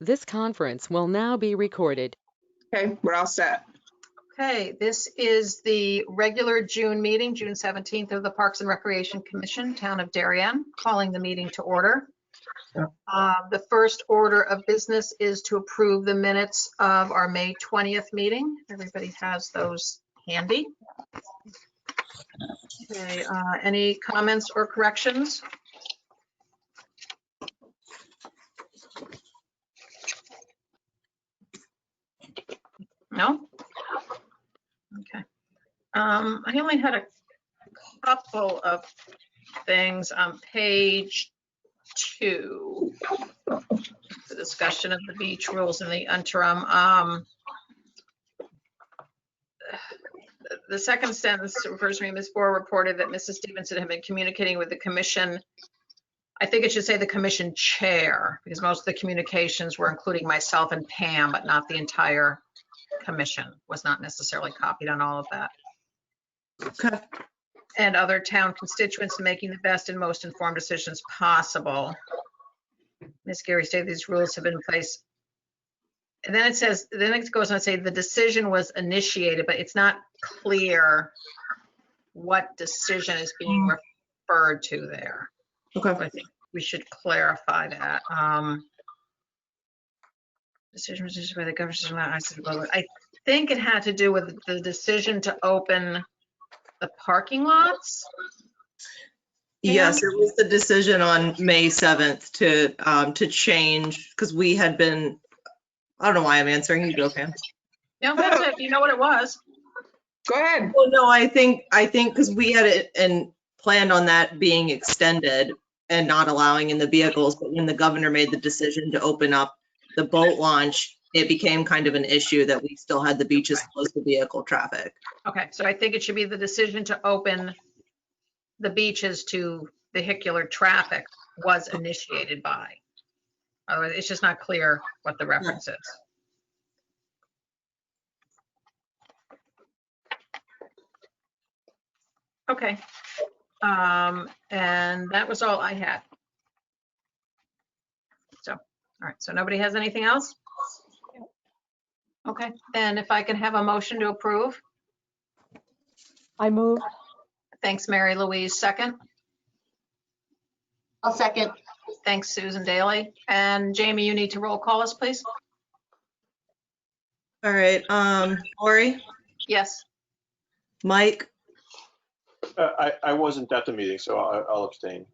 This conference will now be recorded. Okay, we're all set. Okay, this is the regular June meeting, June 17th of the Parks and Recreation Commission, Town of Darien, calling the meeting to order. The first order of business is to approve the minutes of our May 20th meeting. Everybody has those handy. Okay, any comments or corrections? No? Okay. I only had a couple of things on page 2, the discussion of the beach rules in the interim. The second sentence refers to me, Ms. Bohr reported that Mrs. Stevenson had been communicating with the commission. I think it should say the commission chair, because most of the communications were including myself and Pam, but not the entire commission, was not necessarily copied on all of that. Okay. And other town constituents in making the best and most informed decisions possible. Ms. Gary stated these rules have been in place. And then it says, then it goes on to say the decision was initiated, but it's not clear what decision is being referred to there. Okay. I think we should clarify that. Decision was issued by the governor. I think it had to do with the decision to open the parking lots. Yes, it was the decision on May 7th to change, because we had been, I don't know why I'm answering. You go, Pam. No, that's it. You know what it was. Go ahead. Well, no, I think because we had it and planned on that being extended and not allowing in the vehicles, but when the governor made the decision to open up the boat launch, it became kind of an issue that we still had the beaches closed to vehicle traffic. Okay, so I think it should be the decision to open the beaches to vehicular traffic was initiated by. Otherwise, it's just not clear what the reference is. Okay, and that was all I had. So, all right, so nobody has anything else? Okay, then if I can have a motion to approve. I move. Thanks, Mary Louise. Second. I'll second. Thanks, Susan Daly. And Jamie, you need to roll call us, please. All right, Lori, Yes. Mike, I wasn't at the meeting, so I'll abstain.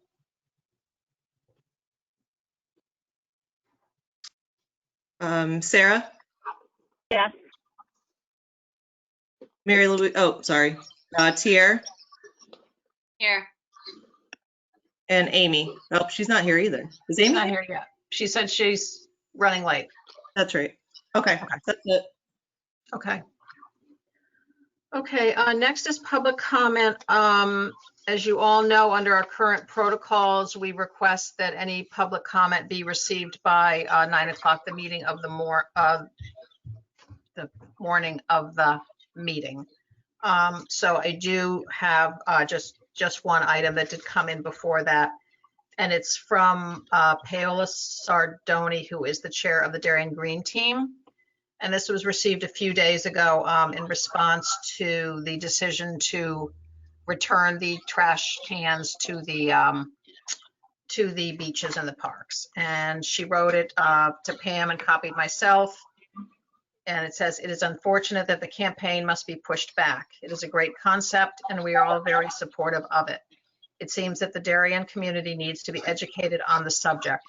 Sarah, Yes. Mary Louise, oh, sorry, Tier, Here. and Amy. Oh, she's not here either. Is She's Amy? not here yet. She said she's running late. That's right. Okay, that's it. Okay. Okay, next is public comment. As you all know, under our current protocols, we request that any public comment be received by 9 o'clock, the morning of the meeting. So I do have just one item that did come in before that, and it's from Paola Sardoni, who is the chair of the Darien Green Team. And this was received a few days ago in response to the decision to return the trash cans to the beaches and the parks. And she wrote it to Pam and copied myself. And it says, it is unfortunate that the campaign must be pushed back. It is a great concept and we are all very supportive of it. It seems that the Darien community needs to be educated on the subject.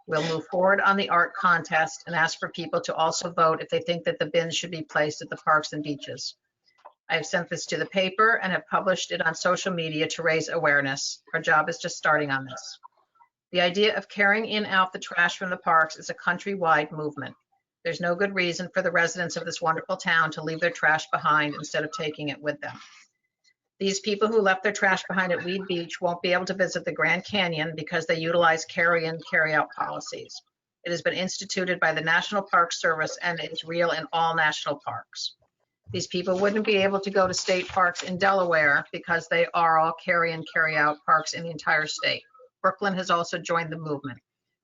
We'll move forward on the art contest and ask for people to also vote if they think that the bins should be placed at the parks and beaches. I have sent this to the paper and have published it on social media to raise awareness. Our job is just starting on this. The idea of carrying in and out the trash from the parks is a countrywide movement. There's no good reason for the residents of this wonderful town to leave their trash behind instead of taking it with them. These people who left their trash behind at Weed Beach won't be able to visit the Grand Canyon because they utilize carry-in, carry-out policies. It has been instituted by the National Park Service and is real in all national parks. These people wouldn't be able to go to state parks in Delaware because they are all carry-in, carry-out parks in the entire state. Brooklyn has also joined the movement.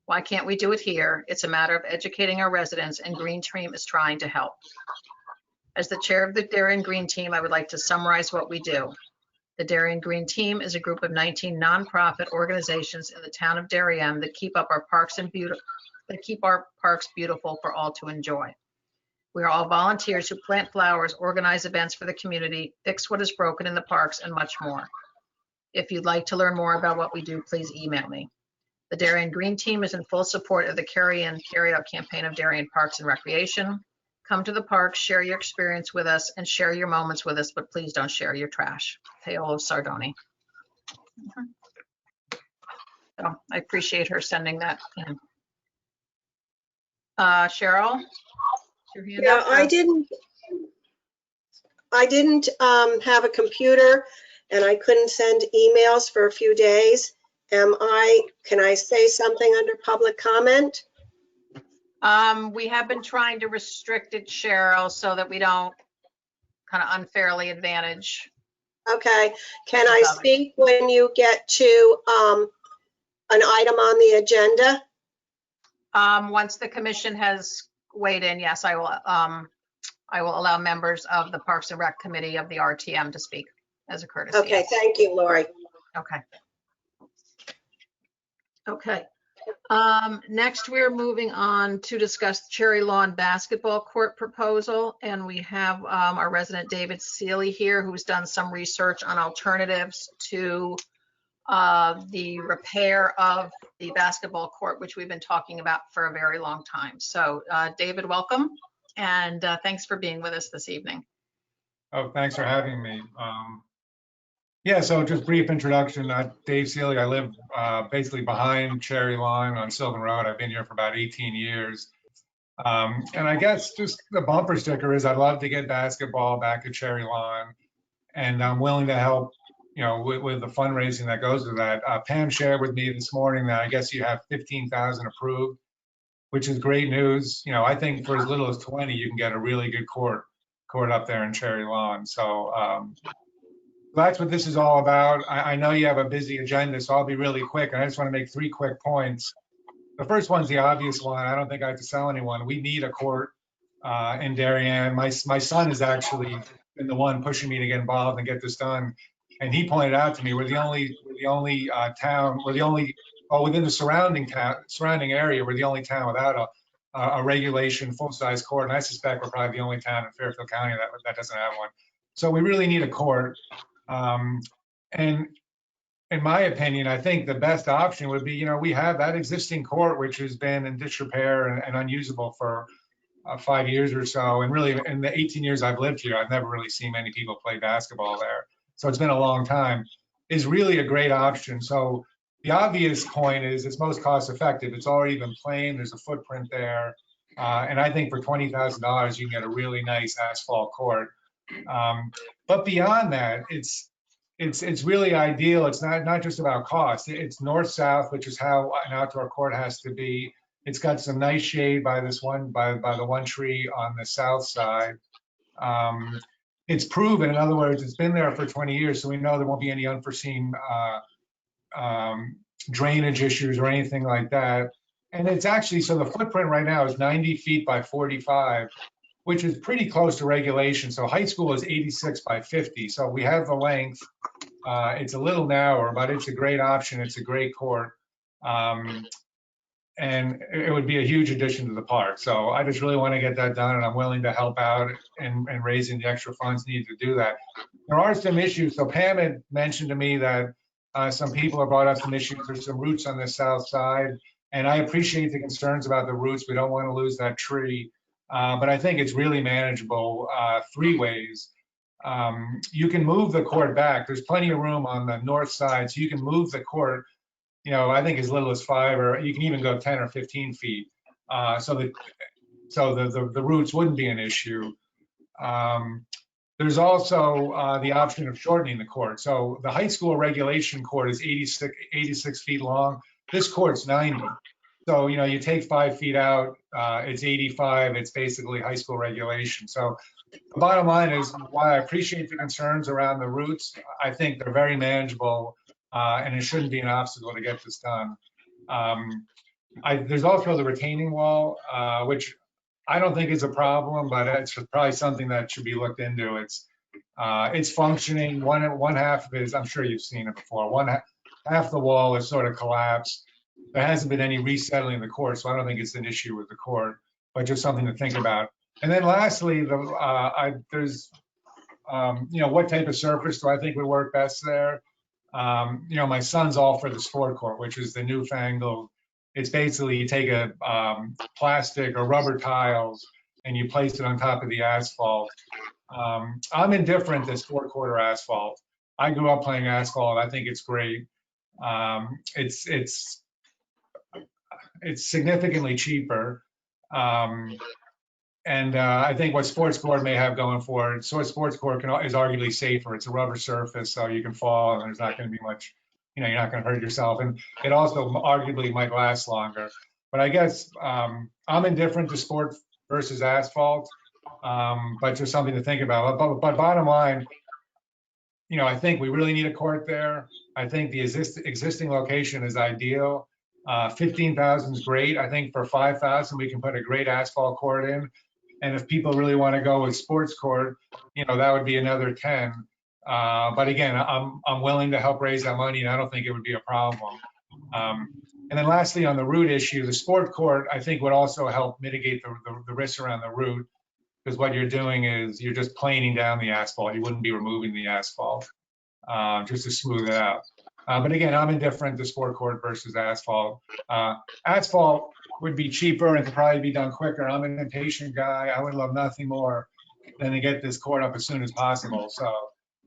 Why can't we do it here? It's a matter of educating our residents, and Green Team is trying to help. As the chair of the Darien Green Team, I would like to summarize what we do. The Darien Green Team is a group of 19 nonprofit organizations in the town of Darien that keep our parks beautiful for all to enjoy. We are all volunteers who plant flowers, organize events for the community, fix what is broken in the parks, and much more. If you'd like to learn more about what we do, please email me. The Darien Green Team is in full support of the Carry In, Carry Out campaign of Darien Parks and Recreation. Come to the park, share your experience with us, and share your moments with us, but please don't share your trash. Paolo Sardoni. So I appreciate her sending that in. Cheryl? Your hand Yeah, up, or- I didn't have a computer and I couldn't send emails for a few days. Can I say something under public comment? We have been trying to restrict it, Cheryl, so that we don't kind of unfairly advantage. Okay, can I Got it. speak when you get to an item on the agenda? Once the commission has weighed in, yes, I will allow members of the Parks and Rec Committee of the RTM to speak as a courtesy. Okay, thank you, Lori. Okay. Okay. Next, we're moving on to discuss Cherry Lawn basketball court proposal. And we have our resident David Seeley here, who's done some research on alternatives to the repair of the basketball court, which we've been talking about for a very long time. So David, welcome. And thanks for being with us this evening. Oh, thanks for having me. Yeah, so just brief introduction. Dave Seeley. I live basically behind Cherry Lawn on Sylvan Road. I've been here for about 18 years. And I guess just the bumper sticker is I'd love to get basketball back at Cherry Lawn, and I'm willing to help, you know, with the fundraising that goes with that. Pam shared with me this morning that I guess you have 15,000 approved, which is great news. You know, I think for as little as 20, you can get a really good court up there in Cherry Lawn. So that's what this is all about. I know you have a busy agenda, so I'll be really quick. I just want to make 3 quick points. The first one's the obvious one. I don't think I have to tell anyone. We need a court in Darien. My son has actually been the one pushing me to get involved and get this done. And he pointed out to me, we're the only town, within the surrounding area, we're the only town without a regulation full-size court. And I suspect we're probably the only town in Fairfield County that doesn't have one. So we really need a court. And in my opinion, I think the best option would be, you know, we have that existing court, which has been in disrepair and unusable for 5 years or so. And really, in the 18 years I've lived here, I've never really seen many people play basketball there. So it's been a long time. Is really a great option. So the obvious point is it's most cost effective. It's already been planed. There's a footprint there. And I think for $20,000, you can get a really nice asphalt court. But beyond that, it's really ideal. It's not just about cost. It's north-south, which is how an outdoor court has to be. It's got some nice shade by the one tree on the south side. It's proven, in other words, it's been there for 20 years, so we know there won't be any unforeseen drainage issues or anything like that. And it's actually, so the footprint right now is 90 feet by 45, which is pretty close to regulation. So high school is 86 by 50. So we have the length. It's a little narrower, but it's a great option. It's a great court. And it would be a huge addition to the park. So I just really want to get that done, and I'm willing to help out in raising the extra funds needed to do that. There are some issues. So Pam had mentioned to me that some people have brought up some issues. There's some roots on the south side, and I appreciate the concerns about the roots. We don't want to lose that tree. But I think it's really manageable 3 ways. You can move the court back. There's plenty of room on the north side, so you can move the court, you know, I think as little as 5, or you can even go 10 or 15 feet. So the roots wouldn't be an issue. There's also the option of shortening the court. So the high school regulation court is 86 feet long. This court's 90. So, you know, you take 5 feet out, it's 85. It's basically high school regulation. So the bottom line is why I appreciate the concerns around the roots. I think they're very manageable, and it shouldn't be an obstacle to get this done. There's also the retaining wall, which I don't think is a problem, but it's probably something that should be looked into. It's functioning. One half of it is, I'm sure you've seen it before. Half the wall is sort of collapsed. There hasn't been any resettling of the court, so I don't think it's an issue with the court, but just something to think about. And then lastly, there's what type of surface do I think would work best there? My son's all for the sport court, which is the newfangled. It's basically you take a plastic or rubber tiles and you place it on top of the asphalt. I'm indifferent to sport court or asphalt. I grew up playing asphalt. I think it's great. It's significantly cheaper. And I think what sports court may have going for it, so a sports court is arguably safer. It's a rubber surface, so you can fall and there's not going to be much, you're not going to hurt yourself. And it also arguably might last longer. But I guess I'm indifferent to sport versus asphalt, but just something to think about. But bottom line, I think we really need a court there. I think the existing location is ideal. 15,000 is great. I think for 5,000, we can put a great asphalt court in. And if people really want to go with sports court, that would be another 10. But again, I'm willing to help raise that money, and I don't think it would be a problem. And then lastly, on the route issue, the sport court, I think would also help mitigate the risks around the route, because what you're doing is you're just planing down the asphalt. You wouldn't be removing the asphalt just to smooth it out. But again, I'm indifferent to sport court versus asphalt. Asphalt would be cheaper and could probably be done quicker. I'm an impatient guy. I would love nothing more than to get this court up as soon as possible. So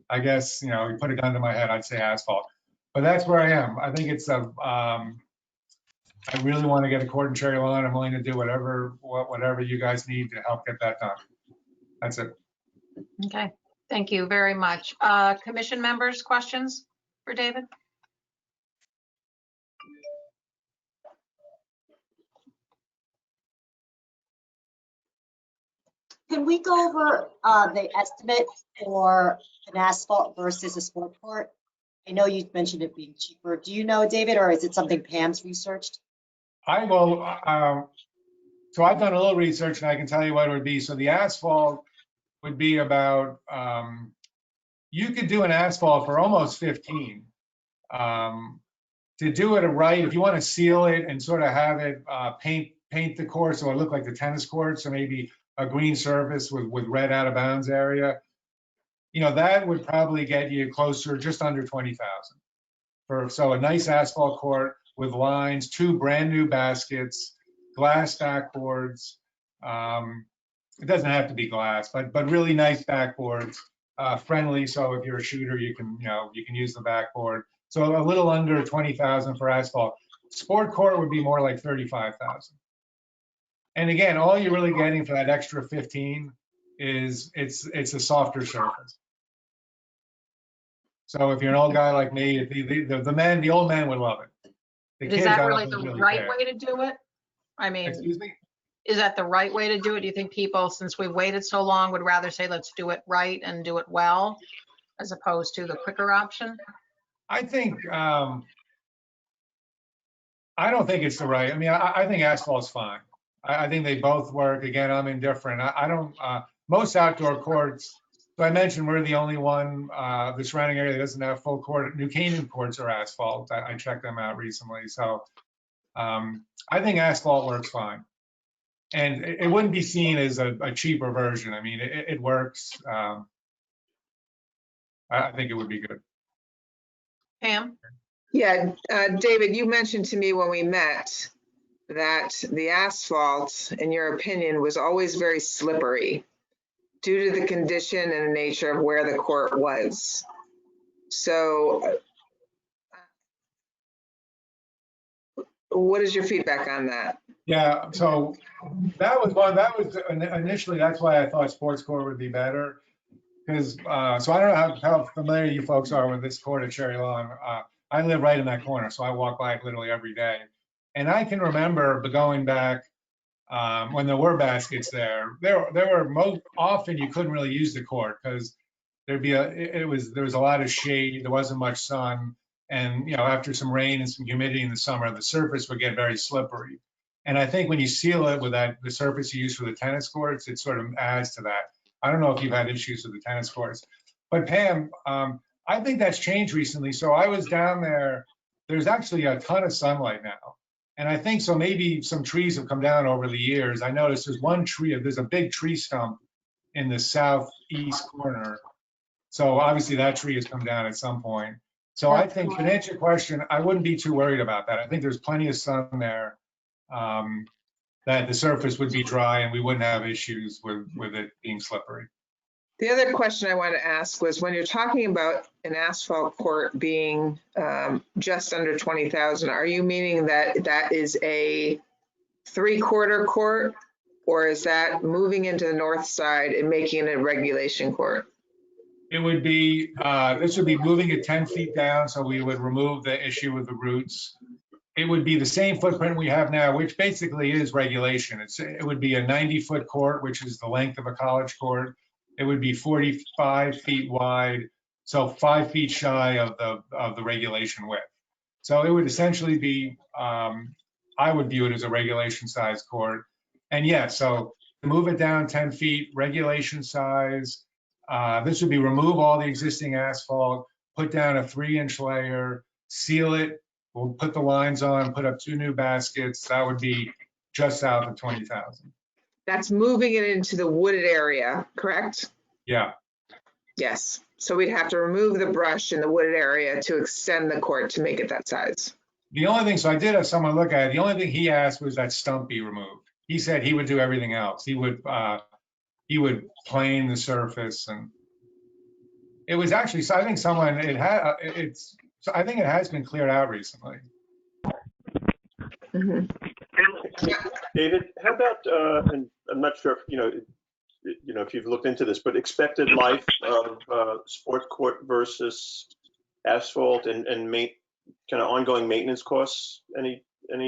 I guess, you put a gun to my head, I'd say asphalt. But that's where I am. I think it's I really want to get a court in Cherry Lawn. I'm willing to do whatever you guys need to help get that done. That's it. Okay, thank you very much. Commission members, questions for David? Can we go over the estimate for an asphalt versus a sport court? I know you mentioned it being cheaper. Do you know, David, or is it something Pam's researched? I will. So I've done a little research, and I can tell you what it would be. So the asphalt would be about, you could do an asphalt for almost 15. To do it right, if you want to seal it and sort of have it paint the court so it look like the tennis court, so maybe a green surface with red out of bounds area, that would probably get you closer, just under 20,000. So a nice asphalt court with lines, 2 brand new baskets, glass backboards. It doesn't have to be glass, but really nice backboards, friendly. So if you're a shooter, you can use the backboard. So a little under 20,000 for asphalt. Sport court would be more like 35,000. And again, all you're really getting for that extra 15 is it's a softer surface. So if you're an old guy like me, the old man would love it. Is that really the right way to do it? I mean, excuse me? Is that the right way to do it? Do you think people, since we've waited so long, would rather say, let's do it right and do it well, as opposed to the quicker option? I think, I don't think it's the right, I think asphalt's fine. I think they both work. Again, I'm indifferent. I don't, most outdoor courts, so I mentioned we're the only one, the surrounding area that doesn't have full court. New Canaan courts are asphalt. I checked them out recently. So I think asphalt works fine. And it wouldn't be seen as a cheaper version. It works. I think it would be good. Pam? Yeah, David, you mentioned to me when we met that the asphalt, in your opinion, was always very slippery due to the condition and the nature of where the court was. So what is your feedback on that? Yeah, so that was initially, that's why I thought sports court would be better. Because, so I don't know how familiar you folks are with this court at Cherry Lawn. I live right in that corner, so I walk by it literally every day. And I can remember going back when there were baskets there. There were most often you couldn't really use the court because there was a lot of shade. There wasn't much sun. And, after some rain and some humidity in the summer, the surface would get very slippery. And I think when you seal it with the surface you use for the tennis courts, it sort of adds to that. I don't know if you've had issues with the tennis courts, but Pam, I think that's changed recently. So I was down there, there's actually a ton of sunlight now. And I think so maybe some trees have come down over the years. I noticed there's a big tree stump in the southeast corner. So obviously that tree has come down at some point. So I think, to answer your question, I wouldn't be too worried about that. I think there's plenty of sun there, that the surface would be dry and we wouldn't have issues with it being slippery. The other question I wanted to ask was, when you're talking about an asphalt court being just under 20,000, are you meaning that that is a 3/4 court, or is that moving into the north side and making it a regulation court? It would be, this would be moving it 10 feet down, so we would remove the issue with the roots. It would be the same footprint we have now, which basically is regulation. It would be a 90-foot court, which is the length of a college court. It would be 45 feet wide, so 5 feet shy of the regulation width. So it would essentially be, I would view it as a regulation size court. And yeah, so to move it down 10 feet, regulation size, this would be remove all the existing asphalt, put down a 3-inch layer, seal it. We'll put the lines on, put up 2 new baskets. That would be just south of 20,000. That's moving it into the wooded area, correct? Yeah. Yes. So we'd have to remove the brush in the wooded area to extend the court to make it that size. The only thing, so I did have someone look at it. The only thing he asked was that stump be removed. He said he would do everything else. He would plane the surface, and it was actually, so I think I think it has been cleared out recently. Mm-hmm. David, how about, and I'm not sure if, if you've looked into this, but expected life of sports court versus asphalt and kind of ongoing maintenance costs? Any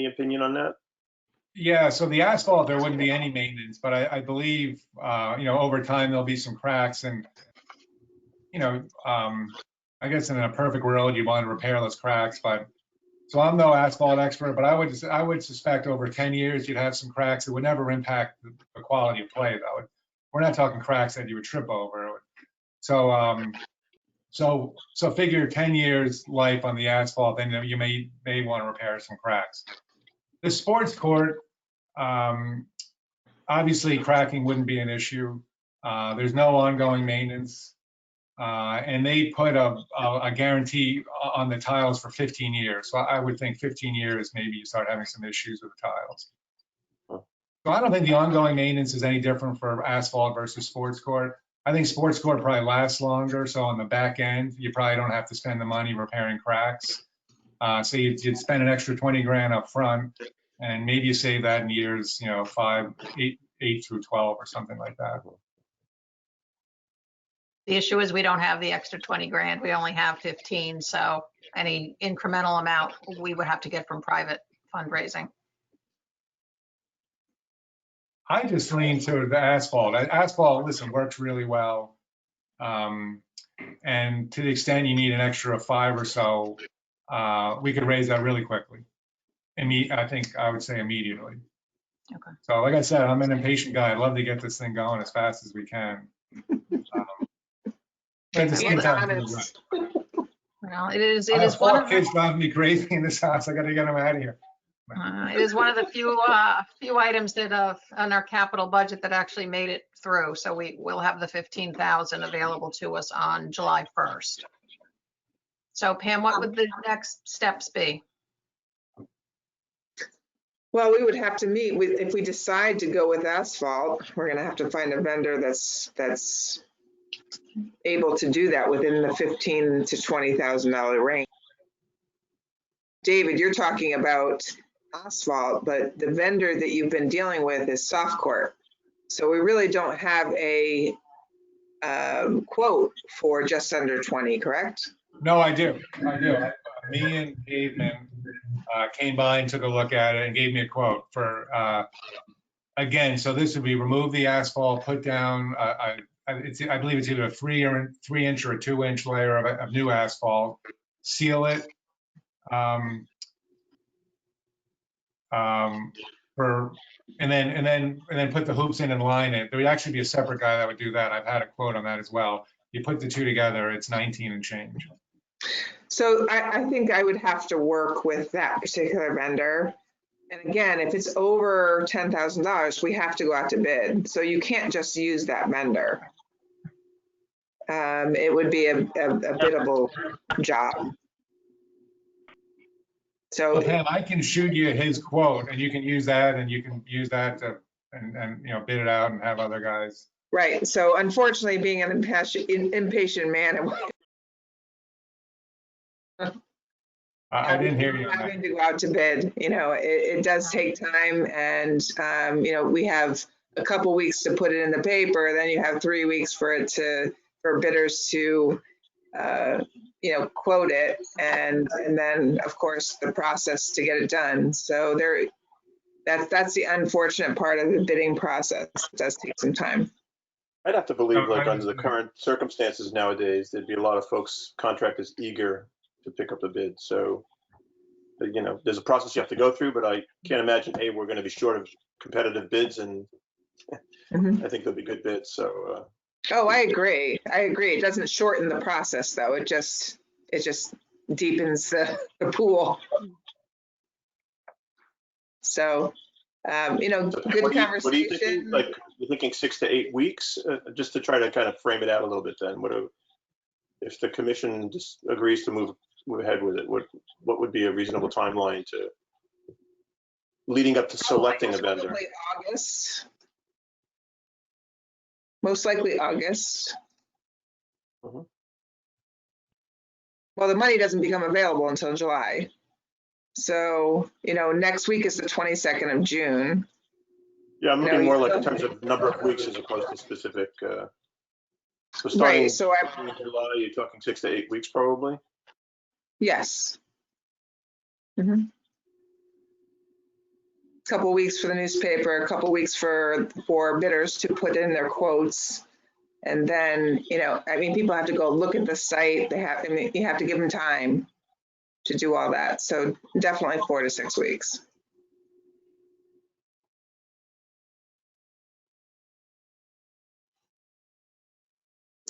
opinion on that? Yeah, so the asphalt, there wouldn't be any maintenance, but I believe, over time there'll be some cracks, and, I guess in a perfect world, you want to repair those cracks, but, so I'm no asphalt expert, but I would suspect over 10 years, you'd have some cracks. It would never impact the quality of play, though. We're not talking cracks that you would trip over. So, so figure 10 years life on the asphalt, then you may want to repair some cracks. The sports court, obviously cracking wouldn't be an issue. There's no ongoing maintenance. And they put a guarantee on the tiles for 15 years. So I would think 15 years, maybe you start having some issues with the tiles. So I don't think the ongoing maintenance is any different for asphalt versus sports court. I think sports court probably lasts longer. So on the back end, you probably don't have to spend the money repairing cracks. So you'd spend an extra 20 grand up front, and maybe you save that in years, 8 through 12 or something like that. The issue is we don't have the extra 20 grand. We only have 15. So any incremental amount we would have to get from private fundraising. I just lean to the asphalt. Asphalt, listen, works really well. And to the extent you need an extra 5 or so, we could raise that really quickly. I think I would say immediately. Okay. So like I said, I'm an impatient guy. I'd love to get this thing going as fast as we can. But at the same time, Well, it is I have one 4 of kids driving me crazy in this house. I got to get them out of here. it is one of the few items that on our capital budget that actually made it through. So we will have the 15,000 available to us on July 1st. So Pam, what would the next steps be? Well, we would have to meet with, if we decide to go with asphalt, we're going to have to find a vendor that's able to do that within the $15,000 to $20,000 range. David, you're talking about asphalt, but the vendor that you've been dealing with is soft court. So we really don't have a quote for just under 20, correct? No, I do. Me and Daveman came by and took a look at it and gave me a quote for, again, so this would be remove the asphalt, put down, I believe it's either a 3-inch or a 2-inch layer of new asphalt, seal it, And then put the hoops in and line it. There would actually be a separate guy that would do that. I've had a quote on that as well. You put the two together, it's 19 and change. So I think I would have to work with that particular vendor. And again, if it's over $10,000, we have to go out to bid. So you can't just use that vendor. It would be a biddable job. So So Pam, I can shoot you his quote and you can use that and you can use that to, and you know, bid it out and have other guys. right. So unfortunately, being an impatient man, I didn't hear you on that. having to go out to bid, you know, it does take time, and you know, we have a couple weeks to put it in the paper, then you have 3 weeks for bidders to you know, quote it, and then of course the process to get it done. So that's the unfortunate part of the bidding process. It does take some time. I'd have to believe, like, under the current circumstances nowadays, there'd be a lot of folks, contractors eager to pick up the bid. So, you know, there's a process you have to go through, but I can't imagine, A, we're going to be short of competitive bids, and I think there'll be good bids. So, Oh, I agree. It doesn't shorten the process, though. It just deepens the pool. So, you know, good conversation. What are you thinking? Like, you're thinking 6 to 8 weeks, just to try to kind of frame it out a little bit. Then, if the commission just agrees to move ahead with it? What would be a reasonable timeline to leading up to selecting a vendor? Probably August. Most likely August. Mhm. Well, the money doesn't become available until July. So, you know, next week is the 22nd of June. Yeah, I'm looking more like in terms of number of weeks as opposed to specific. So starting Right, so in July, you're talking 6 to 8 weeks probably? yes. Couple weeks for the newspaper, a couple weeks for bidders to put in their quotes. And then, you know, I mean, people have to go look at the site. You have to give them time to do all that. So definitely 4 to 6 weeks.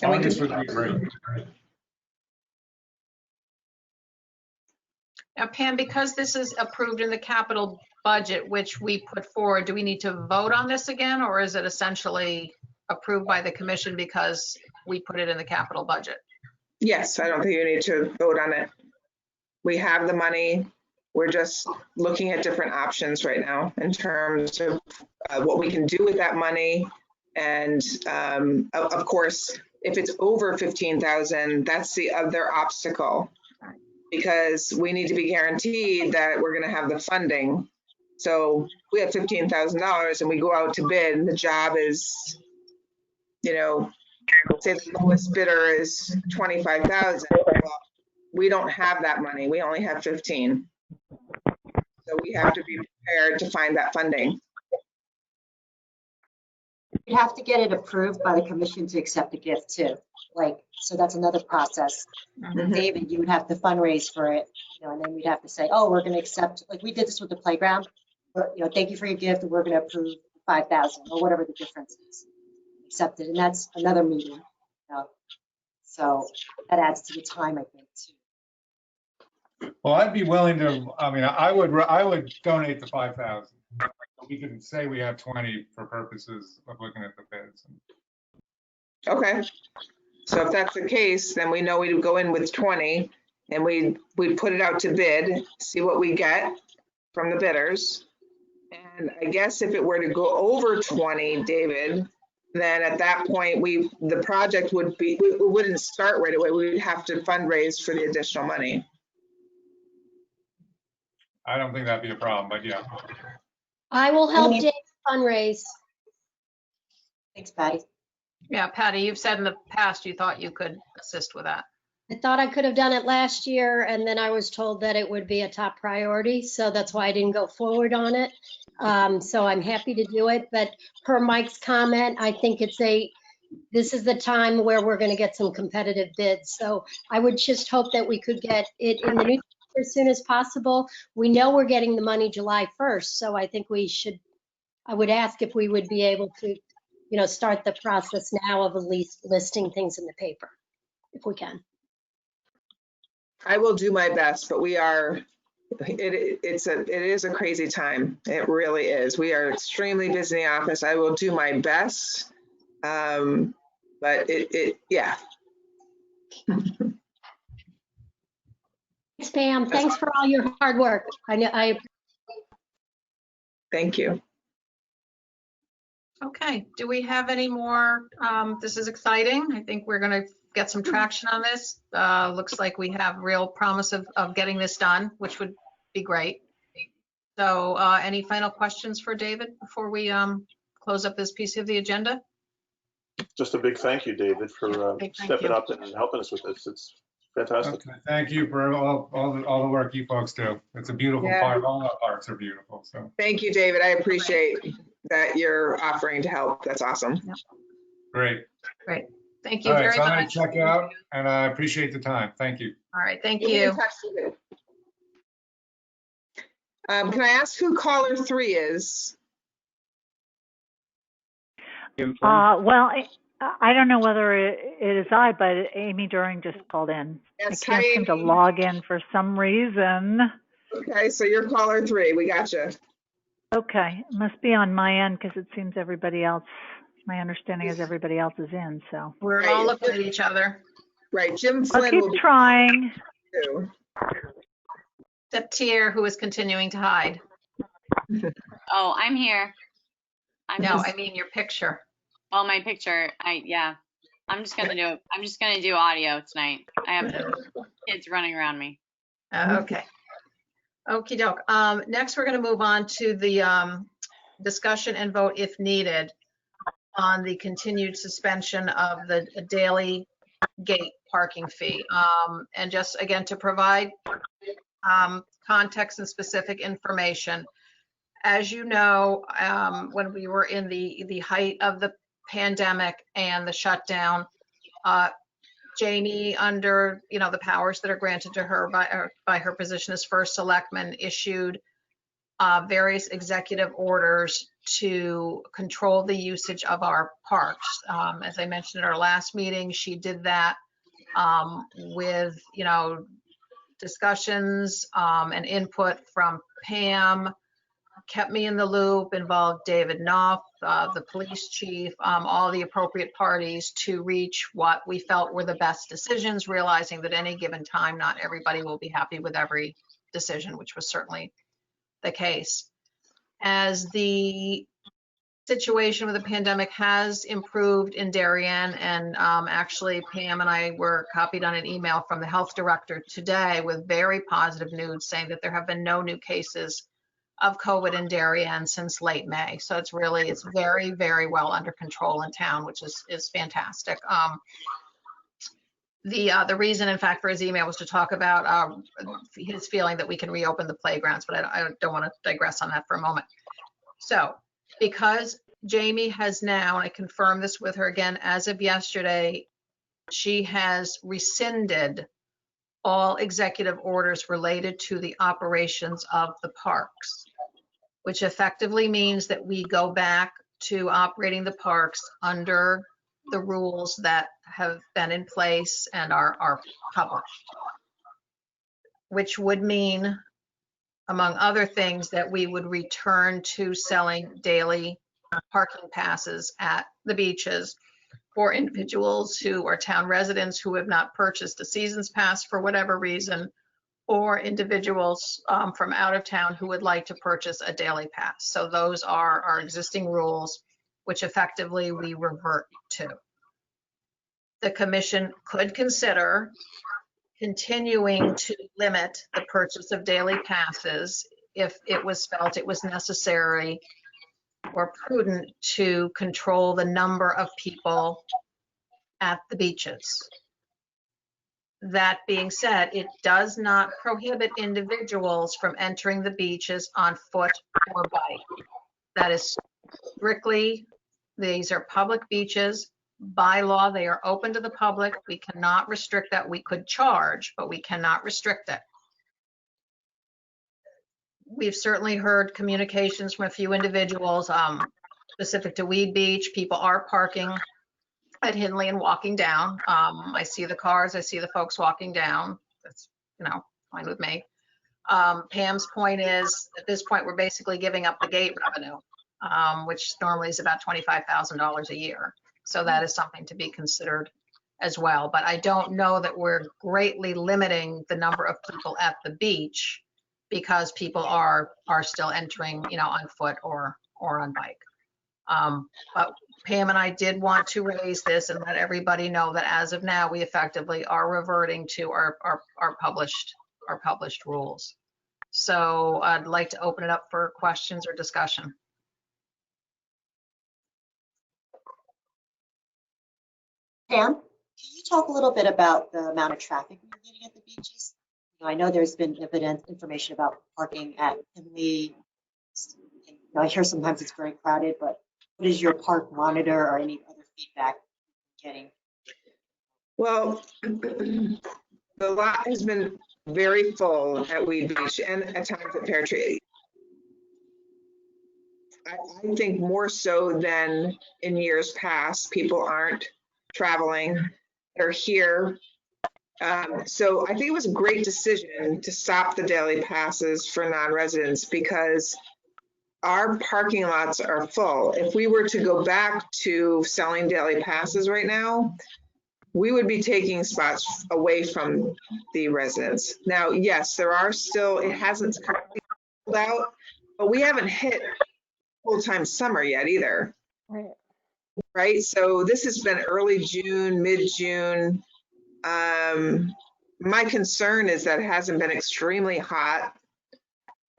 And we August can, would be great. Now, Pam, because this is approved in the capital budget, which we put forward, do we need to vote on this again, or is it essentially approved by the commission because we put it in the capital budget? yes, I don't think you need to vote on it. We have the money. We're just looking at different options right now in terms of what we can do with that money. And of course, if it's over 15,000, that's the other obstacle, because we need to be guaranteed that we're going to have the funding. So we have $15,000 and we go out to bid, and the job is, you know, say the lowest bidder is 25,000. Well, we don't have that money. We only have 15. So we have to be prepared to find that funding. You'd have to get it approved by the commission to accept the gift too. Like, so that's another process. David, you would have to fundraise for it, you know, and then we'd have to say, oh, we're going to accept, like we did this with the playground, but, you know, thank you for your gift, and we're going to approve 5,000 or whatever the difference is. Accept it, and that's another meeting. You know? So that adds to the time, I think, too. Well, I'd be willing to, I mean, I would donate the 5,000. We can say we have 20 for purposes of looking at the bids. Okay. So if that's the case, then we know we'd go in with 20 and we'd put it out to bid, see what we get from the bidders. And I guess if it were to go over 20, David, then at that point, the project wouldn't start right away. We would have to fundraise for the additional money. I don't think that'd be a problem, but yeah. I will help Dave fundraise. Thanks, Patty. Yeah, Patty, you've said in the past you thought you could assist with that. I thought I could have done it last year, and then I was told that it would be a top priority, so that's why I didn't go forward on it. So I'm happy to do it, but per Mike's comment, I think this is the time where we're going to get some competitive bids. So I would just hope that we could get it in the newspaper as soon as possible. We know we're getting the money July 1st, so I think I would ask if we would be able to, start the process now of at least listing things in the paper, if we can. I will do my best, but it is a crazy time. It really is. We are extremely busy in the office. I will do my best. But yeah. Thanks, Pam. Thanks for all your hard work. Thank you. Okay, do we have any more? This is exciting. I think we're going to get some traction on this. Looks like we have real promise of getting this done, which would be great. So any final questions for David before we close up this piece of the agenda? Just a big thank you, David, for stepping up and helping us with this. It's fantastic. Okay, thank you for all the work you folks do. It's a beautiful park. All our parks are beautiful. So thank you, David. I appreciate that you're offering to help. That's awesome. Yep. Great. Great. Thank you All right, very so I'm much. going to check out, and I appreciate the time. Thank you. All right, thank We'll be in you. touch soon. Can I ask who caller 3 is? Well, I don't know whether it is I, but Amy During just called in. Yes, I can't hi, seem to Amy. log in for some reason. Okay, so you're caller 3. We got you. Okay, it must be on my end because it seems everybody else, my understanding is everybody else is in, so. We're all looking at each other. Right, Jim I'll Flynn keep will be trying. too. Except Tier, who is continuing to hide. Oh, I'm here. No, I mean your picture. Oh, my picture. Yeah. I'm just gonna do audio tonight. I have kids running around me. Okay. Okie doke. Next, we're going to move on to the discussion and vote, if needed, on the continued suspension of the daily gate parking fee. And just again, to provide context and specific information, as you know, when we were in the height of the pandemic and the shutdown, Jamie, under the powers that are granted to her by her position as first selectman, issued various executive orders to control the usage of our parks. As I mentioned at our last meeting, she did that with discussions and input from Pam, kept me in the loop, involved David Knopf, the police chief, all the appropriate parties to reach what we felt were the best decisions, realizing that any given time, not everybody will be happy with every decision, which was certainly the case. As the situation with the pandemic has improved in Darien, and actually Pam and I were copied on an email from the health director today with very positive news saying that there have been no new cases of COVID in Darien since late May. So it's very, very well under control in town, which is fantastic. The reason, in fact, for his email was to talk about his feeling that we can reopen the playgrounds, but I don't want to digress on that for a moment. So because Jamie has now, and I confirmed this with her again as of yesterday, she has rescinded all executive orders related to the operations of the parks, which effectively means that we go back to operating the parks under the rules that have been in place and are published, which would mean, among other things, that we would return to selling daily parking passes at the beaches for individuals who are town residents who have not purchased a season's pass for whatever reason, or individuals from out of town who would like to purchase a daily pass. So those are our existing rules, which effectively we revert to. The commission could consider continuing to limit the purchase of daily passes if it was felt it was necessary or prudent to control the number of people at the beaches. That being said, it does not prohibit individuals from entering the beaches on foot or bike. That is strictly, these are public beaches. By law, they are open to the public. We cannot restrict that. We could charge, but we cannot restrict it. We've certainly heard communications from a few individuals specific to Weed Beach. People are parking at Hindley and walking down. I see the cars, I see the folks walking down. That's, fine with me. Pam's point is, at this point, we're basically giving up the gate revenue, which normally is about $25,000 a year. So that is something to be considered as well. But I don't know that we're greatly limiting the number of people at the beach because people are still entering, on foot or on bike. But Pam and I did want to raise this and let everybody know that as of now, we effectively are reverting to our published rules. So I'd like to open it up for questions or discussion. Pam, can you talk a little bit about the amount of traffic you're getting at the beaches? I know there's been information about parking at Hindley. I hear sometimes it's very crowded, but what is your park monitor or any other feedback you're getting? Well, the lot has been very full at Weed Beach and at times at Pear Tree. I think more so than in years past, people aren't traveling, they're here. So I think it was a great decision to stop the daily passes for non-residents because our parking lots are full. If we were to go back to selling daily passes right now, we would be taking spots away from the residents. Now, yes, there are still, it hasn't sold out, but we haven't hit full-time summer yet either. Right? So this has been early June, mid-June. My concern is that it hasn't been extremely hot.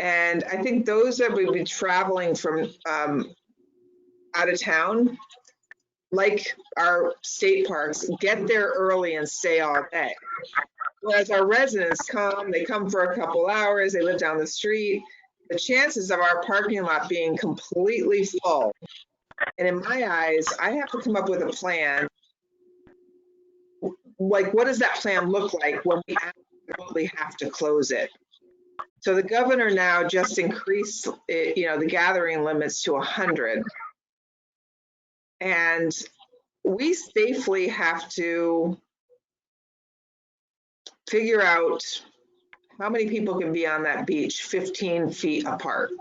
And I think those that would be traveling from out of town, like our state parks, get there early and stay all day. Whereas our residents they come for a couple hours, they live down the street. The chances of our parking lot being completely full, and in my eyes, I have to come up with a plan. Like, what does that plan look like when we absolutely have to close it? So the governor now just increased, the gathering limits to 100. And we safely have to figure out how many people can be on that beach 15 feet apart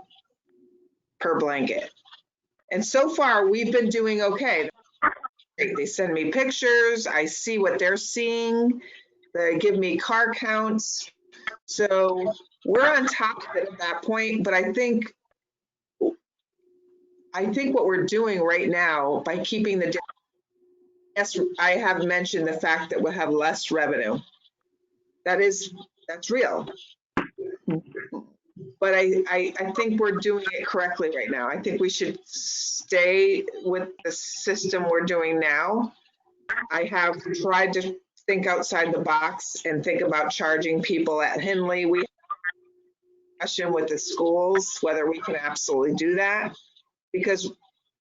per blanket. And so far, we've been doing okay. They send me pictures. I see what they're seeing. They give me car counts. So we're on top of it at that point. But I think what we're doing right now by keeping the, yes, I have mentioned the fact that we'll have less revenue. That's real. But I think we're doing it correctly right now. I think we should stay with the system we're doing now. I have tried to think outside the box and think about charging people at Hindley. We have a discussion with the schools whether we can absolutely do that, because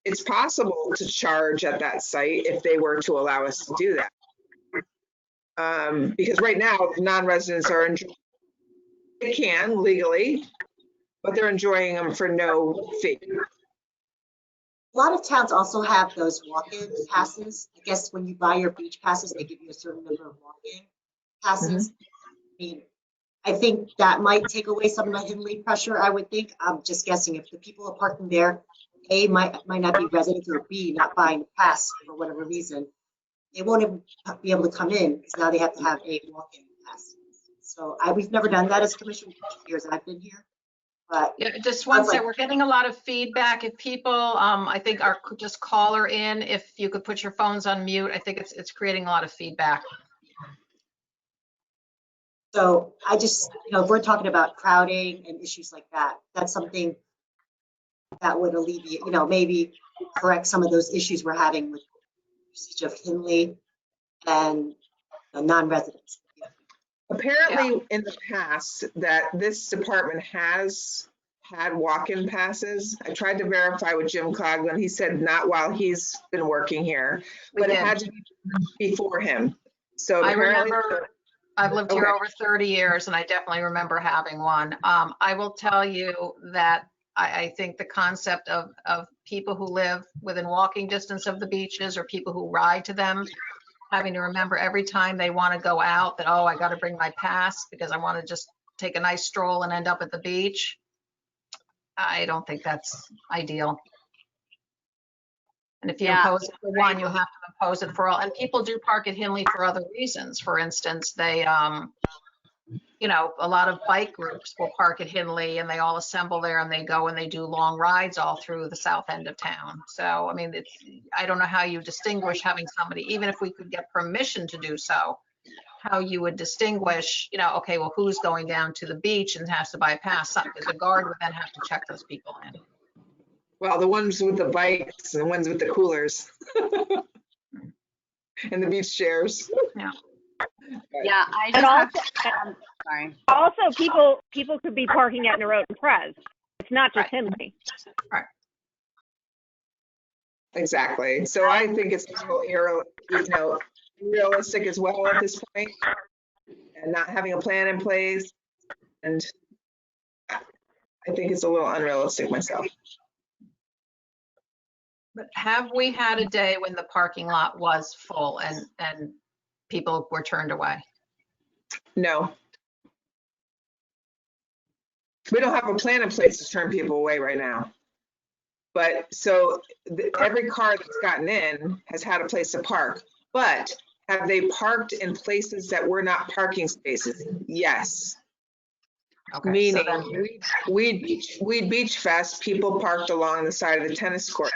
it's possible to charge at that site if they were to allow us to do that. Because right now, non-residents are enjoying, they can legally, but they're enjoying them for no fee. A lot of towns also have those walk-in passes. I guess when you buy your beach passes, they give you a certain number of walk-in passes. I think that might take away some of the Hindley pressure, I would think. I'm just guessing if the people are parking there, A, might not be residents, or B, not buying the pass for whatever reason, they won't even be able to come in because now they have to have a walk-in pass. So we've never done that as a commission for 2 years I've been here. But yeah, just one second, we're getting a lot of feedback. If people, I think just caller in, if you could put your phones on mute, I think it's creating a lot of feedback. So I just, if we're talking about crowding and issues like that, that's something that would alleviate, maybe correct some of those issues we're having with usage of Hindley and non-residents. Apparently in the past that this department has had walk-in passes. I tried to verify with Jim Coughlin. He said not while he's been working here, but it had to be before him. So I apparently remember I've lived here Okay. over 30 years and I definitely remember having one. I will tell you that I think the concept of people who live within walking distance of the beaches or people who ride to them, having to remember every time they want to go out that, oh, I got to bring my pass because I want to just take a nice stroll and end up at the beach. I don't think that's ideal. And if you Yeah. impose it for one, you have to impose it for all. And people do park at Henley for other reasons. For instance, they, you know, a lot of bike groups will park at Henley and they all assemble there and they go and they do long rides all through the south end of town. So, I mean, I don't know how you distinguish having somebody, even if we could get permission to do so, how you would distinguish, you know, okay, well, who's going down to the beach and has to buy a pass? Because the guard would then have to check those people in. Well, the ones with the bikes and the ones with the coolers and the beach chairs. Yeah. Yeah, I But just have, also, sorry. also people could be parking at Narode and Prez. It's not just Henley. Right. Exactly. So I think it's a little, realistic as well at this point, and not having a plan in place. And I think it's a little unrealistic myself. But have we had a day when the parking lot was full and people were turned away? No. We don't have a plan in place to turn people away right now. But so every car that's gotten in has had a place to park. But have they parked in places that were not parking spaces? Yes. Okay, Meaning, so then, Weed Beach Fest, people parked along the side of the tennis court.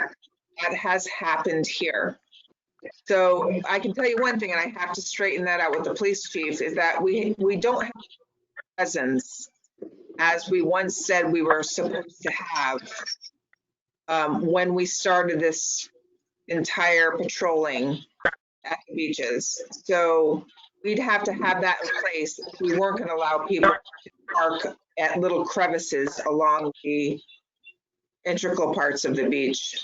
That has happened here. So I can tell you one thing, and I have to straighten that out with the police chief, is that we don't have presence as we once said we were supposed to have when we started this entire patrolling at the beaches. So we'd have to have that in place if we weren't going to allow people to park at little crevices along the integral parts of the beach.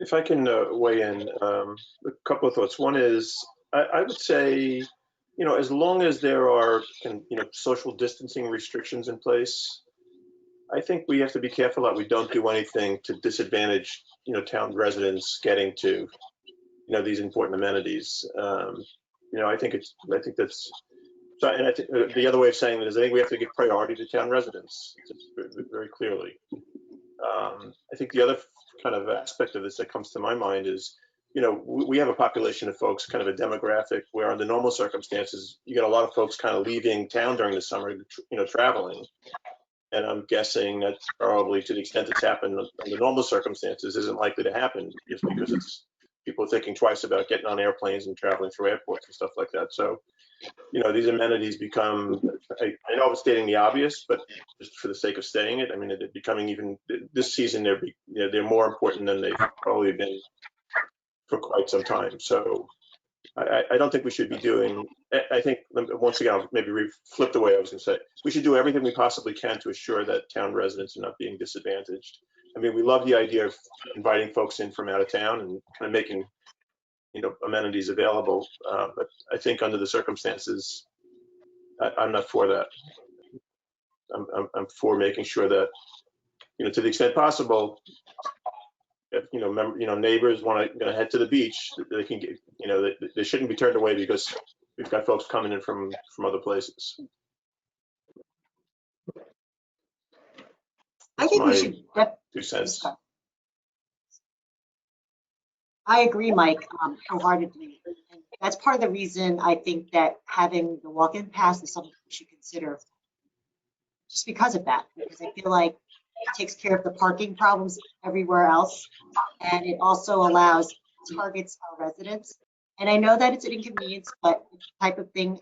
If I can weigh in, a couple of thoughts. One is, I would say, as long as there are, social distancing restrictions in place, I think we have to be careful that we don't do anything to disadvantage, town residents getting to, these important amenities. I think that's, and I think the other way of saying it is I think we have to give priority to town residents very clearly. I think the other kind of aspect of this that comes to my mind is, we have a population of folks, kind of a demographic where under normal circumstances, you get a lot of folks kind of leaving town during the summer, traveling. And I'm guessing that probably to the extent it's happened under normal circumstances isn't likely to happen just because it's people are thinking twice about getting on airplanes and traveling through airports and stuff like that. So, these amenities become, I know I'm stating the obvious, but just for the sake of saying it, I mean, they're becoming even, this season, they're more important than they've probably been for quite some time. So I don't think we should be doing, I think, once again, I'll maybe flip the way I was gonna say, we should do everything we possibly can to assure that town residents are not being disadvantaged. I mean, we love the idea of inviting folks in from out of town and kind of making, amenities available. But I think under the circumstances, I'm not for that. I'm for making sure that, to the extent possible, if neighbors want to head to the beach, they can get, they shouldn't be turned away because we've got folks coming in from other places. I think we should. 2 cents. I agree, Mike, wholeheartedly. And that's part of the reason I think that having the walk-in pass is something we should consider just because of that, because I feel like it takes care of the parking problems everywhere else. And it also targets our residents. And I know that it's an inconvenience, but it's the type of thing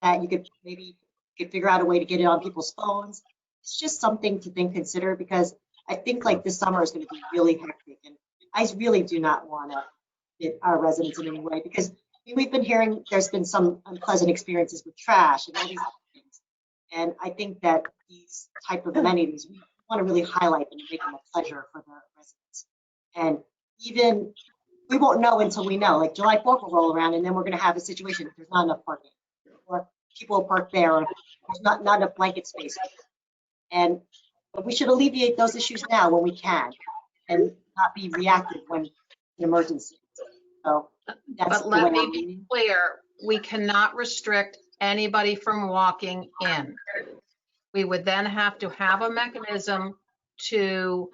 that you could figure out a way to get it on people's phones. It's just something to consider because I think like this summer is going to be really hectic. And I really do not want to hit our residents in any way because we've been hearing there's been some unpleasant experiences with trash and all these other things. And I think that these type of amenities, we want to really highlight them and make them a pleasure for the residents. And even we won't know until we know. Like July 4th will roll around and then we're going to have a situation if there's not enough parking, or people will park there, or there's not enough blanket space. But we should alleviate those issues now when we can, and not be reactive when an emergency. So that's But the let way me I'm be reading. clear, we cannot restrict anybody from walking in. We would then have to have a mechanism to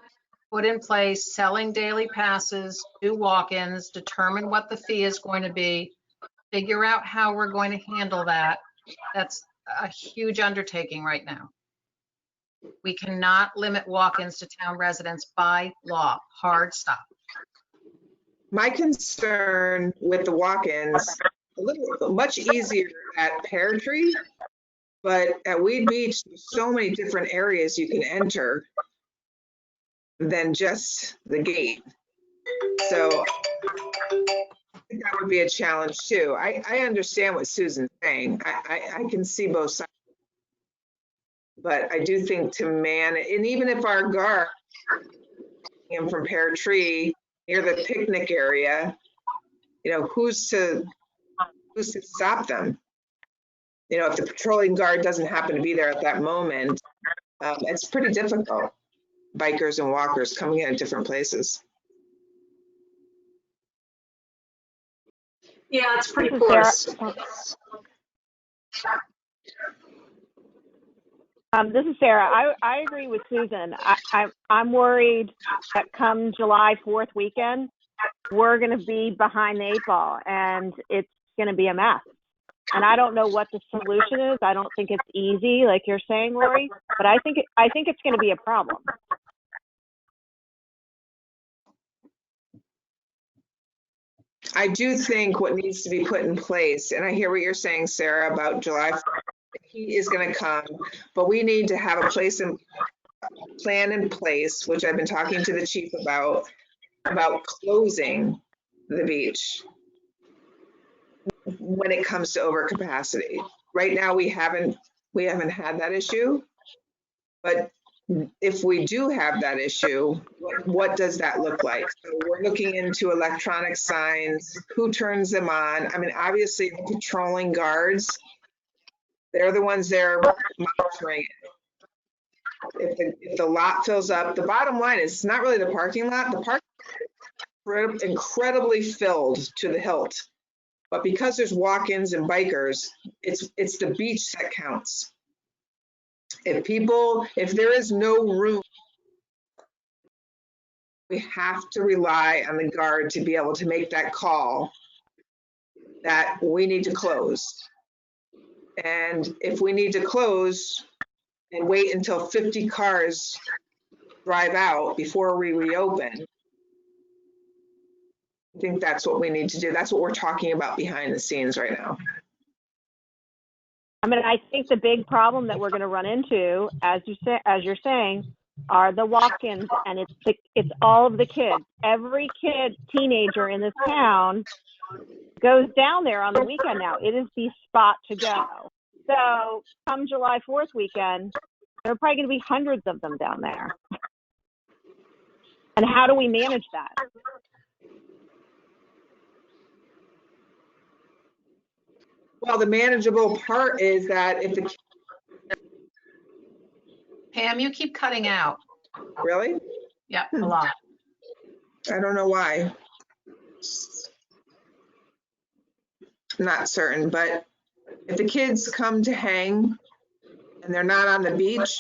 put in place selling daily passes, do walk-ins, determine what the fee is going to be, figure out how we're going to handle that. That's a huge undertaking right now. We cannot limit walk-ins to town residents by law, hard stop. My concern with the walk-ins, much easier at Pear Tree, but at Weed Beach, there's so many different areas you can enter than just the gate. So I think that would be a challenge too. I understand what Susan's saying. I can see both sides. But I do think to man, and even if our guard came from Pear Tree near the picnic area, you know, who's to stop them? You know, if the patrolling guard doesn't happen to be there at that moment, it's pretty difficult. Bikers and walkers coming in at different places. Yeah, it's pretty This is porous. This is Sarah. I agree with Susan. I'm worried that come July 4th weekend, we're going to be behind the 8 ball and it's going to be a mess. And I don't know what the solution is. I don't think it's easy, like you're saying, Lori, but I think it's going to be a problem. I do think what needs to be put in place, and I hear what you're saying, Sarah, about July 4th, he is going to come, but we need to have a plan in place, which I've been talking to the chief about closing the beach when it comes to overcapacity. Right now, we haven't had that issue, but if we do have that issue, what does that look like? So we're looking into electronic signs, who turns them on? I mean, obviously the patrolling guards, they're the ones there monitoring it. If the lot fills up, the bottom line is it's not really the parking lot. The parking lot is incredibly filled to the hilt. But because there's walk-ins and bikers, it's the beach that counts. If there is no room, we have to rely on the guard to be able to make that call that we need to close. And if we need to close and wait until 50 cars drive out before we reopen, I think that's what we need to do. That's what we're talking about behind the scenes right now. I mean, I think the big problem that we're going to run into, as you're saying, are the walk-ins, and it's all of the kids. Every teenager in this town goes down there on the weekend now. It is the spot to go. So come July 4th weekend, there are probably going to be hundreds of them down there. And how do we manage that? Well, the manageable part is that if the Pam, you keep cutting out. really, Yeah, a lot. I don't know why. I'm not certain, but if the kids come to hang and they're not on the beach,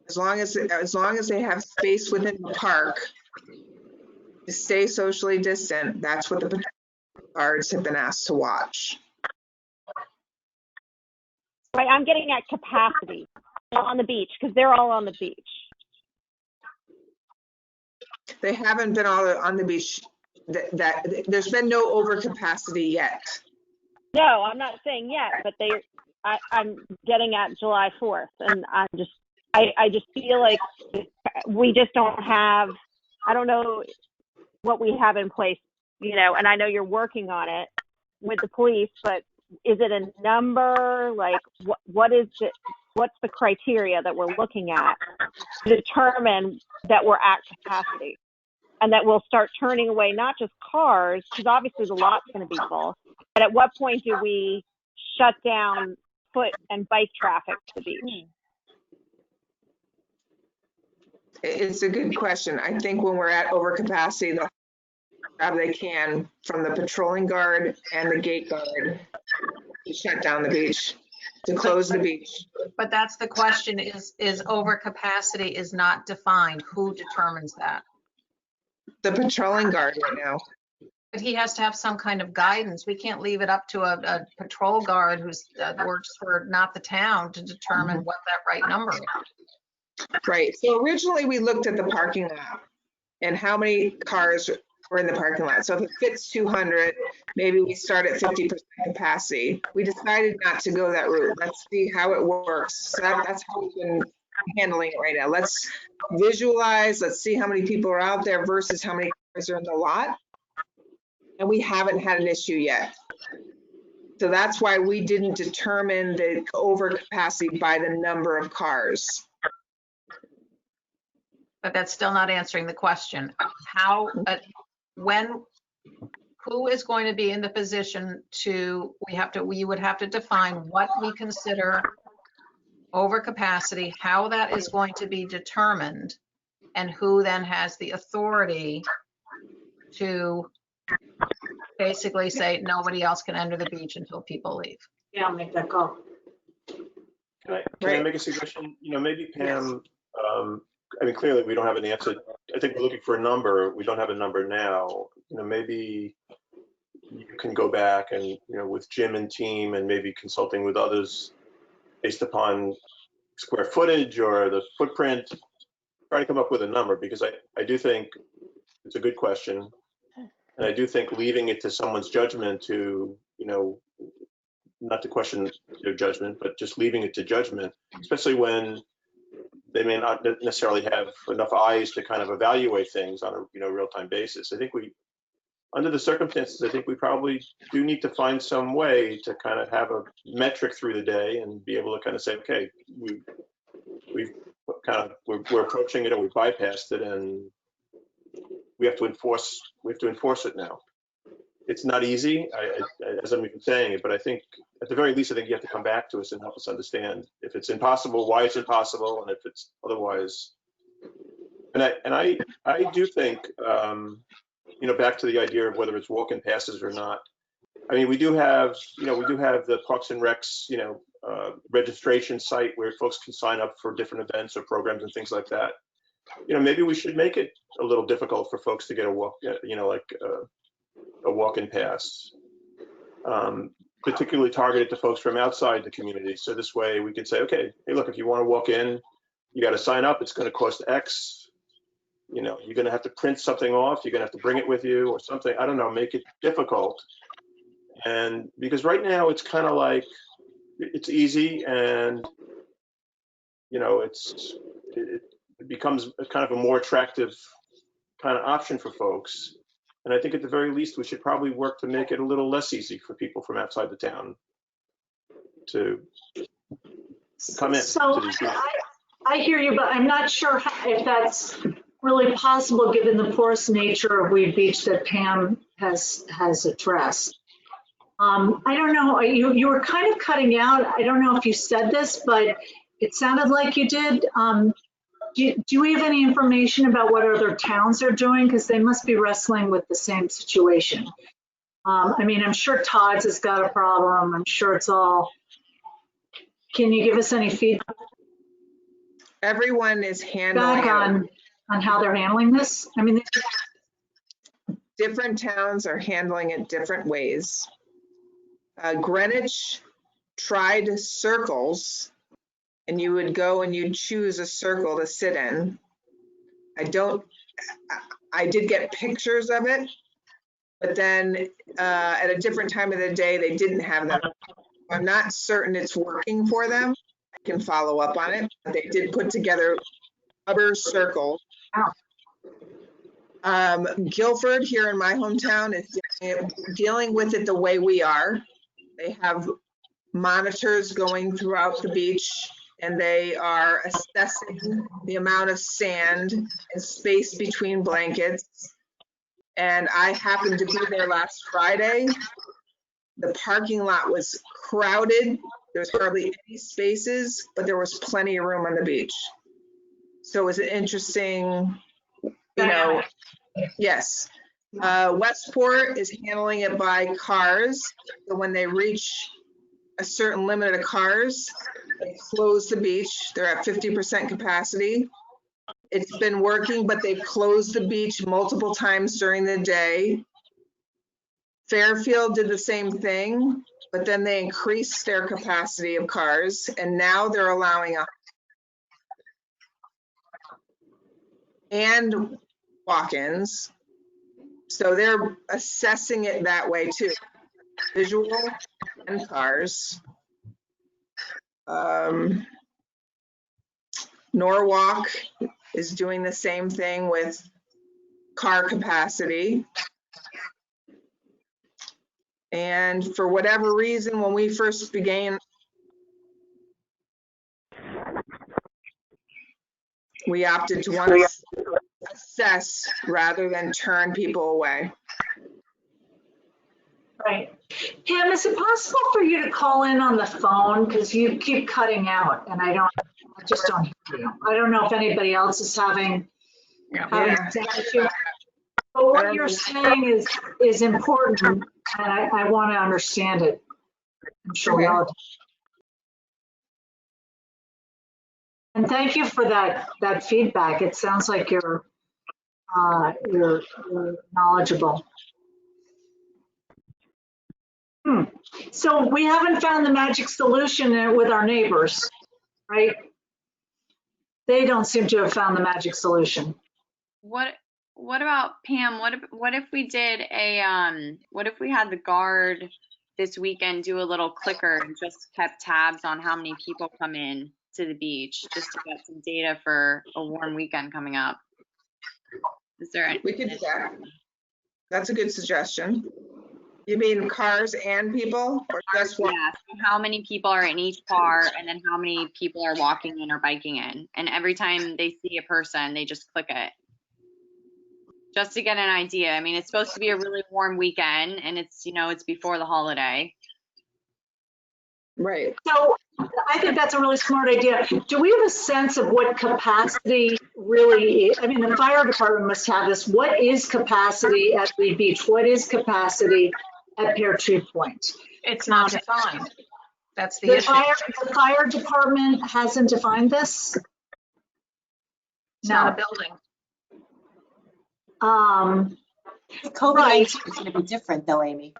as long as they have space within the park to stay socially distant, that's what the guards have been asked to watch. Right, I'm getting at capacity on the beach because they're all on the beach. They haven't been all on the beach. That there's been no overcapacity yet. No, I'm not saying yet, but I'm getting at July 4th, and I just feel like we just don't have. I don't know what we have in place, you know, and I know you're working on it with the police, but is it a number? Like, what is it? What's the criteria that we're looking at to determine that we're at capacity? and that we'll start turning away not just cars, because obviously the lot's going to be full, but at what point do we shut down foot and bike traffic to the beach? It's a good question. I think when we're at overcapacity, they'll grab they can from the patrolling guard and the gate guard to shut down the beach, to close the beach. But that's the question, is overcapacity is not defined. Who determines that? The patrolling guard right now. But he has to have some kind of guidance. We can't leave it up to a patrol guard who's works for not the town to determine what that right number is. Right. So originally we looked at the parking lot and how many cars were in the parking lot. So if it fits 200, maybe we start at 50% capacity. We decided not to go that route. Let's see how it works. So that's how we've been handling it right now. Let's visualize, let's see how many people are out there versus how many cars are in the lot. And we haven't had an issue yet. So that's why we didn't determine the overcapacity by the number of cars. But that's still not answering the question. How, who is going to be in the position to, we would have to define what we consider overcapacity, how that is going to be determined, and who then has the authority to basically say nobody else can enter the beach until people leave. Yeah, make that call. Can I make a suggestion? Maybe Pam, I mean, clearly we don't have an answer. I think we're looking for a number. We don't have a number now. Maybe you can go back and, with Jim and team and maybe consulting with others based upon square footage or the footprint, try to come up with a number, because I do think it's a good question. And I do think leaving it to someone's judgment to, not to question their judgment, but just leaving it to judgment, especially when they may not necessarily have enough eyes to kind of evaluate things on a real-time basis. I think under the circumstances, I think we probably do need to find some way to kind of have a metric through the day and be able to kind of say, okay, we're approaching it, or we bypassed it, and we have to enforce it now. It's not easy, as I'm even saying it, but I think at the very least, I think you have to come back to us and help us understand if it's impossible, why it's impossible, and if it's otherwise. And I do think, back to the idea of whether it's walk-in passes or not. I mean, we do have the Parks and Recs, registration site where folks can sign up for different events or programs and things like that. Maybe we should make it a little difficult for folks to get a walk-in pass, particularly targeted to folks from outside the community. So this way we could say, okay, hey, look, if you want to walk in, you got to sign up. It's going to cost X. You're going to have to print something off. You're going to have to bring it with you or something. I don't know, make it difficult. And because right now it's kind of like, it's easy and, it becomes kind of a more attractive kind of option for folks. And I think at the very least, we should probably work to make it a little less easy for people from outside the town to come in. So I hear you, but I'm not sure if that's really possible given the porous nature of Weed Beach that Pam has addressed. I don't know, you were kind of cutting out. I don't know if you said this, but it sounded like you did. Do we have any information about what other towns are doing? Because they must be wrestling with the same situation. I mean, I'm sure Todd's has got a problem. I'm sure it's all. Can you give us any feedback? Everyone is handling on how they're handling this? I mean, different towns are handling it different ways. Greenwich tried circles, and you would go and you'd choose a circle to sit in. I did get pictures of it, but then at a different time of the day, they didn't have them. I'm not certain it's working for them. I can follow up on it. But they did put together rubber circles. Guilford here in my hometown is dealing with it the way we are. They have monitors going throughout the beach and they are assessing the amount of sand and space between blankets. And I happened to be there last Friday. The parking lot was crowded. There was hardly any spaces, but there was plenty of room on the beach. So it was an interesting, yes. Westport is handling it by cars. So when they reach a certain limit of cars, they close the beach. They're at 50% capacity. It's been working, but they've closed the beach multiple times during the day. Fairfield did the same thing, but then they increased their capacity of cars, and now they're allowing and walk-ins. So they're assessing it that way too, visual and cars. Norwalk is doing the same thing with car capacity. And for whatever reason, when we first began, we opted to want to assess rather than turn people away. Right. Pam, is it possible for you to call in on the phone? Because you keep cutting out and I just don't hear you. I don't know if anybody else is having the same issue. But what you're saying is important, and I want to understand it. I'm sure we all do. And thank you for that feedback. It sounds like you're knowledgeable. So we haven't found the magic solution with our neighbors, right? They don't seem to have found the magic solution. What about Pam? What if we did what if we had the guard this weekend do a little clicker and just kept tabs on how many people come in to the beach, just to get some data for a warm weekend coming up? Is there any? We could do that. That's a good suggestion. You mean cars and people, or just one? Yeah, so how many people are in each car, and then how many people are walking in or biking in, and every time they see a person, they just click it. Just to get an idea. I mean, it's supposed to be a really warm weekend, and it's, it's before the holiday. Right. So I think that's a really smart idea. Do we have a sense of what capacity really is? I mean, the fire department must have this. What is capacity at Lee Beach? What is capacity at Pear Tree Point? It's not defined. That's the The issue. fire department hasn't defined this? It's not a building. COVID-19 is going to be different though, Amy.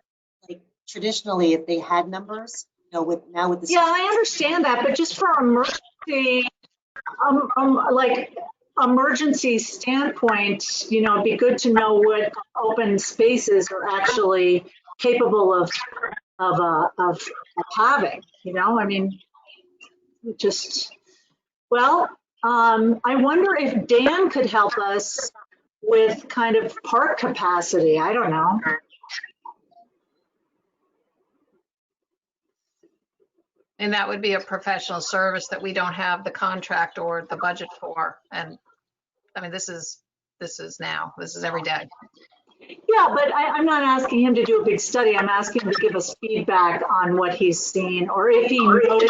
Like traditionally, if they had numbers, now with the Yeah, I understand that, but just for emergency, like emergency standpoint, it'd be good to know what open spaces are actually capable of having. I mean, I wonder if Dan could help us with kind of park capacity. I don't know. And that would be a professional service that we don't have the contract or the budget for. And I mean, this is every day. Yeah, but I'm not asking him to do a big study. I'm asking him to give us feedback on what he's seen, or if he knows.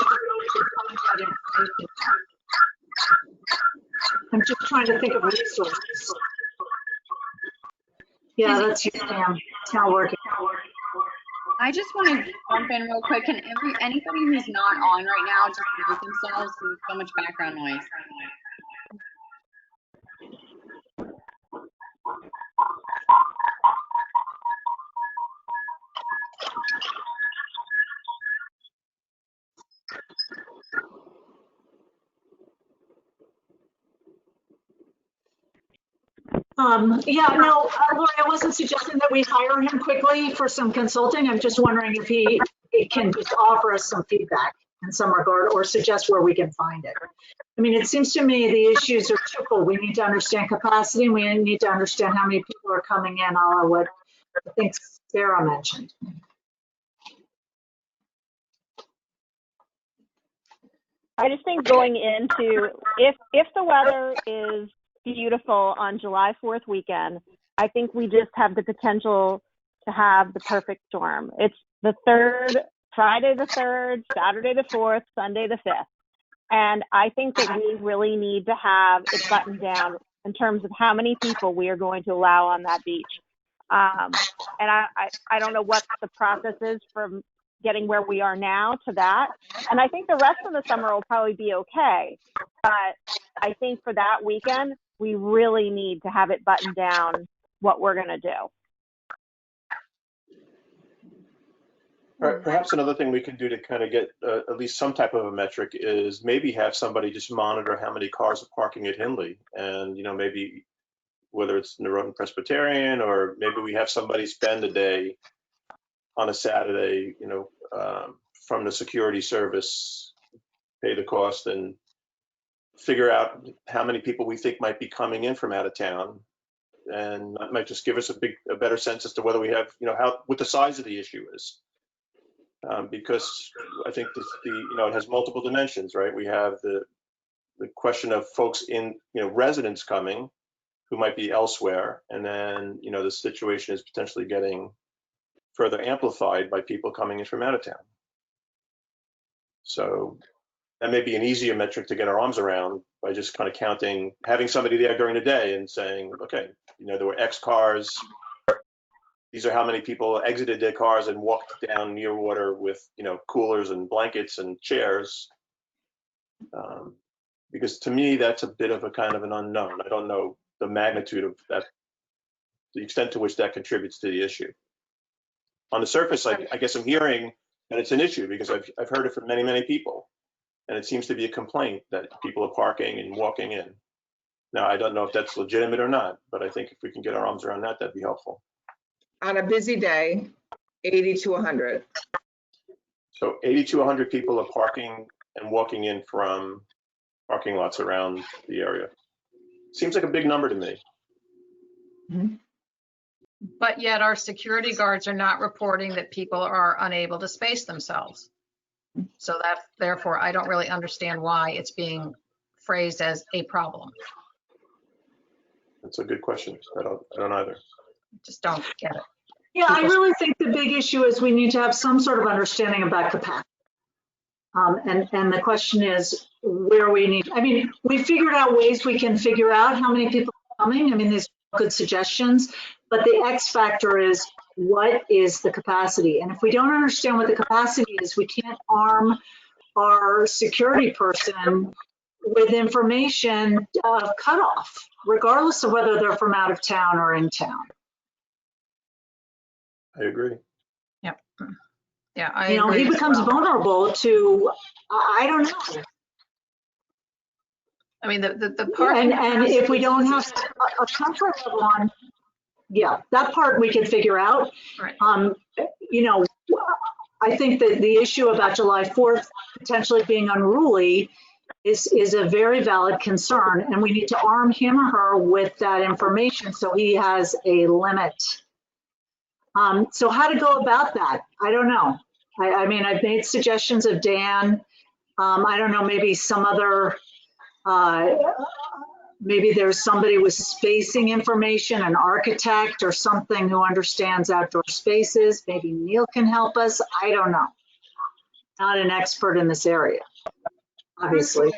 I'm just trying to think of resources. Yeah, that's you, Sam. It's not working. I just want to jump in real quick. Can anybody who's not on right now just mute themselves? There's so much background noise. Lori, I wasn't suggesting that we hire him quickly for some consulting. I'm just wondering if he can just offer us some feedback in some regard or suggest where we can find it. I mean, it seems to me the issues are twofold. We need to understand capacity, and we need to understand how many people are coming in, all of what I think Sarah mentioned. I just think going into, if the weather is beautiful on July 4th weekend, I think we just have the potential to have the perfect storm. It's the 3rd, Friday the 3rd, Saturday the 4th, Sunday the 5th. And I think that we really need to have it buttoned down in terms of how many people we are going to allow on that beach. And I don't know what the process is from getting where we are now to that. And I think the rest of the summer will probably be okay. But I think for that weekend, we really need to have it buttoned down what we're going to do. Perhaps another thing we can do to kind of get at least some type of a metric is maybe have somebody just monitor how many cars are parking at Hindley, and maybe whether it's Norotan Presbyterian, or maybe we have somebody spend a day on a Saturday, from the security service, pay the cost and figure out how many people we think might be coming in from out of town, and that might just give us a better sense as to whether we have, what the size of the issue is. Because I think it has multiple dimensions, right? We have the question of folks in, residents coming who might be elsewhere. And then, the situation is potentially getting further amplified by people coming in from out of town. So that may be an easier metric to get our arms around by just kind of counting, having somebody there during the day and saying, okay, there were X cars. These are how many people exited their cars and walked down near water with, coolers and blankets and chairs. Because to me, that's a bit of a kind of an unknown. I don't know the magnitude of that, the extent to which that contributes to the issue. On the surface, I guess I'm hearing that it's an issue because I've heard it from many, many people. And it seems to be a complaint that people are parking and walking in. Now, I don't know if that's legitimate or not, but I think if we can get our arms around that, that'd be helpful. On a busy day, 80 to 100. So 80 to 100 people are parking and walking in from parking lots around the area. Seems like a big number to me. Mm-hmm. But yet our security guards are not reporting that people are unable to space themselves. So that, therefore, I don't really understand why it's being phrased as a problem. That's a good question. I don't either. Just don't get it. Yeah, I really think the big issue is we need to have some sort of understanding about capacity. And the question is where we need, we figured out ways we can figure out how many people are coming. These are good suggestions, but the X factor is what is the capacity? And if we don't understand what the capacity is, we can't arm our security person with information of cutoff, regardless of whether they're from out of town or in town. I agree. Yep. Yeah, I agree. He becomes vulnerable to, I don't know. The part. And if we don't have a comfort level on, that part we can figure out. Right. I think that the issue about July 4th potentially being unruly is a very valid concern, and we need to arm him or her with that information so he has a limit. So how to go about that? I don't know. I've made suggestions of Dan. I don't know, maybe some other, maybe there's somebody with spacing information, an architect or something who understands outdoor spaces. Maybe Neil can help us. I don't know. Not an expert in this area, obviously.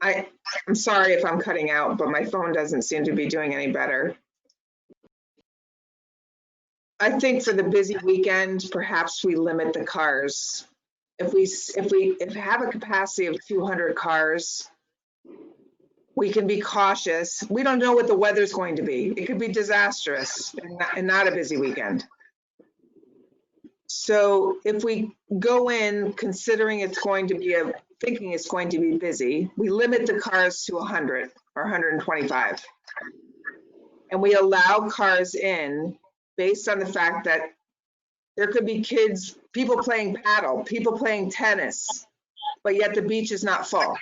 I'm sorry if I'm cutting out, but my phone doesn't seem to be doing any better. I think for the busy weekend, perhaps we limit the cars. If we have a capacity of 200 cars, we can be cautious. We don't know what the weather's going to be. It could be disastrous and not a busy weekend. So if we go in considering thinking it's going to be busy, we limit the cars to 100 or 125. And we allow cars in based on the fact that there could be people playing paddle, people playing tennis, but yet the beach is not full.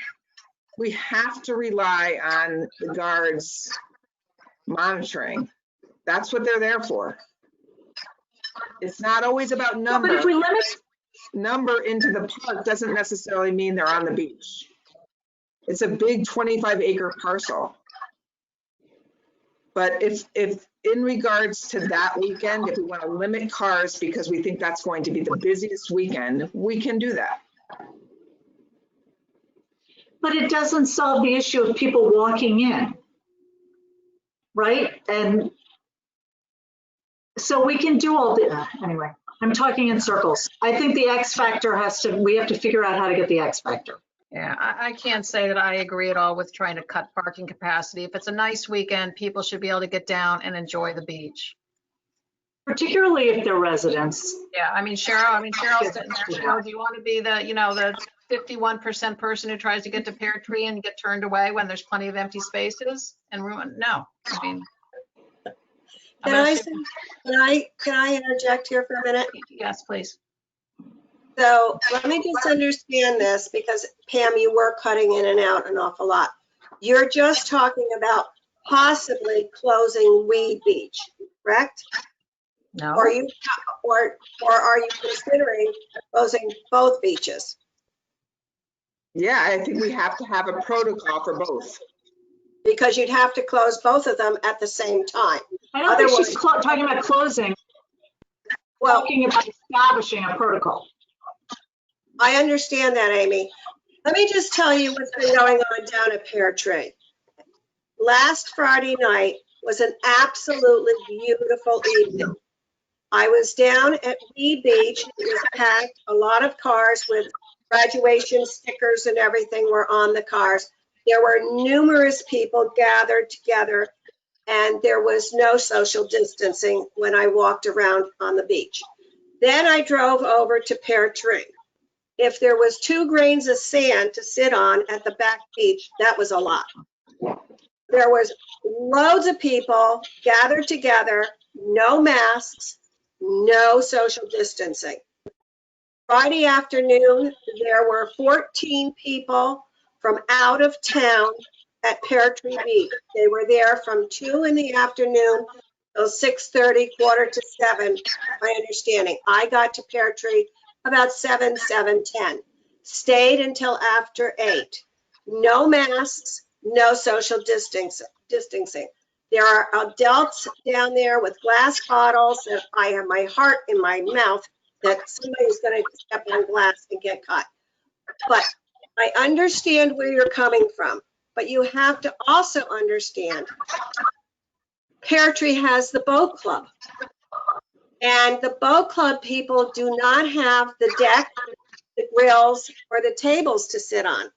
We have to rely on the guards monitoring. That's what they're there for. It's not always about numbers. But if we limit, number into the park doesn't necessarily mean they're on the beach. It's a big 25-acre parcel. But if in regards to that weekend, if we want to limit cars because we think that's going to be the busiest weekend, we can do that. But it doesn't solve the issue of people walking in, right? And so we can do all the, anyway, I'm talking in circles. I think the X factor we have to figure out how to get the X factor. Yeah, I can't say that I agree at all with trying to cut parking capacity. If it's a nice weekend, people should be able to get down and enjoy the beach. Particularly if they're residents. Yeah, Cheryl's sitting there. Cheryl, do you want to be the 51% person who tries to get to Pear Tree and get turned away when there's plenty of empty spaces and ruin? No, I mean. Can I interject here for a minute? Yes, please. So let me just understand this, because Pam, you were cutting in and out an awful lot. You're just talking about possibly closing Weed Beach, correct? No. Or are you considering closing both beaches? Yeah, I think we have to have a protocol for both. Because you'd have to close both of them at the same time. I don't think she's talking about closing. Well, talking about establishing a protocol. I understand that, Amy. Let me just tell you what's been going on down at Pear Tree. Last Friday night was an absolutely beautiful evening. I was down at Weed Beach. It was packed. A lot of cars with graduation stickers and everything were on the cars. There were numerous people gathered together, and there was no social distancing when I walked around on the beach. Then I drove over to Pear Tree. If there was 2 grains of sand to sit on at the back beach, that was a lot. There was loads of people gathered together, no masks, no social distancing. Friday afternoon, there were 14 people from out of town at Pear Tree Beach. They were there from 2 in the afternoon till 6:30, 6:45, my understanding. I got to Pear Tree about 7:10. Stayed until after 8. No masks, no social distancing. There are adults down there with glass bottles, and I have my heart in my mouth that somebody's going to step on glass and get caught. But I understand where you're coming from, but you have to also understand Pear Tree has the boat club. And the boat club people do not have the deck, the grills, or the tables to sit on.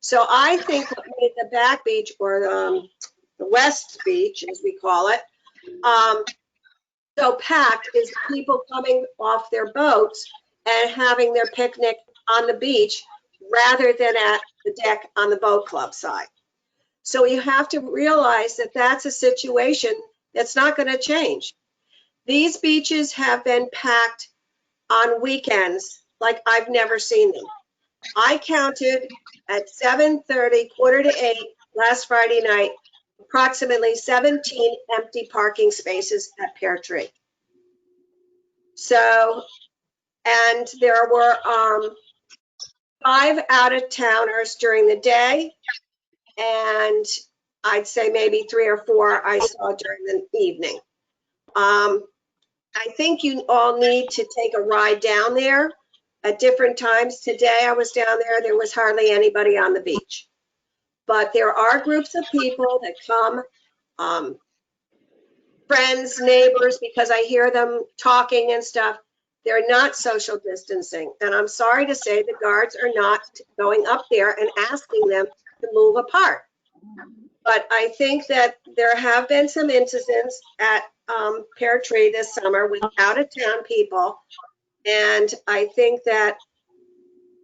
So I think what made the back beach, or the West Beach, as we call it, so packed is people coming off their boats and having their picnic on the beach rather than at the deck on the boat club side. So you have to realize that that's a situation that's not going to change. These beaches have been packed on weekends like I've never seen them. I counted at 7:30, 7:45 last Friday night, approximately 17 empty parking spaces at Pear Tree. So, and there were 5 out-of-towners during the day, and I'd say maybe 3 or 4 I saw during the evening. I think you all need to take a ride down there at different times. Today I was down there was hardly anybody on the beach. But there are groups of people that come, friends, neighbors, because I hear them talking and stuff. They're not social distancing. And I'm sorry to say the guards are not going up there and asking them to move apart. But I think that there have been some incidents at Pear Tree this summer with out-of-town people. And I think that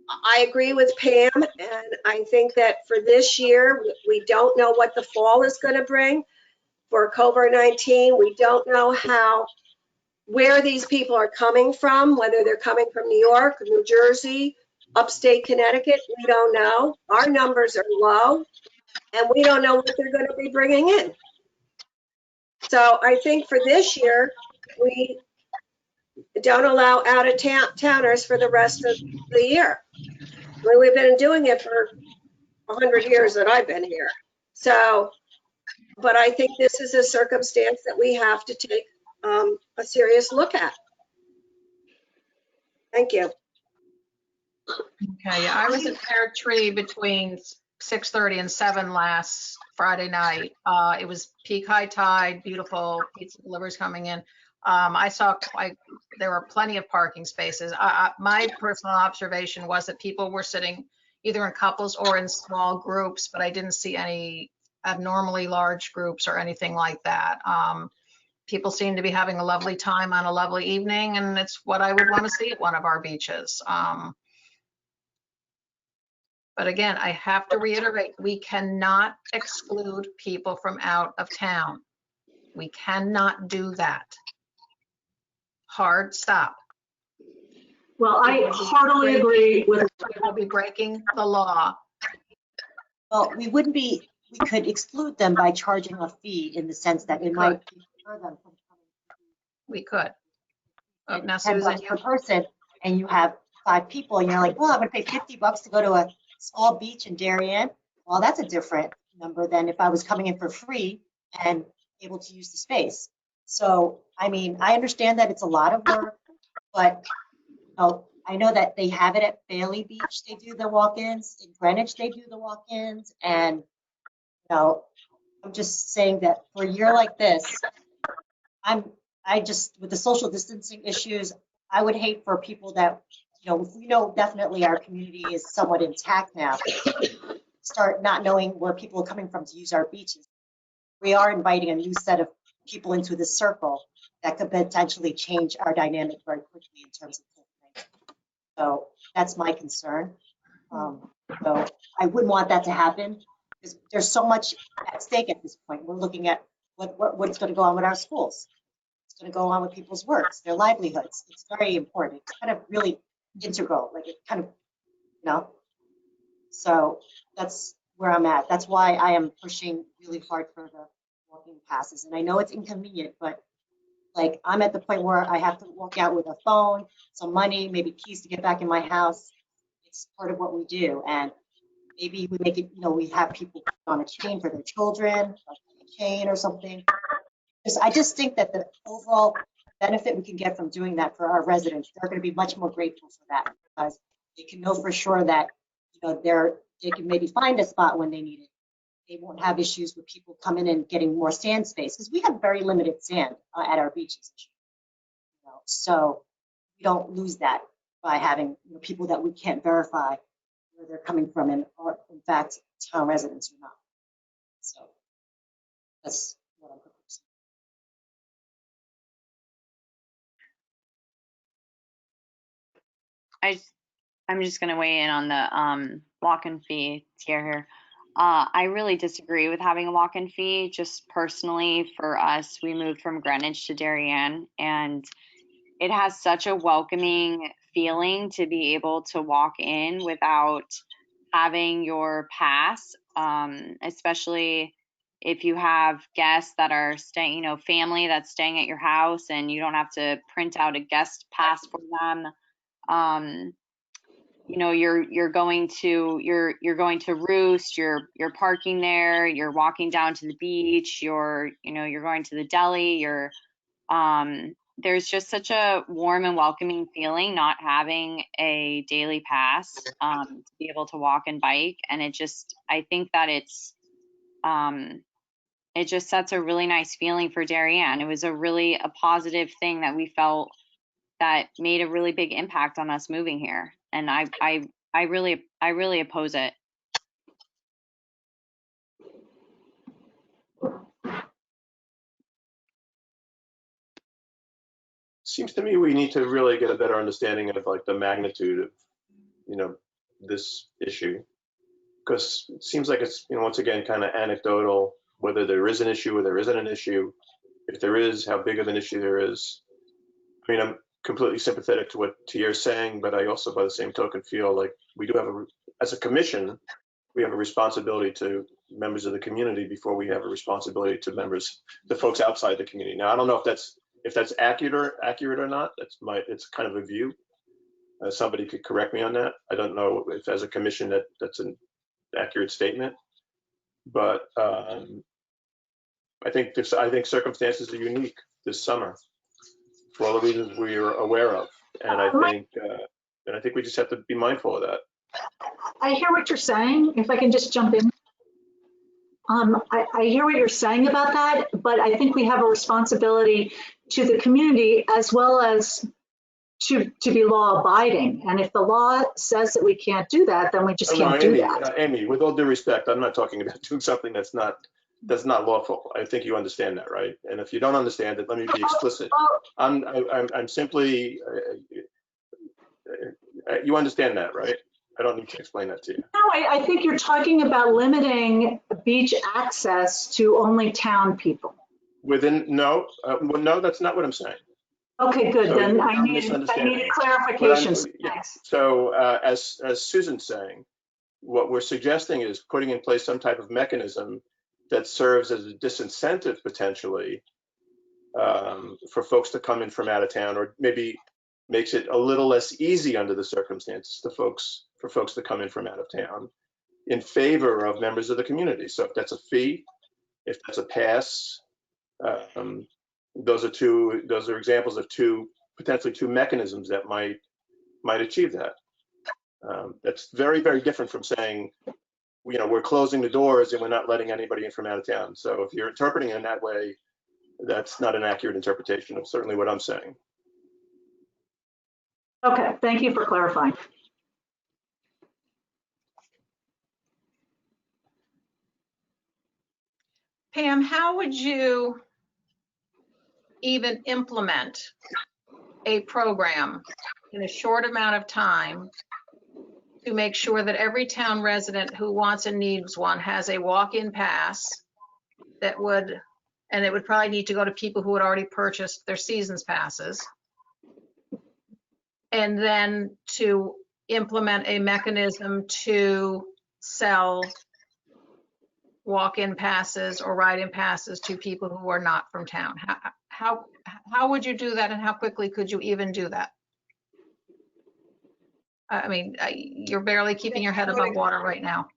I agree with Pam, and I think that for this year, we don't know what the fall is going to bring for COVID-19. We don't know where these people are coming from, whether they're coming from New York, New Jersey, upstate Connecticut. We don't know. Our numbers are low, and we don't know what they're going to be bringing in. So I think for this year, we don't allow out-of-towners for the rest of the year. I mean, we've been doing it for 100 years that I've been here. So, but I think this is a circumstance that we have to take a serious look at. Thank you. Okay, I was at Pear Tree between 6:30 and 7 last Friday night. It was peak high tide, beautiful pizza deliveries coming in. I saw there were plenty of parking spaces. My personal observation was that people were sitting either in couples or in small groups, but I didn't see any abnormally large groups or anything like that. People seem to be having a lovely time on a lovely evening, and it's what I would want to see at one of our beaches. But again, I have to reiterate, we cannot exclude people from out of town. We cannot do that. Hard stop. Well, I heartily agree with. We'll be breaking the law. Well, we could exclude them by charging a fee in the sense that it might deter them from coming. We could. Now, $10 Susan, per person, and you have 5 people, and you're like, well, I'm gonna pay $50 to go to a small beach in Darien. Well, that's a different number than if I was coming in for free and able to use the space. So, I mean, I understand that it's a lot of work, but I know that they have it at Bailey Beach. They do the walk-ins. In Greenwich, they do the walk-ins. And, I'm just saying that for a year like this, with the social distancing issues, I would hate for people that, if we know definitely our community is somewhat intact now, start not knowing where people are coming from to use our beaches. We are inviting a new set of people into this circle that could potentially change our dynamic very quickly in terms of things. So that's my concern. So I wouldn't want that to happen because there's so much at stake at this point. We're looking at what's going to go on with our schools. It's going to go on with people's works, their livelihoods. It's very important. It's kind of really integral, like it kind of, so that's where I'm at. That's why I am pushing really hard for the walking passes. And I know it's inconvenient, but like I'm at the point where I have to walk out with a phone, some money, maybe keys to get back in my house. It's part of what we do. And maybe we make it, we have people on a chain for their children, like a chain or something. I just think that the overall benefit we can get from doing that for our residents, they're going to be much more grateful for that because they can know for sure that they can maybe find a spot when they need it. They won't have issues with people coming in and getting more sand space because we have very limited sand at our beaches. So we don't lose that by having people that we can't verify where they're coming from and are in fact town residents or not. So that's what I'm proposing. I'm just going to weigh in on the walk-in fee tier here. I really disagree with having a walk-in fee. Just personally, for us, we moved from Greenwich to Darien, and it has such a welcoming feeling to be able to walk in without having your pass, especially if you have guests that are staying, family that's staying at your house, and you don't have to print out a guest pass for them. You're going to Roost, you're parking there, you're walking down to the beach, you're going to the deli, there's just such a warm and welcoming feeling not having a daily pass to be able to walk and bike. And I think that it just sets a really nice feeling for Darien. It was a positive thing that we felt that made a really big impact on us moving here. And I really oppose it. Seems to me we need to really get a better understanding of like the magnitude of, this issue. Because it seems like it's, once again, kind of anecdotal, whether there is an issue or there isn't an issue. If there is, how big of an issue there is. I mean, I'm completely sympathetic to what Tier's saying, but I also, by the same token, feel like we do have as a commission, we have a responsibility to members of the community before we have a responsibility to the folks outside the community. Now, I don't know if that's If that's accurate or not, it's kind of a view. Somebody could correct me on that. I don't know if as a commission that's an accurate statement, but I think circumstances are unique this summer for all the reasons we are aware of, and I think we just have to be mindful of that. I hear what you're saying. If I can just jump in. I hear what you're saying about that, but I think we have a responsibility to the community as well as to be law abiding. And if the law says that we can't do that, then we just can't do that. Amy, with all due respect, I'm not talking about doing something that's not lawful. I think you understand that, right? And if you don't understand it, let me be explicit. I'm simply, you understand that, right? I don't need to explain that to you. No, I think you're talking about limiting beach access to only town people. No, that's not what I'm saying. Okay, good. So then I need a clarification. Thanks. So as Susan's saying, what we're suggesting is putting in place some type of mechanism that serves as a disincentive potentially for folks to come in from out of town, or maybe makes it a little less easy under the circumstances for folks to come in from out of town in favor of members of the community. So if that's a fee, if that's a pass, those are examples of potentially two mechanisms that might achieve that. That's very, very different from saying, we're closing the doors and we're not letting anybody in from out of town. So if you're interpreting it in that way, that's not an accurate interpretation of certainly what I'm saying. Okay, thank you for clarifying. Pam, how would you even implement a program in a short amount of time to make sure that every town resident who wants and needs one has a walk-in pass and it would probably need to go to people who had already purchased their season's passes, and then to implement a mechanism to sell walk-in passes or ride-in passes to people who are not from town? How would you do that, and how quickly could you even do that? I mean, you're barely keeping your head above water right now.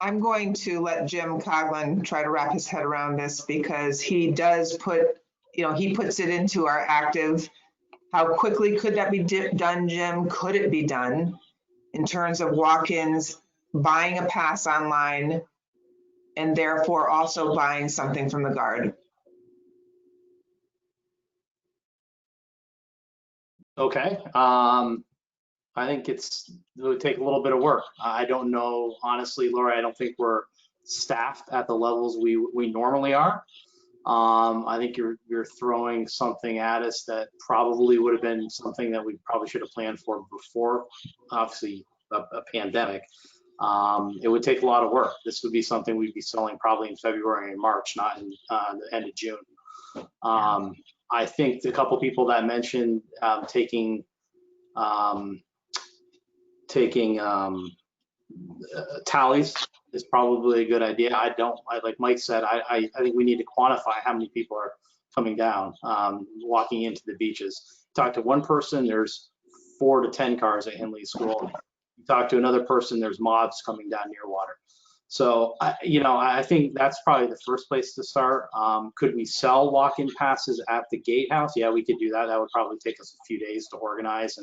I'm going to let Jim Coughlin try to wrap his head around this, because he does he puts it into our active. How quickly could that be done, Jim? Could it be done in terms of walk-ins, buying a pass online, and therefore also buying something from the guard? Okay. I think it would take a little bit of work. I don't know, honestly, Laura, I don't think we're staffed at the levels we normally are. I think you're throwing something at us that probably would have been something that we probably should have planned for before, obviously, a pandemic. It would take a lot of work. This would be something we'd be selling probably in February and March, not in the end of June. I think the couple people that mentioned taking tallies is probably a good idea. Like Mike said, I think we need to quantify how many people are coming down, walking into the beaches. Talk to one person, there's 4 to 10 cars at Henley School. You talk to another person, there's mobs coming down near water. So, I think that's probably the first place to start. Could we sell walk-in passes at the gatehouse? Yeah, we could do that. That would probably take us a few days to organize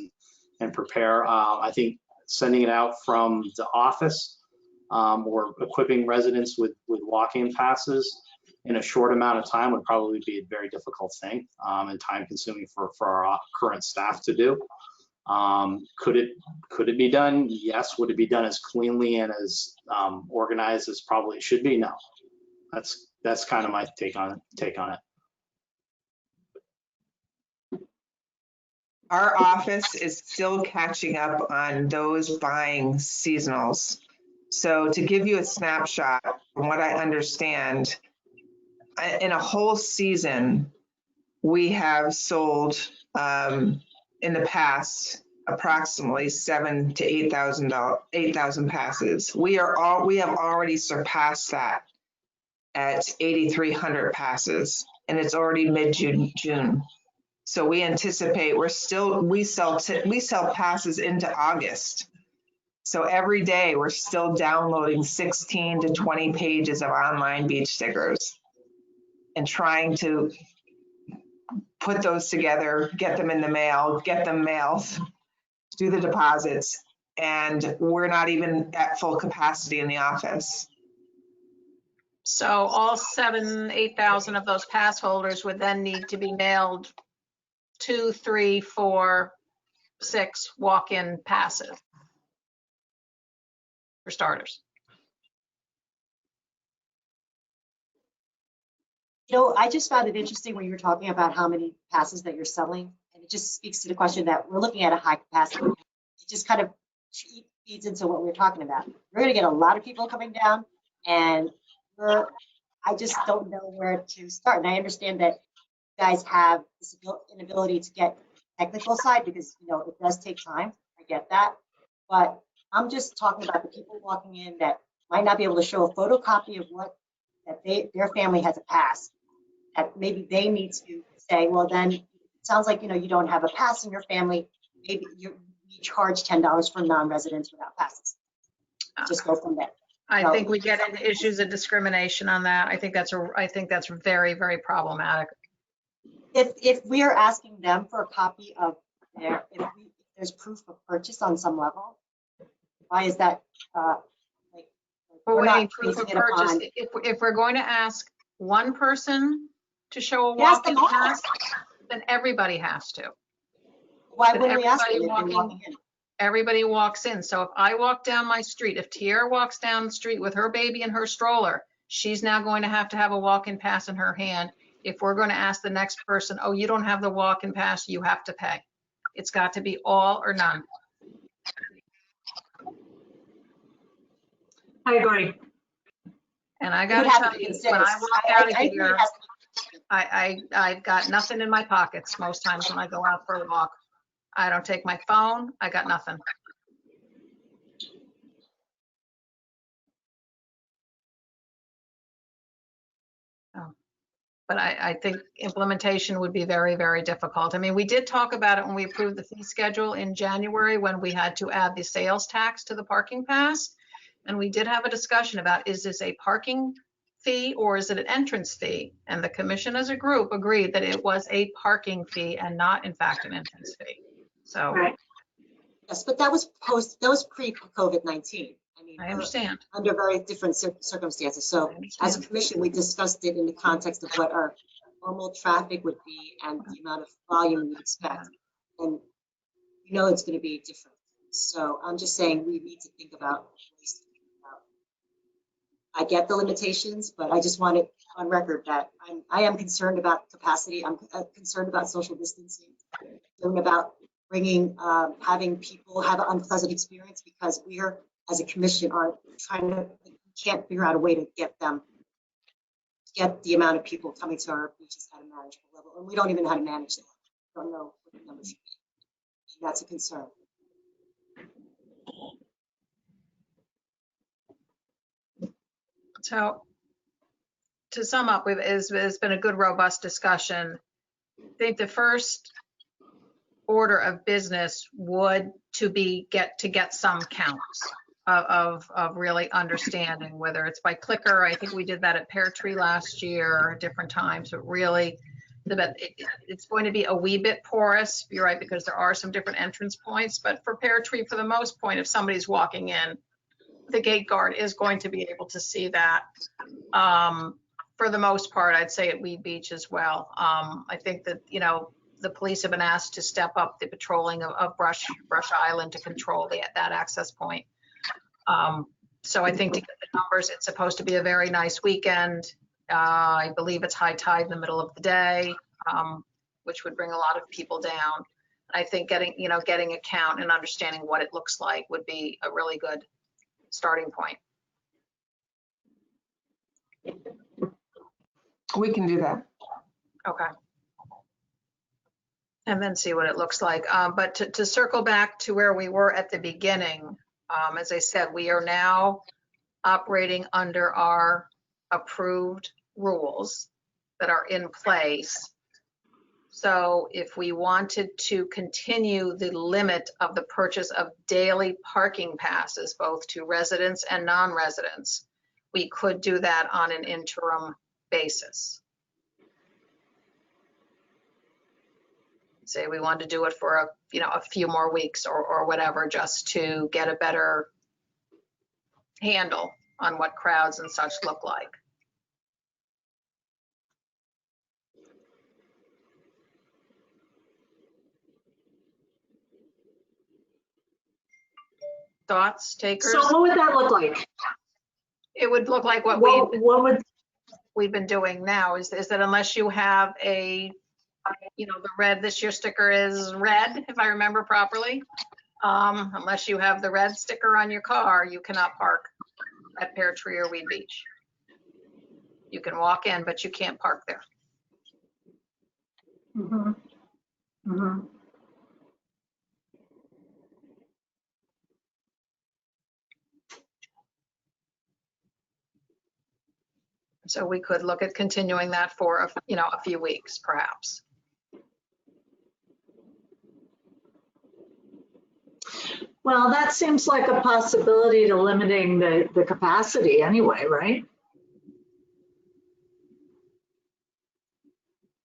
and prepare. I think sending it out from the office or equipping residents with walk-in passes in a short amount of time would probably be a very difficult thing and time consuming for our current staff to do. Could it be done? Yes. Would it be done as cleanly and as organized as probably it should be? No. That's kind of my take on it. Our office is still catching up on those buying seasonals. So to give you a snapshot, from what I understand, in a whole season, we have sold in the past approximately 7,000 to 8,000 passes. We have already surpassed that at 8,300 passes, and it's already mid-June. So we anticipate we sell passes into August. So every day we're still downloading 16 to 20 pages of online beach stickers and trying to put those together, get them in the mail, get them mailed, do the deposits. And we're not even at full capacity in the office. So all 8,000 of those pass holders would then need to be mailed 2, 3, 4, 6 walk-in passes for starters. You know, I just found it interesting when you were talking about how many passes that you're selling. And it just speaks to the question that we're looking at a high capacity. It just kind of feeds into what we're talking about. We're going to get a lot of people coming down, and I just don't know where to start. And I understand that you guys have this inability to get technical side because, you know, it does take time. I get that. But I'm just talking about the people walking in that might not be able to show a photocopy of what that their family has a pass. That maybe they need to say, well, then it sounds like, you know, you don't have a pass in your family. Maybe you charge $10 for non-residents without passes. Just go from there. I think we get into issues of discrimination on that. I think that's very, very problematic. If we are asking them for a copy of if there's proof of purchase on some level, why is that? We're not proof of purchase. If we're going to ask one person to show a walk-in pass, then everybody has to. Why wouldn't we ask them if they're walking in? Everybody walks in. So if I walk down my street, if Tierra walks down the street with her baby in her stroller, she's now going to have a walk-in pass in her hand. If we're going to ask the next person, oh, you don't have the walk-in pass, you have to pay. It's got to be all or none. I agree. And I got to tell you, when I walk out of here, I've got nothing in my pockets most times when I go out for a walk. I don't take my phone. I got nothing. But I think implementation would be very, very difficult. I mean, we did talk about it when we approved the fee schedule in January when we had to add the sales tax to the parking pass. And we did have a discussion about, is this a parking fee or is it an entrance fee? And the commission as a group agreed that it was a parking fee and not in fact an entrance fee. So. Right. Yes, but that was pre-COVID-19. I mean, I understand. Under very different circumstances. So as a commission, we discussed it in the context of what our normal traffic would be and the amount of volume we'd expect. And you know it's going to be different. So I'm just saying we need to think about ways to think about. I get the limitations, but I just want it on record that I am concerned about capacity. I'm concerned about social distancing. I'm concerned about bringing, having people have an unpleasant experience because we are, as a commission, are trying to, we can't figure out a way to get the amount of people coming to our beaches at a manageable level. And we don't even know how to manage that. We don't know what the numbers should be. And that's a concern. So to sum up, it's been a good, robust discussion. I think the first order of business would get some counts of really understanding whether it's by clicker. I think we did that at Pear Tree last year at different times, but really it's going to be a wee bit porous. You're right, because there are some different entrance points, but for Pear Tree, for the most part, if somebody's walking in, the gate guard is going to be able to see that. For the most part, I'd say at Weed Beach as well. I think that, you know, the police have been asked to step up the patrolling of Brush Island to control that access point. So I think to get the numbers, it's supposed to be a very nice weekend. I believe it's high tide in the middle of the day, which would bring a lot of people down. I think getting a count and understanding what it looks like would be a really good starting point. We can do that. Okay. And then see what it looks like. But to circle back to where we were at the beginning, as I said, we are now operating under our approved rules that are in place. So if we wanted to continue the limit of the purchase of daily parking passes, both to residents and non-residents, we could do that on an interim basis. Say we wanted to do it for a few more weeks or whatever, just to get a better handle on what crowds and such look like. Thoughts, takers? So what would that look like? It would look like what we've been doing now is that unless you have the red, this year sticker is red, if I remember properly. Unless you have the red sticker on your car, you cannot park at Pear Tree or Weed Beach. You can walk in, but you can't park there. Mm-hmm. Mm-hmm. So we could look at continuing that for a few weeks, perhaps. Well, that seems like a possibility to limiting the capacity anyway, right?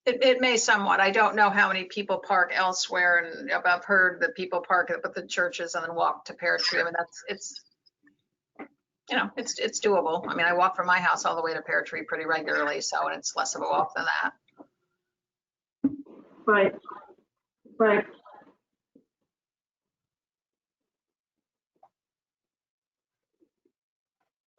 It may somewhat. I don't know how many people park elsewhere, and I've heard that people park at the churches and then walk to Pear Tree. I mean, it's doable. I mean, I walk from my house all the way to Pear Tree pretty regularly, so and it's less of a walk than that. Right. Right.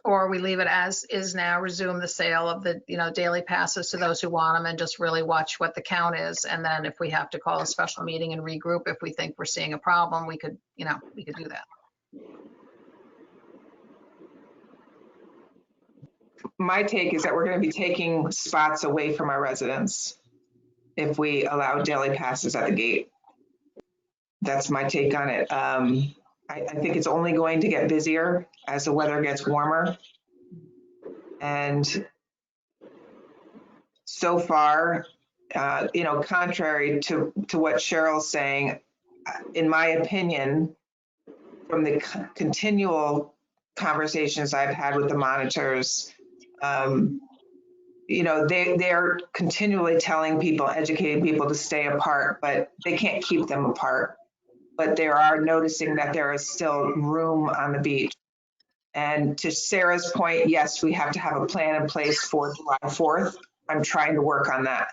Or we leave it as is now, resume the sale of the, daily passes to those who want them and just really watch what the count is. And then if we have to call a special meeting and regroup, if we think we're seeing a problem, we could do that. My take is that we're going to be taking spots away from our residents if we allow daily passes at the gate. That's my take on it. I think it's only going to get busier as the weather gets warmer. And so far, contrary to what Cheryl's saying, in my opinion, from the continual conversations I've had with the monitors, they're continually telling people, educating people to stay apart, but they can't keep them apart. But they are noticing that there is still room on the beach. And to Sarah's point, yes, we have to have a plan in place for July 4th. I'm trying to work on that.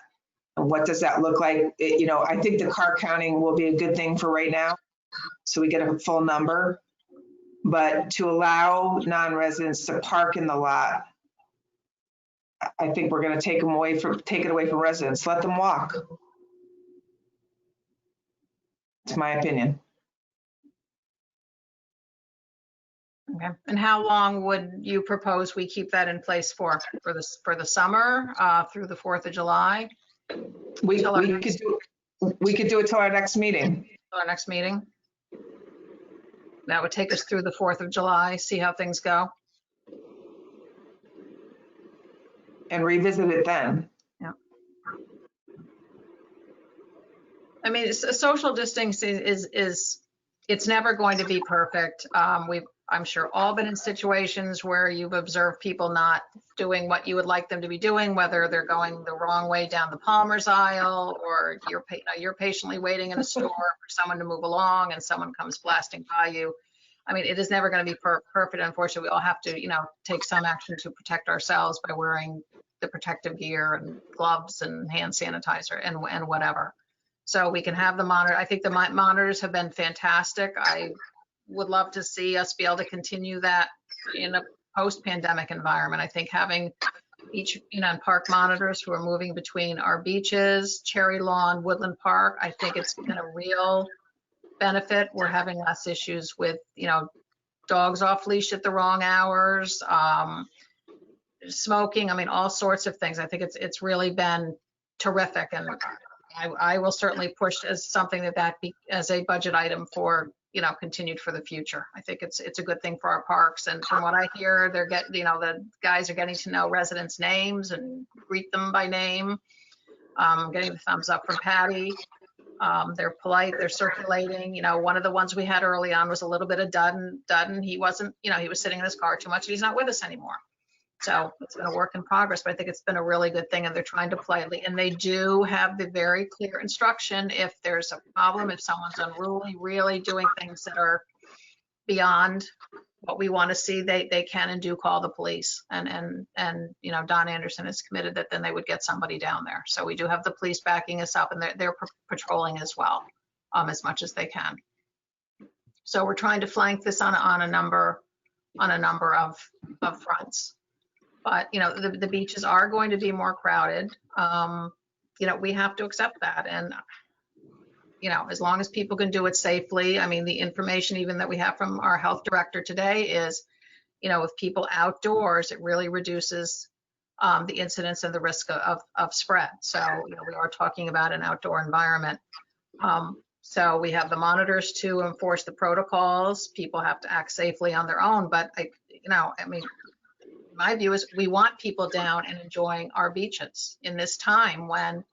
And what does that look like? I think the car counting will be a good thing for right now, so we get a full number. But to allow non-residents to park in the lot, I think we're going to take it away from residents. Let them walk. It's my opinion. Okay. And how long would you propose we keep that in place for the summer, through the 4th of July? We could do it till our next meeting. Our next meeting. That would take us through the 4th of July, see how things go. And revisit it then. Yeah. I mean, social distancing is it's never going to be perfect. We've, I'm sure, all been in situations where you've observed people not doing what you would like them to be doing, whether they're going the wrong way down the Palmer's aisle, or you're patiently waiting in a store for someone to move along and someone comes blasting by you. I mean, it is never going to be perfect. Unfortunately, we all have to, take some action to protect ourselves by wearing the protective gear and gloves and hand sanitizer and whatever. So we can have the monitor. I think the monitors have been fantastic. I would love to see us be able to continue that in a post-pandemic environment. I think having each, park monitors who are moving between our beaches, Cherry Lawn, Woodland Park, I think it's been a real benefit. We're having less issues with, dogs off leash at the wrong hours, smoking. I mean, all sorts of things. I think it's really been terrific. And I will certainly push as something that be as a budget item for, continued for the future. I think it's a good thing for our parks. And from what I hear, they're getting, the guys are getting to know residents' names and greet them by name. Getting the thumbs up from Patty. They're polite, they're circulating. You know, one of the ones we had early on was a little bit of Dudden. He wasn't, you know, he was sitting in his car too much. He's not with us anymore. So it's been a work in progress, but I think it's been a really good thing, and they're trying to politely, and they do have the very clear instruction. If there's a problem, if someone's unruly, really doing things that are beyond what we want to see, they can and do call the police. And you know, Don Anderson is committed that then they would get somebody down there. So we do have the police backing us up, and they're patrolling as well, as much as they can. So we're trying to flank this on a number of fronts. But you know, the beaches are going to be more crowded. You know, we have to accept that. And you know, as long as people can do it safely. I mean, the information even that we have from our health director today is, you know, with people outdoors, it really reduces the incidence and the risk of spread. So, you know, we are talking about an outdoor environment. So we have the monitors to enforce the protocols. People have to act safely on their own. But you know, I mean, my view is we want people down and enjoying our beaches in this time when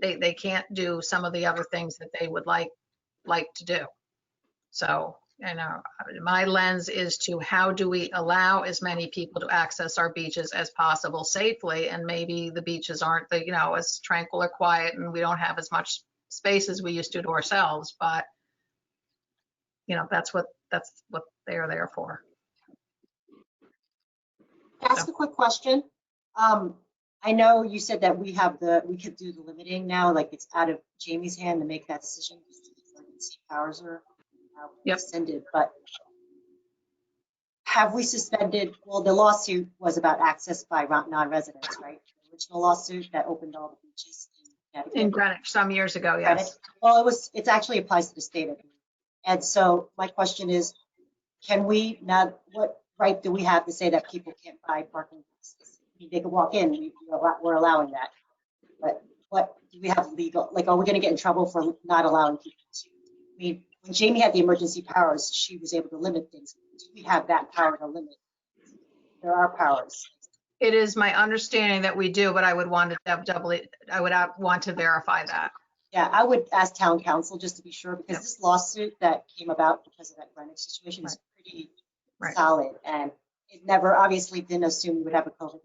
they can't do some of the other things that they would like to do. So, you know, my lens is to how do we allow as many people to access our beaches as possible safely, and maybe the beaches aren't the, you know, as tranquil or quiet, and we don't have as much space as we used to ourselves, but you know, that's what they are there for. Ask a quick question. I know you said that we could do the limiting now, like it's out of Jamie's hand to make that decision because the emergency powers are now extended, but have we suspended, well, the lawsuit was about access by non-residents, right? The original lawsuit that opened all the beaches in Greenwich some years ago, yes. Well, it actually applies to the state, I believe. And so my question is, can we not, what right do we have to say that people can't buy parking passes? I mean, they can walk in, we're allowing that. But what do we have legal, like, are we gonna get in trouble for not allowing people to? I mean, when Jamie had the emergency powers, she was able to limit things. Do we have that power to limit? There are powers. It is my understanding that we do, but I would want to want to verify that. Yeah, I would ask town council just to be sure, because this lawsuit that came about because of that Greenwich situation is pretty solid, and it never, obviously didn't assume we would have a COVID-19,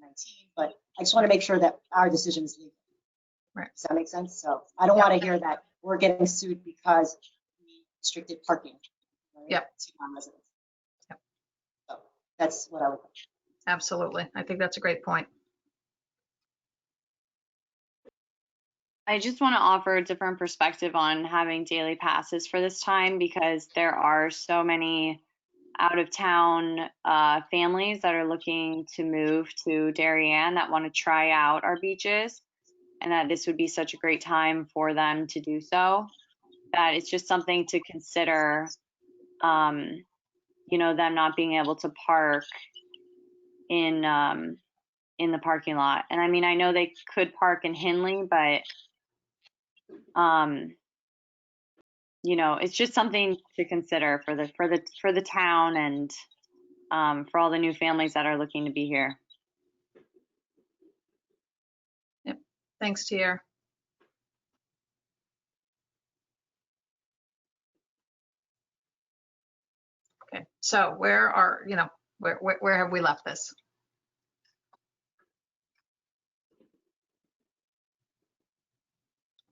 but I just want to make sure that our decision is legal. Right. Does that make sense? So I don't want to hear that we're getting sued because we restricted parking. Yep. To non-residents. Yep. So that's what I would think. Absolutely. I think that's a great point. I just want to offer a different perspective on having daily passes for this time, because there are so many out of town families that are looking to move to Darien that want to try out our beaches, and that this would be such a great time for them to do so, that it's just something to consider, you know, them not being able to park in the parking lot. And I mean, I know they could park in Hinley, but you know, it's just something to consider for the town, and for all the new families that are looking to be here. Yep. Thanks, Tier. Okay. So where have we left this?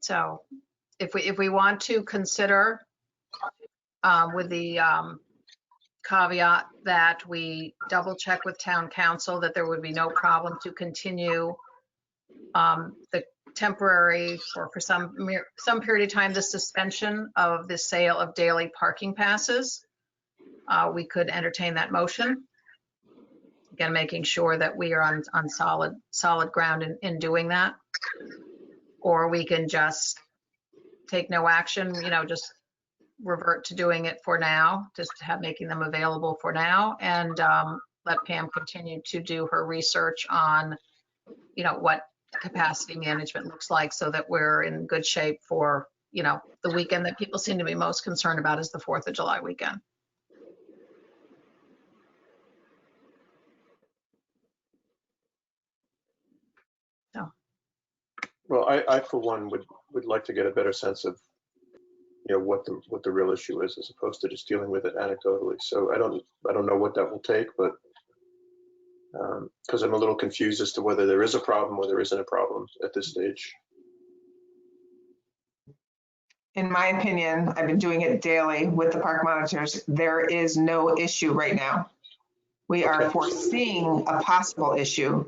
So if we want to consider with the caveat that we double check with town council that there would be no problem to continue the temporary or for some period of time the suspension of the sale of daily parking passes, we could entertain that motion. Again, making sure that we are on solid ground in doing that. Or we can just take no action, you know, just revert to doing it for now, just making them available for now, and let Pam continue to do her research on, you know, what capacity management looks like, so that we're in good shape for, you know, the weekend that people seem to be most concerned about is the 4th of July weekend. So Well, I for one would like to get a better sense of, what the real issue is, as opposed to just dealing with it anecdotally. So I don't know what that will take, but because I'm a little confused as to whether there is a problem or there isn't a problem at this stage. In my opinion, I've been doing it daily with the park monitors. There is no issue right now. We are Okay. foreseeing a possible issue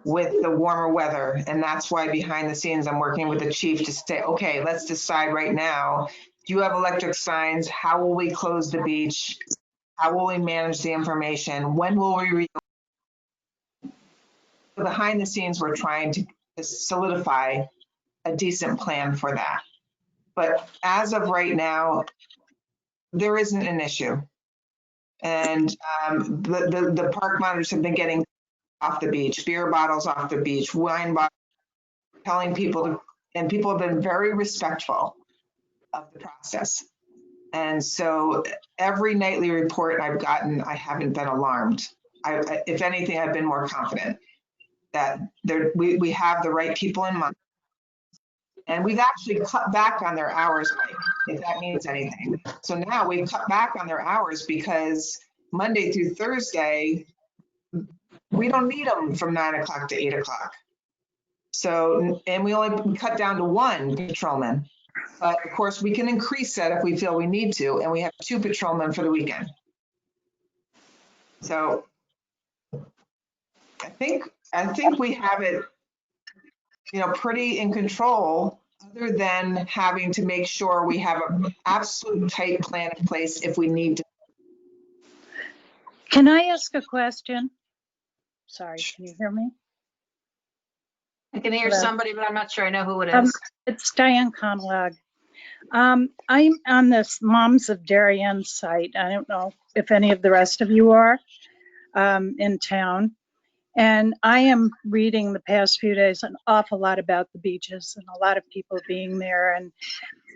with the warmer weather. And that's why behind the scenes, I'm working with the chief to say, okay, let's decide right now. Do you have electric signs? How will we close the beach? How will we manage the information? When will we reopen? Behind the scenes, we're trying to solidify a decent plan for that. But as of right now, there isn't an issue. And the park monitors have been getting off the beach, beer bottles off the beach, wine bottles, telling people to, and people have been very respectful of the process. And so every nightly report I've gotten, I haven't been alarmed. If anything, I've been more confident that we have the right people in mind. And we've actually cut back on their hours, Mike, if that means anything. So now we've cut back on their hours because Monday through Thursday, we don't need them from 9 o'clock to 8 o'clock. So, and we only cut down to 1 patrolman. But of course, we can increase that if we feel we need to, and we have 2 patrolmen for the weekend. So I think we have it, pretty in control, other than having to make sure we have an absolute tight plan in place if we need to. Can I ask a question? Sorry, can you hear me? I can hear Hello? somebody, but I'm not sure I know who it is. It's Diane Conlag. I'm on this Moms of Darien site. I don't know if any of the rest of you are in town. And I am reading the past few days an awful lot about the beaches and a lot of people being there. And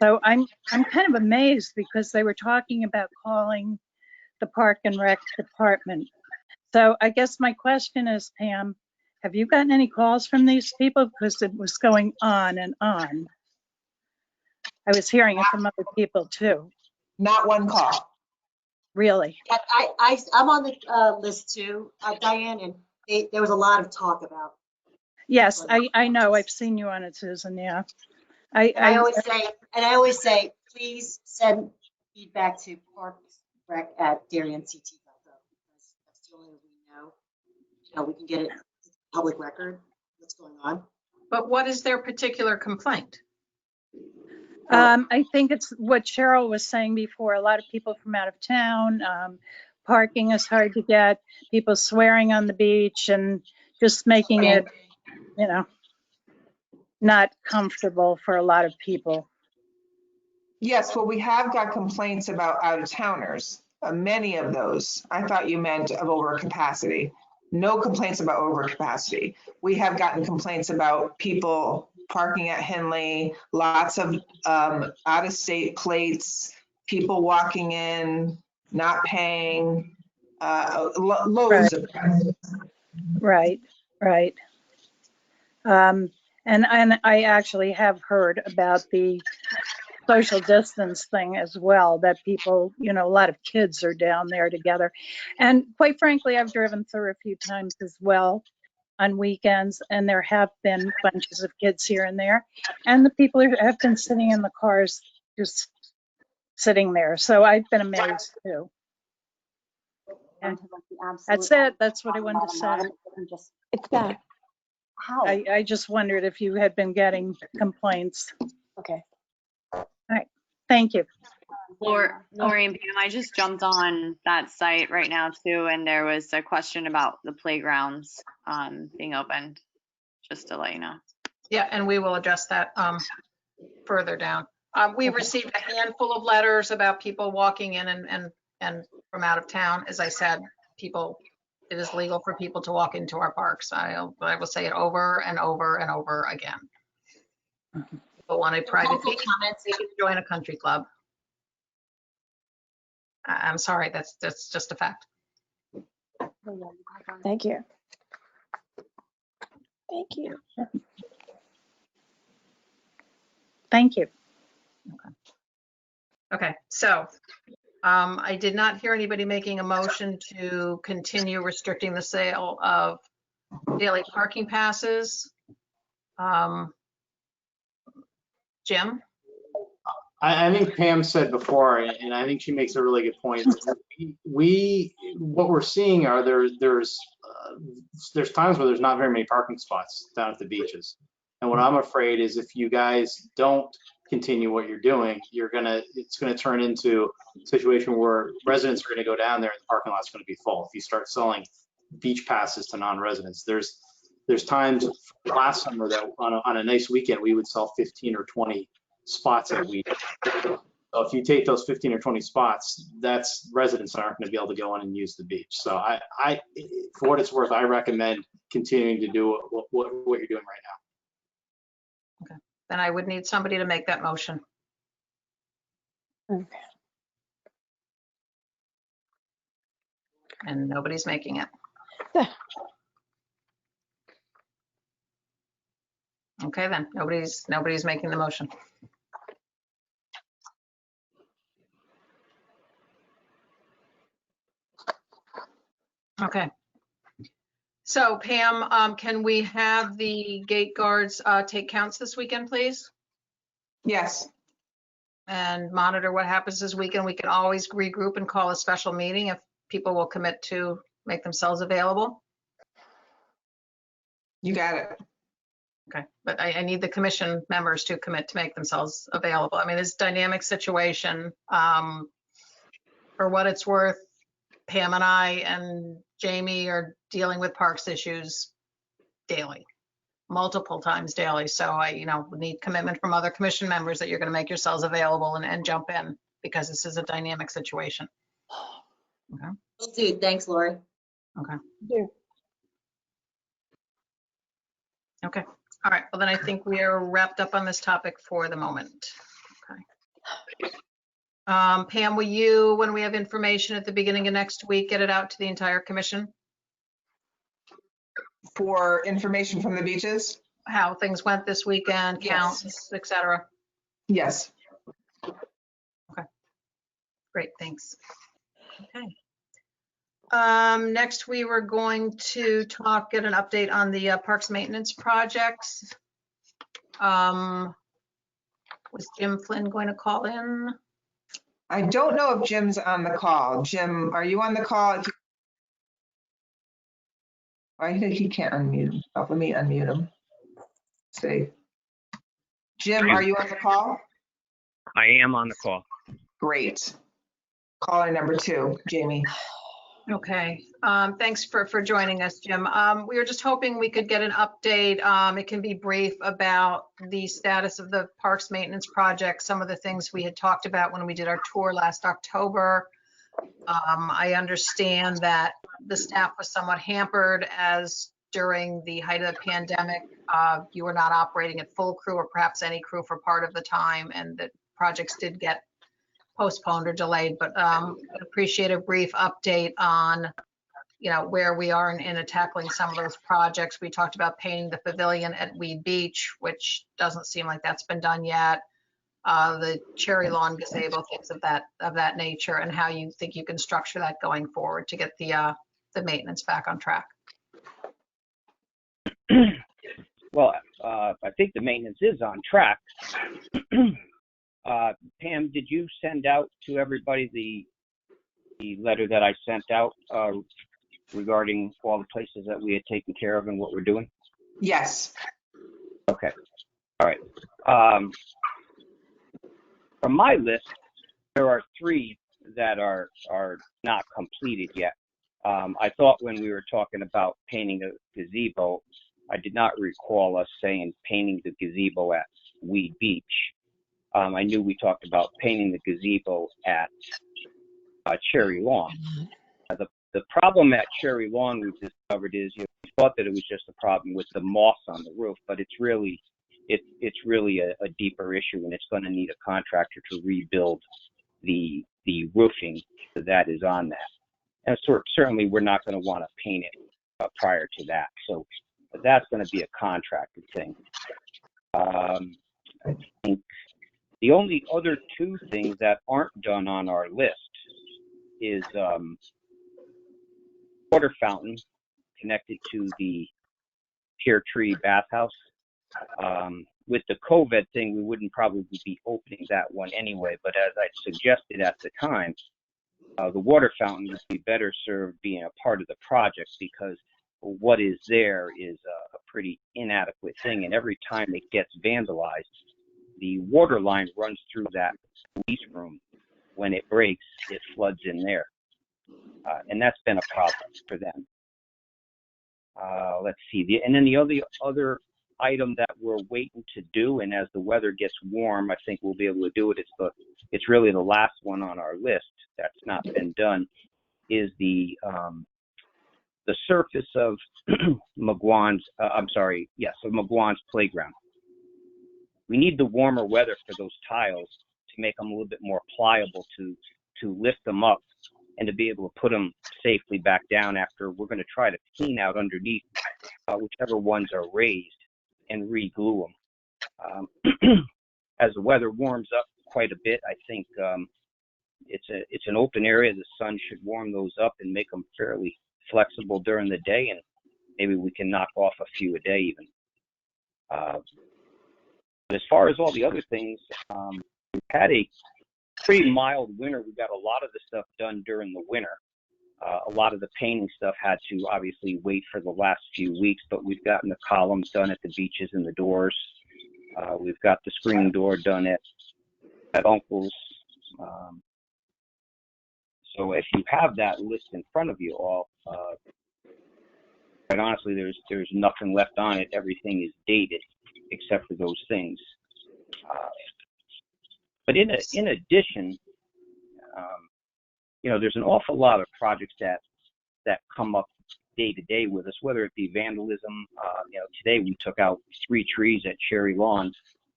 so I'm kind of amazed because they were talking about calling the Park and Rec department. So I guess my question is, Pam, have you gotten any calls from these people? Because it was going on and on. I was hearing it from other people too. Not one call. Really? I'm on the list too, Diane, and there was a lot of talk about. Yes, I know. I've seen you on it, Susan. Yeah. I always say, please send feedback to parkrec@DarienCT.gov. That's the only way we know. We can get it public record, what's going on. But what is their particular complaint? I think it's what Cheryl was saying before. A lot of people from out of town. Parking is hard to get. People swearing on the beach and just making it, not comfortable for a lot of people. Yes, well, we have got complaints about out-of-towners. Many of those, I thought you meant of overcapacity. No complaints about overcapacity. We have gotten complaints about people parking at Henley, lots of out-of-state plates, people walking in, not paying, loads of that. Right. And I actually have heard about the social distance thing as well, that people, a lot of kids are down there together. And quite frankly, I've driven through a few times as well on weekends, and there have been bunches of kids here and there. And the people have been sitting in the cars, just sitting there. So I've been amazed too. And that's it. That's what I wanted to say. It's back. How? I just wondered if you had been getting complaints. Okay. All right. Thank you. Lori and Pam, I just jumped on that site right now too, and there was a question about the playgrounds being opened, just to let you know. Yeah, and we will address that further down. We received a handful of letters about people walking in and from out of town. As I said, it is legal for people to walk into our parks. I will say it over and over and over again. People want a private beach, they can join a country club. I'm sorry, that's just a fact. Thank you. Thank you. Thank you. Okay, so I did not hear anybody making a motion to continue restricting the sale of daily parking passes. Jim? I think Pam said before, and I think she makes a really good point. What we're seeing are there's times where there's not very many parking spots down at the beaches. And what I'm afraid is if you guys don't continue what you're doing, it's gonna turn into a situation where residents are gonna go down there and the parking lot's gonna be full. If you start selling beach passes to non-residents, there's times last summer that on a nice weekend, we would sell 15 or 20 spots a week. So if you take those 15 or 20 spots, that's residents aren't going to be able to go in and use the beach. So I for what it's worth, I recommend continuing to do what you're doing right now. Okay, then I would need somebody to make that motion. Okay. And nobody's making it. Okay, then nobody's making the motion. Okay. So Pam, can we have the gate guards take counts this weekend, please? Yes. And monitor what happens this weekend. We can always regroup and call a special meeting if people will commit to make themselves available. You got it. Okay, but I need the commission members to commit to make themselves available. I mean, this dynamic situation, for what it's worth, Pam and I and Jamie are dealing with parks issues daily, multiple times daily. So I, need commitment from other commission members that you're going to make yourselves available and jump in, because this is a dynamic situation. Okay. Will do. Thanks, Lori. Okay. Yeah. Okay. All right. Well, then I think we are wrapped up on this topic for the moment. Okay. Pam, will you, when we have information at the beginning of next week, get it out to the entire commission? For information from the beaches? How things went this weekend, Yes. counts, et cetera. Yes. Okay. Great, thanks. Okay. Next, we were going to get an update on the parks maintenance projects. Was Jim Flynn going to call in? I don't know if Jim's on the call. Jim, are you on the call? I think he can't unmute himself. Let me unmute him. See. Jim, are you on the call? I am on the call. Great. Caller number 2, Jamie. Okay, thanks for joining us, Jim. We were just hoping we could get an update. It can be brief, about the status of the parks maintenance project, some of the things we had talked about when we did our tour last October. I understand that the staff was somewhat hampered as during the height of the pandemic, you were not operating at full crew or perhaps any crew for part of the time, and that projects did get postponed or delayed, but appreciate a brief update on, where we are in tackling some of those projects. We talked about painting the pavilion at Weed Beach, which doesn't seem like that's been done yet. The cherry lawn gazebo, things of that nature, and how you think you can structure that going forward to get the maintenance back on track. Well, I think the maintenance is on track. Pam, did you send out to everybody the letter that I sent out regarding all the places that we had taken care of and what we're doing? Yes. Okay. All right. From my list, there are 3 that are not completed yet. I thought when we were talking about painting a gazebo, I did not recall us saying painting the gazebo at Weed Beach. I knew we talked about painting the gazebo at Cherry Lawn. The problem at Cherry Lawn we've discovered is we thought that it was just a problem with the moss on the roof, but it's really a deeper issue, and it's going to need a contractor to rebuild the roofing that is on that. And certainly we're not going to want to paint it prior to that. So that's going to be a contractor thing. I think The only other two things that aren't done on our list is water fountain connected to the Pear Tree bathhouse. With the COVID thing, we wouldn't probably be opening that one anyway, but as I suggested at the time, the water fountain would be better served being a part of the project because what is there is a pretty inadequate thing, and every time it gets vandalized, the water line runs through that police room. When it breaks, it floods in there, and that's been a problem for them. Let's see, and then the other item that we're waiting to do, and as the weather gets warm, I think we'll be able to do it. It's really the last one on our list that's not been done, is the surface of McGuan's, of McGuan's playground. We need the warmer weather for those tiles to make them a little bit more pliable to lift them up and to be able to put them safely back down after we're going to try to clean out underneath whichever ones are raised and re-glue them. As the weather warms up quite a bit, I think it's an open area. The sun should warm those up and make them fairly flexible during the day, and maybe we can knock off a few a day even. But as far as all the other things, we've had a pretty mild winter. We got a lot of the stuff done during the winter. A lot of the painting stuff had to obviously wait for the last few weeks, but we've gotten the columns done at the beaches and the doors. We've got the screen door done at Uncle's. So if you have that list in front of you all, quite honestly, there's nothing left on it. Everything is dated except for those things. But in addition, there's an awful lot of projects that come up day to day with us, whether it be vandalism. Today we took out 3 trees at Cherry Lawn.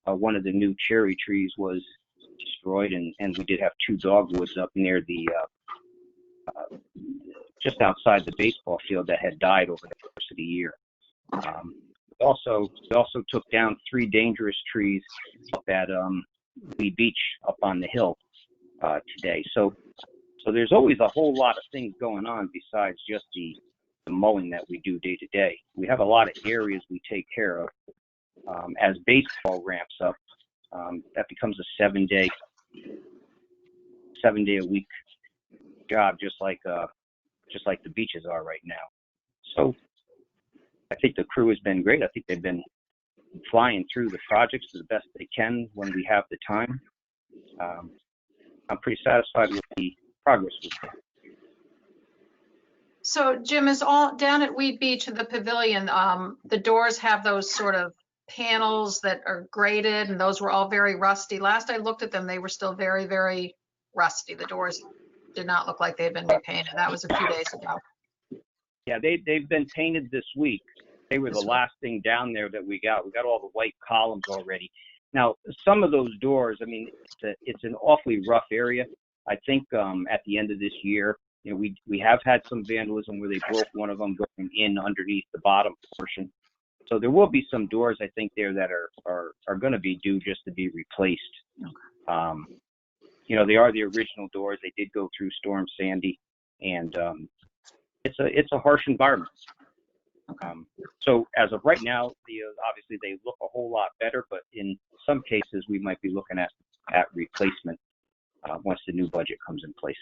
One of the new cherry trees was destroyed, and we did have 2 dogwoods up near the just outside the baseball field that had died over the course of the year. We also took down 3 dangerous trees up at Lee Beach up on the hill today. So there's always a whole lot of things going on besides just the mowing that we do day to day. We have a lot of areas we take care of. As baseball ramps up, that becomes a 7-day a week job, just like the beaches are right now. So I think the crew has been great. I think they've been flying through the projects the best they can when we have the time. I'm pretty satisfied with the progress we've made. So Jim, is all down at Wheat Beach at the pavilion, the doors have those sort of panels that are graded, and those were all very rusty. Last I looked at them, they were still very, very rusty. The doors did not look like they had been repainted. That was a few days ago. Yeah, they've been painted this week. They were the last thing down there that we got. We got all the white columns already. Now, some of those doors, I mean, it's an awfully rough area. I think at the end of this year, we have had some vandalism where they broke one of them going in underneath the bottom portion. So there will be some doors, I think, there that are going to be due just to be replaced. Okay. They are the original doors. They did go through Storm Sandy, and it's a harsh environment. So as of right now, obviously they look a whole lot better, but in some cases we might be looking at replacement once the new budget comes in place.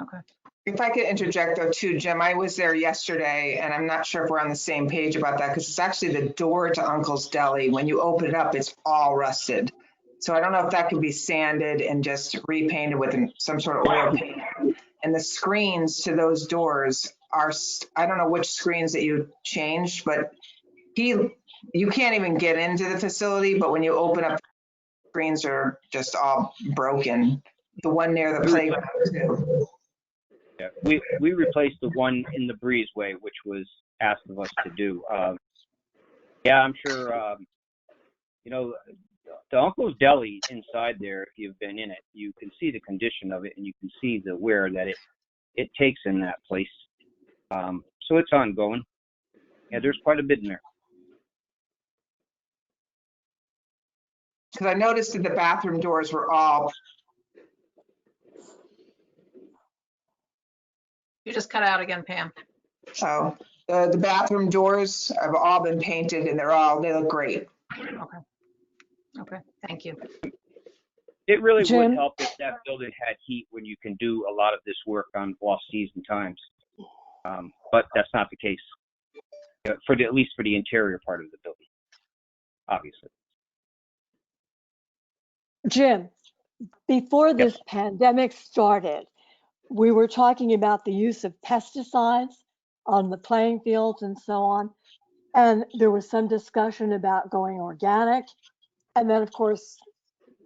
Okay. If I could interject though too, Jim, I was there yesterday and I'm not sure if we're on the same page about that because it's actually the door to Uncle's Deli. When you open it up, it's all rusted. So I don't know if that can be sanded and just repainted with some sort of oil paint. And the screens to those doors are, I don't know which screens that you changed, but you can't even get into the facility, but when you open up, screens are just all broken. The one near the playground too. Yeah, we replaced the one in the breezeway, which was asked of us to do. Yeah, I'm sure, the Uncle's Deli inside there, if you've been in it, you can see the condition of it and you can see the wear that it takes in that place. So it's ongoing. Yeah, there's quite a bit in there. Because I noticed that the bathroom doors were all, You just cut out again, Pam. oh, the bathroom doors have all been painted and they look great. Okay. Okay, thank you. It really would Jim? help if that building had heat when you can do a lot of this work on off-season times. But that's not the case, at least for the interior part of the building, obviously. Jim, before this pandemic started, we were talking about the use of pesticides on the playing fields and so on. And there was some discussion about going organic. And then, of course,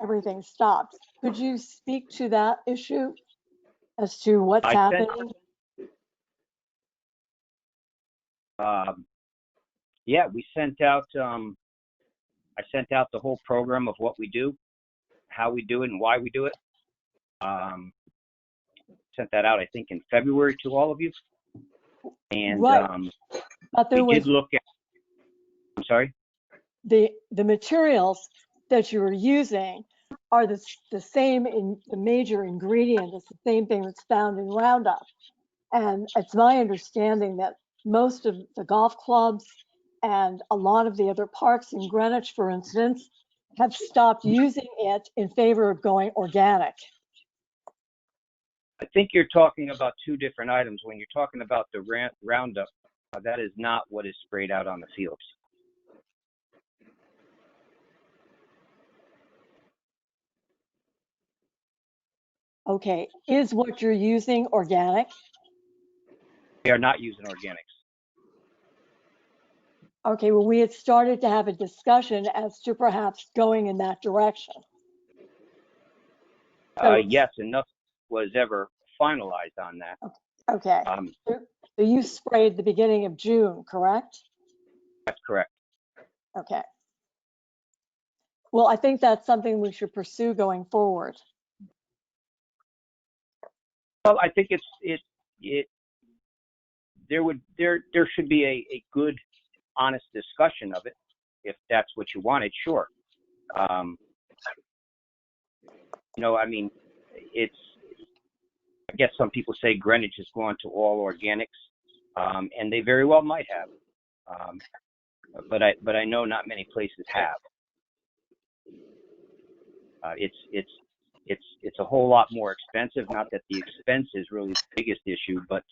everything stopped. Could you speak to that issue as to what's happening? Yeah, we sent out, I sent out the whole program of what we do, how we do it, and why we do it. Sent that out, I think, in February to all of you. And right. But there we was, did look at, I'm sorry? the materials that you were using are the same in the major ingredient. It's the same thing that's found in Roundup. And it's my understanding that most of the golf clubs and a lot of the other parks in Greenwich, for instance, have stopped using it in favor of going organic. I think you're talking about two different items. When you're talking about the Roundup, that is not what is sprayed out on the fields. Okay, is what you're using organic? We are not using organics. Okay, well, we had started to have a discussion as to perhaps going in that direction. Yes, and nothing was ever finalized on that. Okay, so you sprayed the beginning of June, correct? That's correct. Okay. Well, I think that's something we should pursue going forward. Well, I think there should be a good, honest discussion of it, if that's what you wanted. Sure. I mean, I guess some people say Greenwich has gone to all organics, and they very well might have. But I know not many places have. It's a whole lot more expensive. Not that the expense is really the biggest issue, but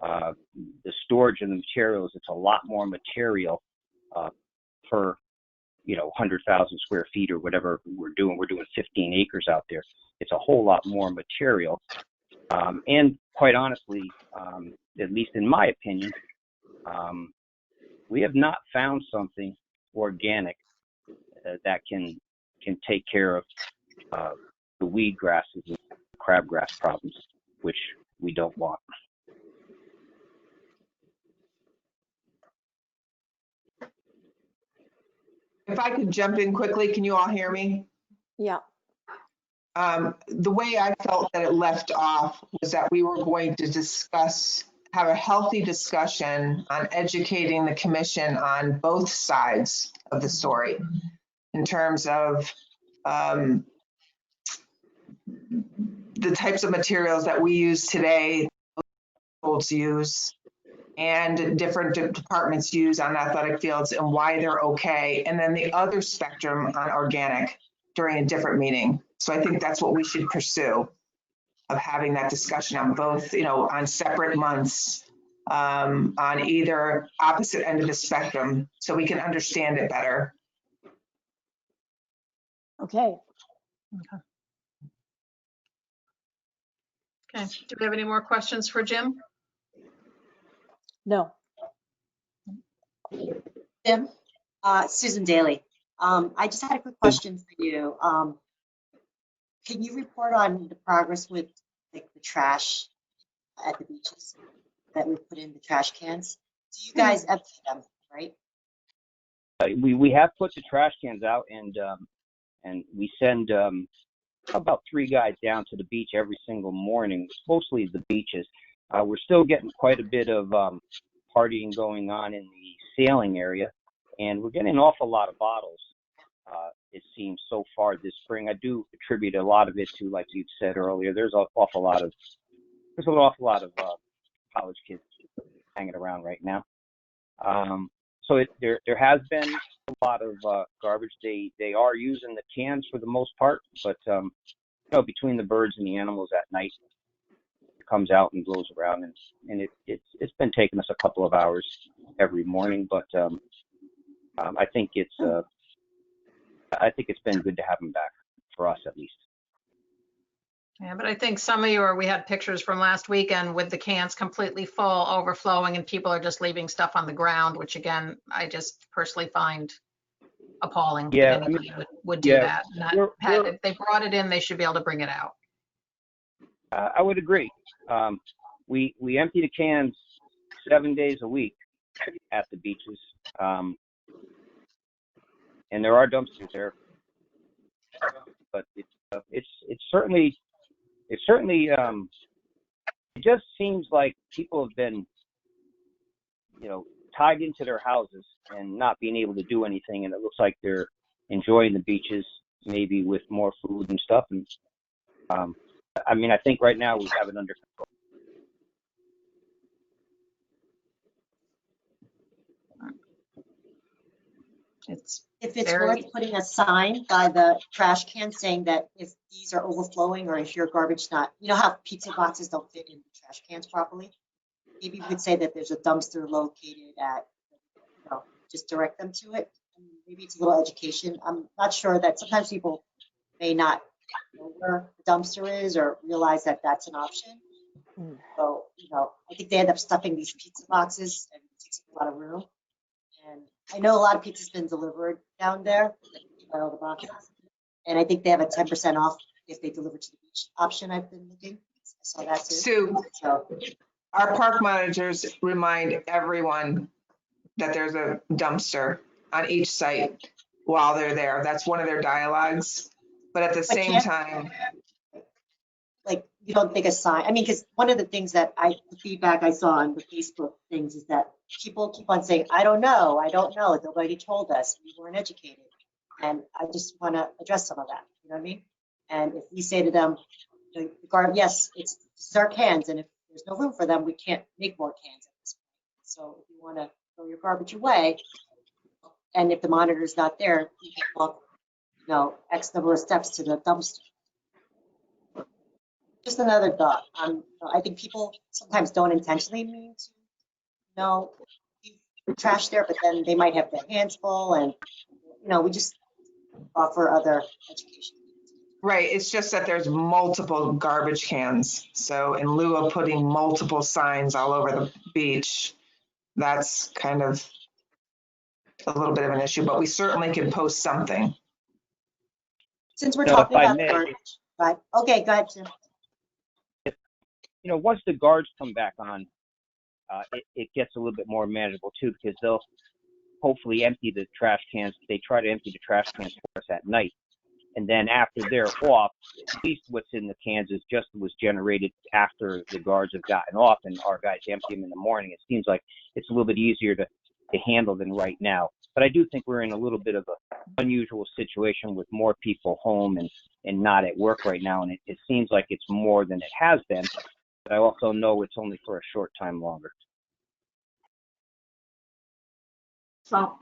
the storage of the materials. It's a lot more material per 100,000 square feet or whatever we're doing. We're doing 15 acres out there. It's a whole lot more material. And quite honestly, at least in my opinion, we have not found something organic that can take care of the weed grasses and crabgrass problems, which we don't want. If I could jump in quickly, can you all hear me? Yeah. The way I felt that it left off was that we were going to have a healthy discussion on educating the commission on both sides of the story in terms of the types of materials that we use today, schools use, and different departments use on athletic fields and why they're okay. And then the other spectrum on organic during a different meeting. So I think that's what we should pursue, of having that discussion on both, on separate months, on either opposite end of the spectrum, so we can understand it better. Okay. Okay, do we have any more questions for Jim? No. Jim, Susan Daly. I just had a quick question for you. Can you report on the progress with the trash at the beaches that we put in the trash cans? Do you guys empty them, right? We have put the trash cans out, and we send about 3 guys down to the beach every single morning, mostly the beaches. We're still getting quite a bit of partying going on in the sailing area, and we're getting an awful lot of bottles it seems so far this spring. I do attribute a lot of it to, like you said earlier, there's an awful lot of college kids hanging around right now. So there has been a lot of garbage. They are using the cans for the most part, but between the birds and the animals at night, it comes out and blows around, and it's been taking us a couple of hours every morning. But I think it's been good to have them back for us at least. Yeah, but I think some of we had pictures from last weekend with the cans completely full, overflowing, and people are just leaving stuff on the ground, which again, I just personally find appalling. Yeah, that anybody would do that. If they brought it in, they should be able to bring it out. I would agree. We empty the cans 7 days a week at the beaches, and there are dumpsters there, but it's certainly it just seems like people have been tied into their houses and not being able to do anything, and it looks like they're enjoying the beaches maybe with more food and stuff. And I mean, I think right now we have it under control. If it's worth putting a sign by the trash can saying that if these are overflowing or if your garbage not, you know how pizza boxes don't fit in the trash cans properly? Maybe we could say that there's a dumpster located at, just direct them to it. Maybe it's a little education. I'm not sure that sometimes people may not know where the dumpster is or realize that that's an option. So, I think they end up stuffing these pizza boxes and it takes a lot of room. And I know a lot of pizza's been delivered down there, by all the boxes. And I think they have a 10% off if they deliver to the beach option. I've been looking. I saw that too. Sue, our park monitors remind everyone that there's a dumpster on each site while they're there. That's one of their dialogues. But at the same time, like, you don't think a sign, I mean, because one of the things the feedback I saw on the Facebook things is that people keep on saying, I don't know, nobody told us, we weren't educated. And I just want to address some of that, you know what I mean? And if we say to them, yes, this is our cans, and if there's no room for them, we can't make more cans at this point. So if you want to throw your garbage away, and if the monitor's not there, you can walk, X number of steps to the dumpster. Just another thought. I think people sometimes don't intentionally mean to, leave trash there, but then they might have their hands full, and we just offer other education. Right. It's just that there's multiple garbage cans. So in lieu of putting multiple signs all over the beach, that's kind of a little bit of an issue. But we certainly can post something. Since we're talking about garbage, right? Okay, go ahead, Tim. Once the guards come back on, it gets a little bit more manageable too, because they'll hopefully empty the trash cans. They try to empty the trash cans for us at night. And then after they're off, at least what's in the cans is just was generated after the guards have gotten off and our guys empty them in the morning. It seems like it's a little bit easier to handle than right now. But I do think we're in a little bit of an unusual situation with more people home and not at work right now. And it seems like it's more than it has been. But I also know it's only for a short time longer. So.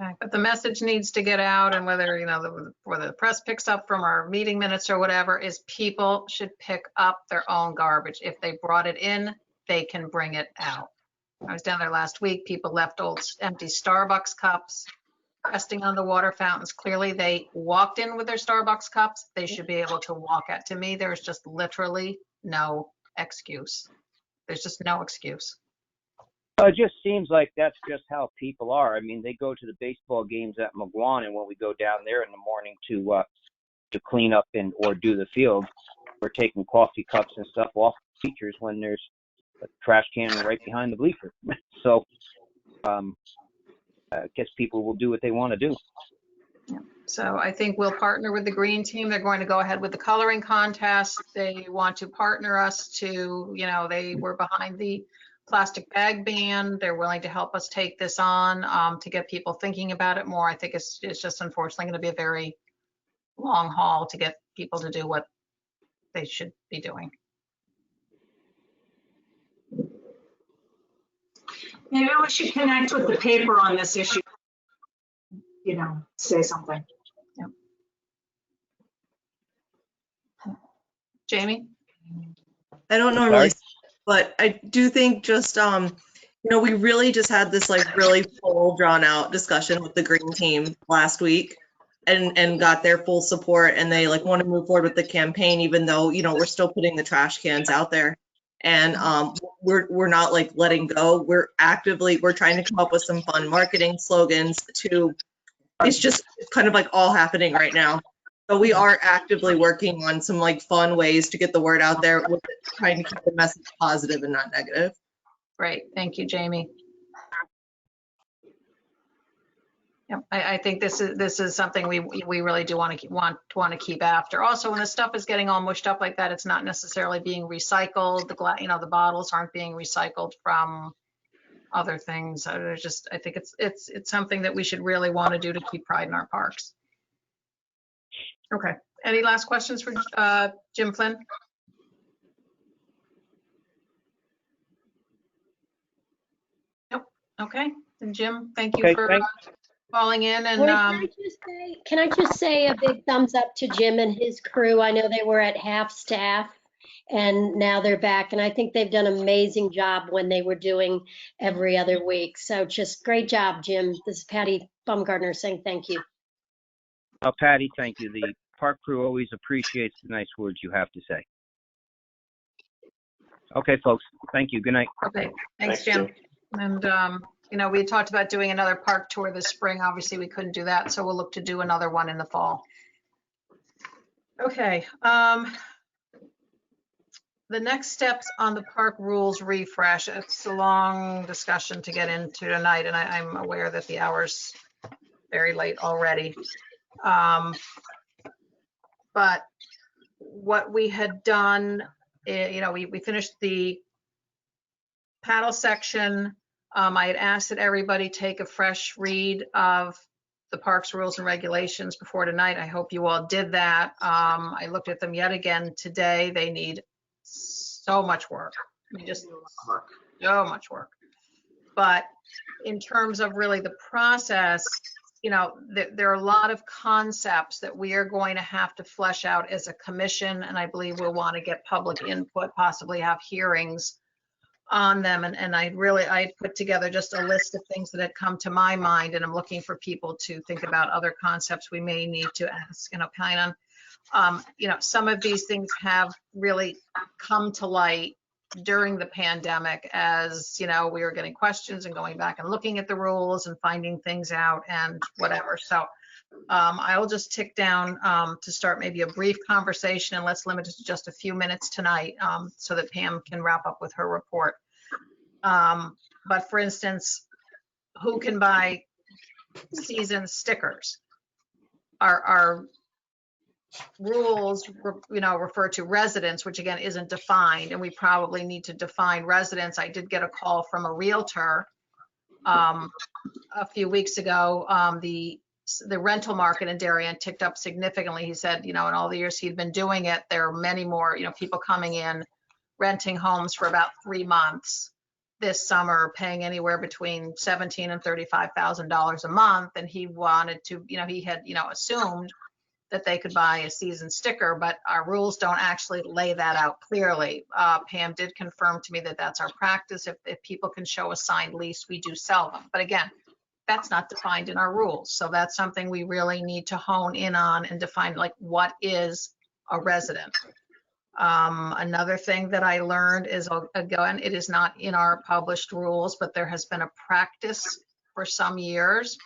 Okay, but the message needs to get out, and whether, whether the press picks up from our meeting minutes or whatever, is people should pick up their own garbage. If they brought it in, they can bring it out. I was down there last week. People left old empty Starbucks cups resting on the water fountains. Clearly, they walked in with their Starbucks cups. They should be able to walk out. To me, there's just literally no excuse. There's just no excuse. It just seems like that's just how people are. I mean, they go to the baseball games at McGuan, and when we go down there in the morning to clean up or do the field, we're taking coffee cups and stuff off bleachers when there's a trash can right behind the bleacher. So I guess people will do what they want to do. Yeah. So I think we'll partner with the green team. They're going to go ahead with the coloring contest. They want to partner us to, they were behind the plastic bag ban. They're willing to help us take this on to get people thinking about it more. I think it's just unfortunately going to be a very long haul to get people to do what they should be doing. Maybe we should connect with the paper on this issue. You know, say something. Yep. Jamie? I don't normally, but I do think just, we really just had this like really full drawn out discussion with the green team last week and got their full support, and they like want to move forward with the campaign, even though, we're still putting the trash cans out there. And we're not like letting go. We're trying to come up with some fun marketing slogans it's just kind of like all happening right now. So we are actively working on some like fun ways to get the word out there, with trying to keep the message positive and not negative. Great, thank you, Jamie. Yep, I think this is something we really do want to keep after. Also, when the stuff is getting all mushed up like that, it's not necessarily being recycled. The bottles aren't being recycled from other things. I think it's something that we should really want to do to keep pride in our parks. Okay. Any last questions for Jim Flynn? Nope. Okay. And Jim, thank you for calling in. And can I just say a big thumbs up to Jim and his crew? I know they were at half staff and now they're back, and I think they've done an amazing job when they were doing every other week. So just great job, Jim. This is Patty Baumgartner saying thank you. Patty, thank you. The park crew always appreciates the nice words you have to say. Okay, folks. Thank you. Good night. Okay. Thanks, Jim. And, we had talked about doing another park tour this spring. Obviously, we couldn't do that, so we'll look to do another one in the fall. Okay. The next steps on the park rules refresh. It's a long discussion to get into tonight, and I'm aware that the hour's very late already. But what we had done, we finished the paddle section. I had asked that everybody take a fresh read of the parks rules and regulations before tonight. I hope you all did that. I looked at them yet again today. They need so much work. Just so much work. But in terms of really the process, there are a lot of concepts that we are going to have to flesh out as a commission, and I believe we'll want to get public input, possibly have hearings on them. And I put together just a list of things that had come to my mind, and I'm looking for people to think about other concepts we may need to ask and opine on. Some of these things have really come to light during the pandemic as, we were getting questions and going back and looking at the rules and finding things out and whatever. So I will just tick down to start maybe a brief conversation, and let's limit it to just a few minutes tonight so that Pam can wrap up with her report. But for instance, who can buy season stickers? Our rules, refer to residents, which again isn't defined, and we probably need to define residents. I did get a call from a realtor a few weeks ago. The rental market in Darien ticked up significantly. He said, in all the years he'd been doing it, there are many more, people coming in, renting homes for about 3 months this summer, paying anywhere between $17,000 and $35,000 a month. And he wanted to, he had, assumed that they could buy a season sticker, but our rules don't actually lay that out clearly. Pam did confirm to me that that's our practice. If people can show a signed lease, we do sell them. But again, that's not defined in our rules. So that's something we really need to hone in on and define, like, what is a resident? Another thing that I learned is, again, it is not in our published rules, but there has been a practice for some years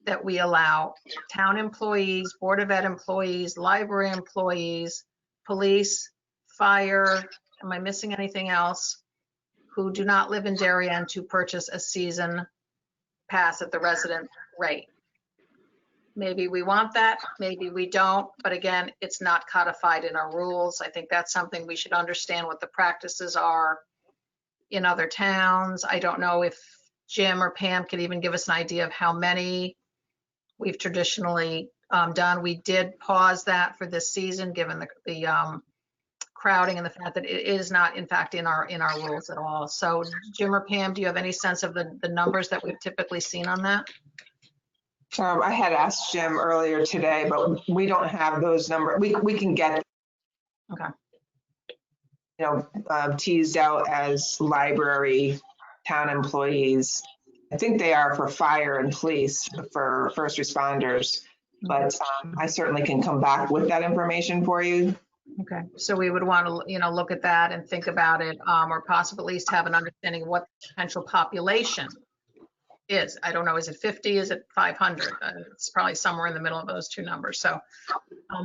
that we allow town employees, Board of Ed employees, library employees, police, fire, am I missing anything else, who do not live in Darien to purchase a season pass at the resident rate. Maybe we want that, maybe we don't, but again, it's not codified in our rules. I think that's something we should understand, what the practices are. in other towns. I don't know if Jim or Pam could even give us an idea of how many we've traditionally done. We did pause that for this season, given the crowding and the fact that it is not, in fact, in our rules at all. So Jim or Pam, do you have any sense of the numbers that we've typically seen on that? I had asked Jim earlier today, but we don't have those numbers. We can get, Okay. Teased out as library, town employees. I think they are for fire and police, for first responders, but I certainly can come back with that information for you. Okay, so we would want to, look at that and think about it, or possibly at least have an understanding of what the potential population is. I don't know, is it 50, is it 500? It's probably somewhere in the middle of those two numbers. So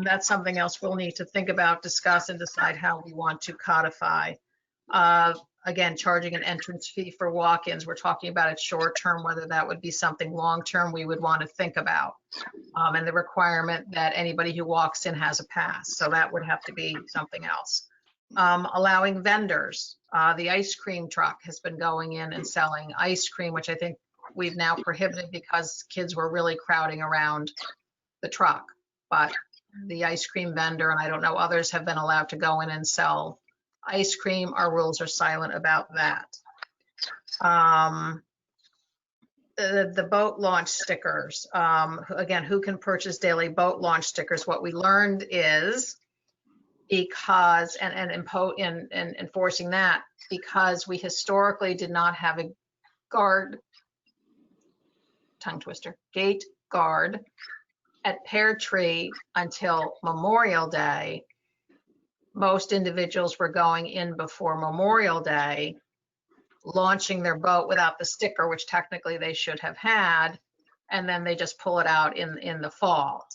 that's something else we'll need to think about, discuss, and decide how we want to codify. Again, charging an entrance fee for walk-ins, we're talking about it short-term, whether that would be something long-term we would want to think about. And the requirement that anybody who walks in has a pass. So that would have to be something else. Allowing vendors. The ice cream truck has been going in and selling ice cream, which I think we've now prohibited because kids were really crowding around the truck. But the ice cream vendor, and I don't know, others have been allowed to go in and sell ice cream. Our rules are silent about that. The boat launch stickers. Again, who can purchase daily boat launch stickers? What we learned is because, and enforcing that, because we historically did not have a gate guard at Pear Tree until Memorial Day. Most individuals were going in before Memorial Day, launching their boat without the sticker, which technically they should have had, and then they just pull it out in the fall.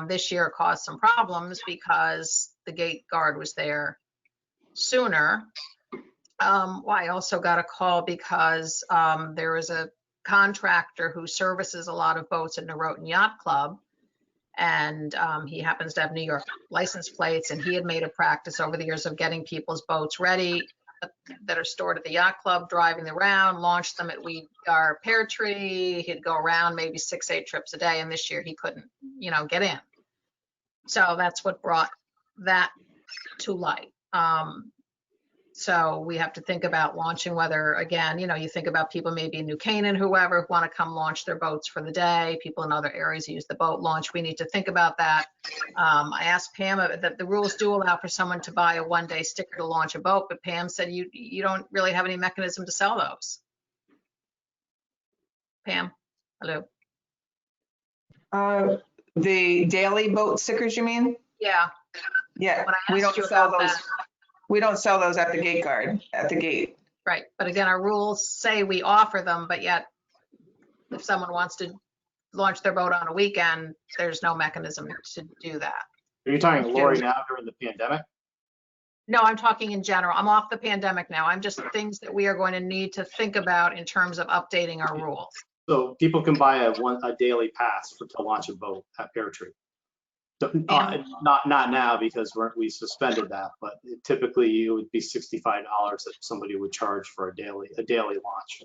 This year caused some problems because the gate guard was there sooner. I also got a call because there was a contractor who services a lot of boats at Norotan Yacht Club, and he happens to have New York license plates, and he had made a practice over the years of getting people's boats ready that are stored at the yacht club, driving them around, launch them at our Pear Tree. He'd go around maybe 6-8 trips a day, and this year he couldn't, get in. So that's what brought that to light. So we have to think about launching, whether, again, you think about people maybe in New Canaan, whoever, want to come launch their boats for the day. People in other areas use the boat launch. We need to think about that. I asked Pam that the rules do allow for someone to buy a one-day sticker to launch a boat, but Pam said you don't really have any mechanism to sell those. Pam, hello. The daily boat stickers, you mean? Yeah. Yeah, we don't sell those. We don't sell those at the gate guard, at the gate. Right, but again, our rules say we offer them, but yet if someone wants to launch their boat on a weekend, there's no mechanism to do that. Are you talking Lori now during the pandemic? No, I'm talking in general. I'm off the pandemic now. I'm just things that we are going to need to think about in terms of updating our rules. So people can buy a daily pass to launch a boat at Pear Tree. So, not now because we suspended that, but typically it would be $65 that somebody would charge for a daily launch.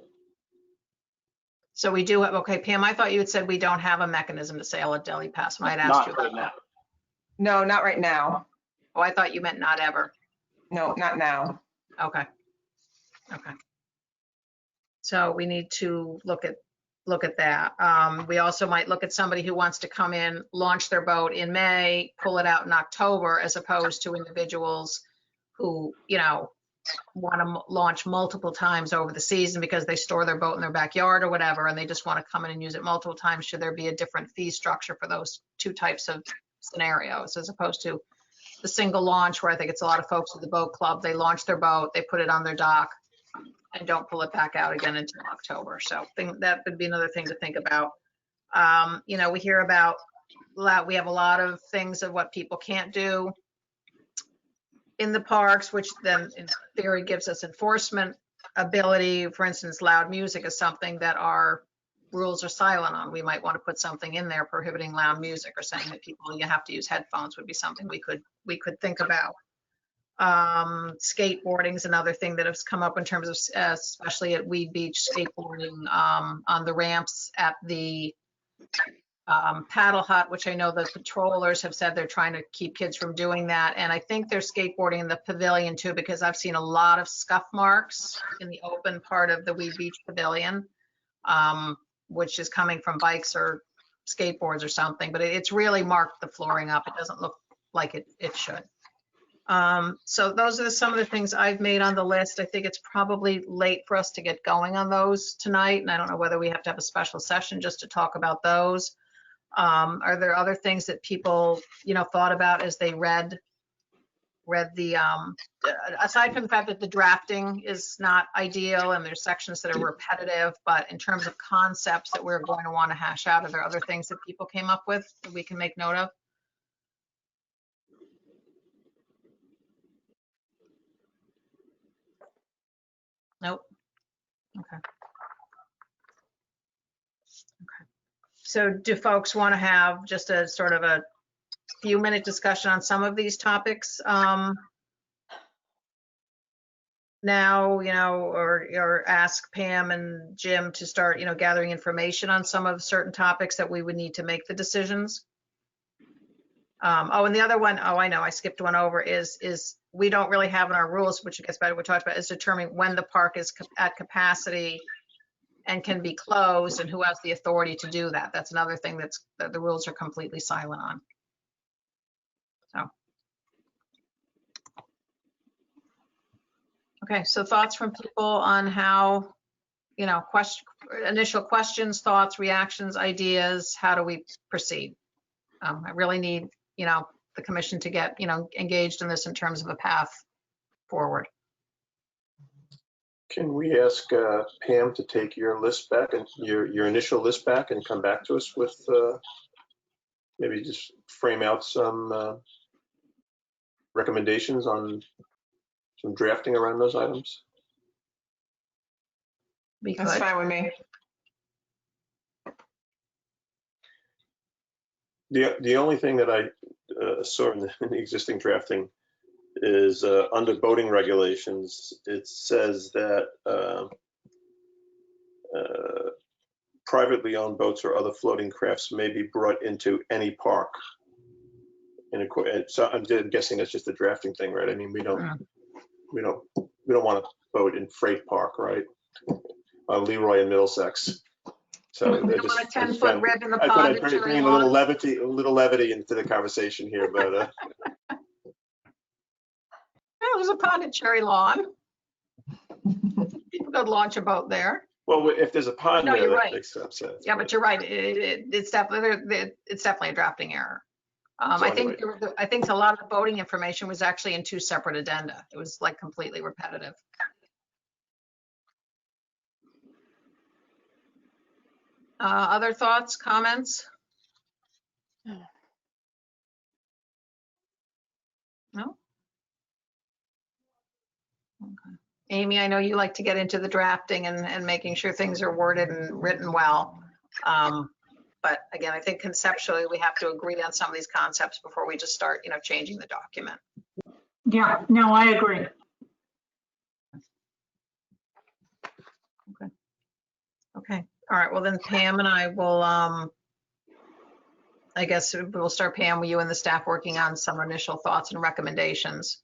So we do have, okay, Pam, I thought you had said we don't have a mechanism to sell a daily pass. Might ask you right now. No, not right now. Oh, I thought you meant not ever. No, not now. Okay. So we need to look at that. We also might look at somebody who wants to come in, launch their boat in May, pull it out in October, as opposed to individuals who, want to launch multiple times over the season because they store their boat in their backyard or whatever, and they just want to come in and use it multiple times. Should there be a different fee structure for those two types of scenarios, as opposed to the single launch where I think it's a lot of folks at the boat club, they launch their boat, they put it on their dock, and don't pull it back out again until October. So that would be another thing to think about. We hear about, we have a lot of things of what people can't do in the parks, which then in theory gives us enforcement ability. For instance, loud music is something that our rules are silent on. We might want to put something in there prohibiting loud music, or saying that you have to use headphones would be something we could think about. Skateboarding is another thing that has come up in terms of, especially at Weed Beach, skateboarding on the ramps at the paddle hut, which I know the patrollers have said they're trying to keep kids from doing that. And I think they're skateboarding in the pavilion too, because I've seen a lot of scuff marks in the open part of the Weed Beach Pavilion, which is coming from bikes or skateboards or something, but it's really marked the flooring up. It doesn't look like it should. So those are some of the things I've made on the list. I think it's probably late for us to get going on those tonight, and I don't know whether we have to have a special session just to talk about those. Are there other things that people, thought about as they read the, aside from the fact that the drafting is not ideal and there's sections that are repetitive, but in terms of concepts that we're going to want to hash out, are there other things that people came up with that we can make note of? Nope. Okay. So do folks want to have just a sort of a few-minute discussion on some of these topics now, or ask Pam and Jim to start, gathering information on some of certain topics that we would need to make the decisions? And the other one, I know, I skipped one over, is we don't really have in our rules, which gets back to what we talked about, is determining when the park is at capacity and can be closed, and who has the authority to do that. That's another thing that the rules are completely silent on. So. Okay, so thoughts from people on how, initial questions, thoughts, reactions, ideas, how do we proceed? I really need, the commission to get, engaged in this in terms of a path forward. Can we ask Pam to take your list back and your initial list back and come back to us with maybe just frame out some recommendations on some drafting around those items? That's fine with me. The only thing that I saw in the existing drafting is under boating regulations, it says that privately owned boats or other floating crafts may be brought into any park. So I'm guessing that's just a drafting thing, right? I mean, we don't want to boat in Freight Park, right? Leroy in Middlesex. So We don't want a 10-foot rib in the pond. I thought I'd bring a little levity into the conversation here, but. There's a pond at Cherry Lawn. People could launch a boat there. Well, if there's a pond there, that right. makes some sense. Yeah, but you're right. It's definitely a drafting error. So I think a lot of the boating information was actually in 2 separate addenda. It was like completely repetitive. Other thoughts, comments? No? Okay. Amy, I know you like to get into the drafting and making sure things are worded and written well. But again, I think conceptually we have to agree on some of these concepts before we just start, changing the document. Yeah, no, I agree. Okay. All right. Well, then Pam and I will, I guess we'll start, Pam, with you and the staff working on some initial thoughts and recommendations.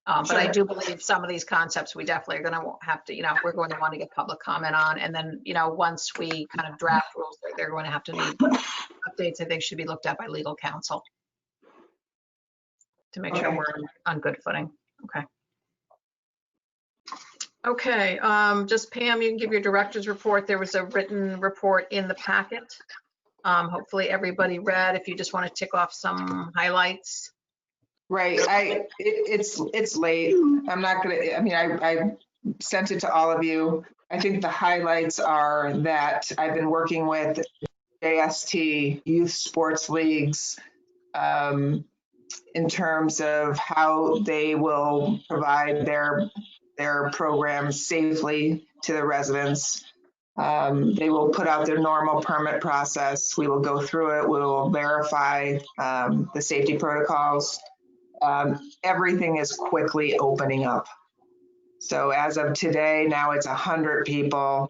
But I do believe some of these concepts we definitely are going to have to, we're going to want to get public comment on. And then, once we kind of draft rules, they're going to have to need updates, I think should be looked at by legal counsel to make sure we're on good footing. Okay. Okay, just Pam, you can give your director's report. There was a written report in the packet. Hopefully everybody read. If you just want to tick off some highlights. Right. It's late. I'm not gonna. I mean, I sent it to all of you. I think the highlights are that I've been working with JST youth sports leagues in terms of how they will provide their programs safely to the residents. They will put out their normal permit process. We will go through it. We will verify the safety protocols. everything is quickly opening up. So as of today, now it's 100 people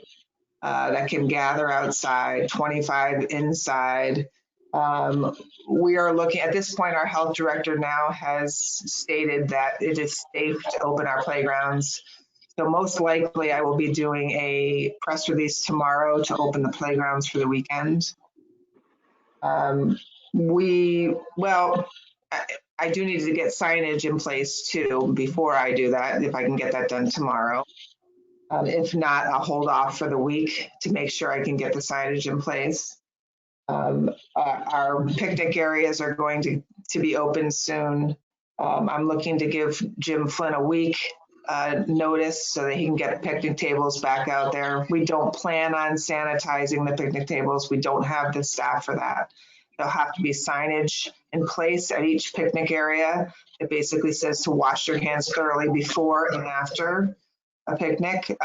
that can gather outside, 25 inside. We are looking, at this point, our health director now has stated that it is safe to open our playgrounds. So most likely I will be doing a press release tomorrow to open the playgrounds for the weekend. I do need to get signage in place too before I do that, if I can get that done tomorrow. If not, I'll hold off for the week to make sure I can get the signage in place. Our picnic areas are going to be open soon. I'm looking to give Jim Flynn a week notice so that he can get picnic tables back out there. We don't plan on sanitizing the picnic tables. We don't have the staff for that. There'll have to be signage in place at each picnic area. It basically says to wash your hands thoroughly before and after a picnic.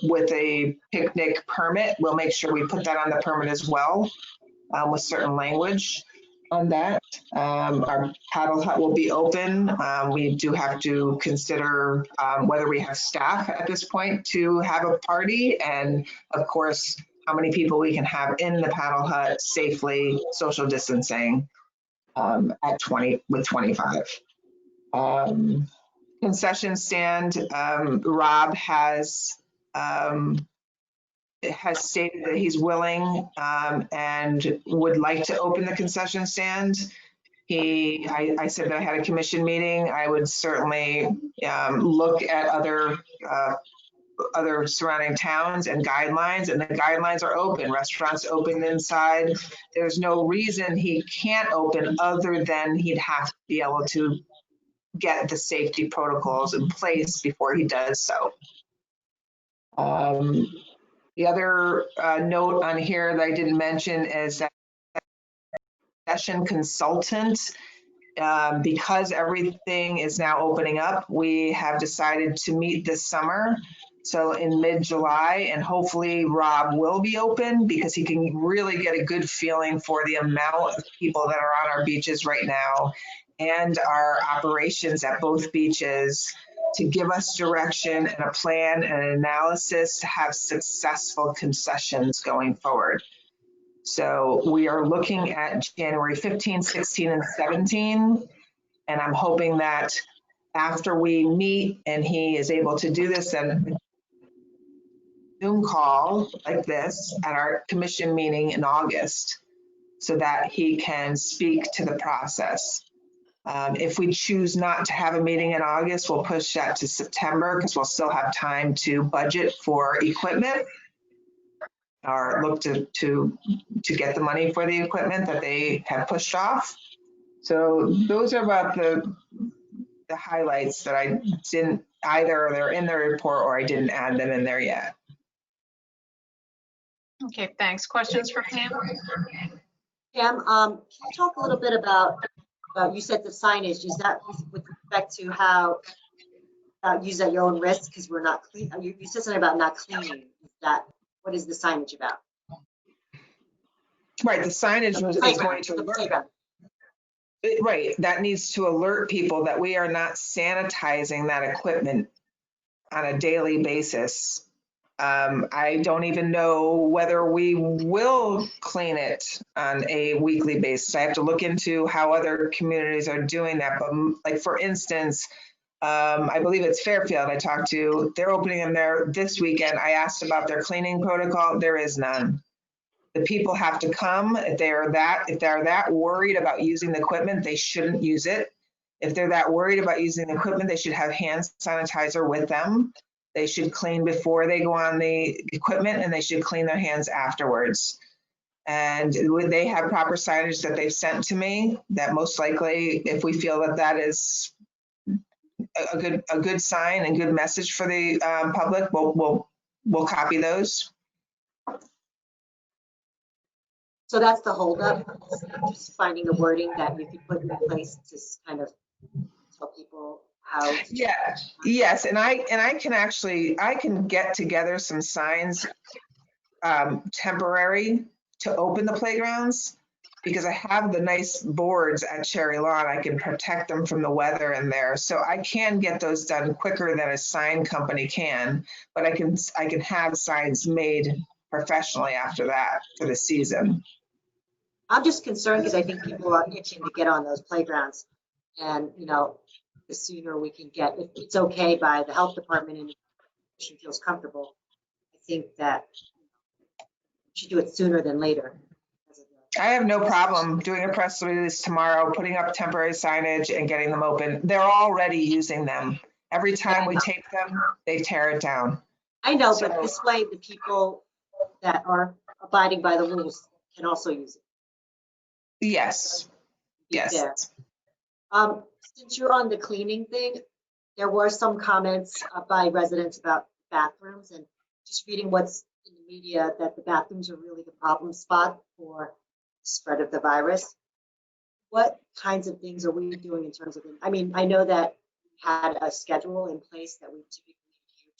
With a picnic permit, we'll make sure we put that on the permit as well, with certain language on that. Our paddle hut will be open. We do have to consider whether we have staff at this point to have a party, and of course, how many people we can have in the paddle hut safely, social distancing at 20 with 25. Concession stand, Rob has stated that he's willing and would like to open the concession stand. I said that I had a commission meeting. I would certainly look at other surrounding towns and guidelines, and the guidelines are open. Restaurants open inside. There's no reason he can't open other than he'd have to be able to get the safety protocols in place before he does so. The other note on here that I didn't mention is that session consultant, because everything is now opening up, we have decided to meet this summer. So in mid-July, and hopefully Rob will be open because he can really get a good feeling for the amount of people that are on our beaches right now and our operations at both beaches, to give us direction and a plan and an analysis to have successful concessions going forward. So we are looking at January 15, 16, and 17. And I'm hoping that after we meet and he is able to do this, and Zoom call like this at our commission meeting in August so that he can speak to the process. If we choose not to have a meeting in August, we'll push that to September because we'll still have time to budget for equipment or look to get the money for the equipment that they have pushed off. So those are about the highlights that I didn't, either they're in the report or I didn't add them in there yet. Okay, thanks. Questions for Pam? Pam, can you talk a little bit about, you said the signage, is that with respect to how use at your own risk because we're not clean? You said something about not cleaning. What is the signage about? Right, the signage is going to alert. Right, that needs to alert people that we are not sanitizing that equipment on a daily basis. I don't even know whether we will clean it on a weekly basis. I have to look into how other communities are doing that. But like, for instance, I believe it's Fairfield I talked to, they're opening them there this weekend. I asked about their cleaning protocol. There is none. The people have to come. If they're that worried about using the equipment, they shouldn't use it. If they're that worried about using the equipment, they should have hand sanitizer with them. They should clean before they go on the equipment, and they should clean their hands afterwards. And they have proper signage that they've sent to me that most likely, if we feel that that is a good sign and good message for the public, we'll copy those. So that's the holdup, just finding the wording that you could put in place to kind of tell people how. Yeah, yes, and I can get together some signs temporary to open the playgrounds. because I have the nice boards at Cherry Lawn, I can protect them from the weather in there. So I can get those done quicker than a sign company can, but I can have signs made professionally after that for the season. I'm just concerned because I think people are itching to get on those playgrounds. And, you know, the sooner we can get, if it's okay by the health department and the commission feels comfortable, I think that we should do it sooner than later. I have no problem doing a press release tomorrow, putting up temporary signage and getting them open. They're already using them. Every time we tape them, they tear it down. I know, but this way the people that are abiding by the rules can also use it. Yes. Yes. There. Since you're on the cleaning thing, there were some comments by residents about bathrooms, and just reading what's in the media that the bathrooms are really the problem spot for the spread of the virus. What kinds of things are we doing in terms of, I mean, I know that we had a schedule in place that we typically adhere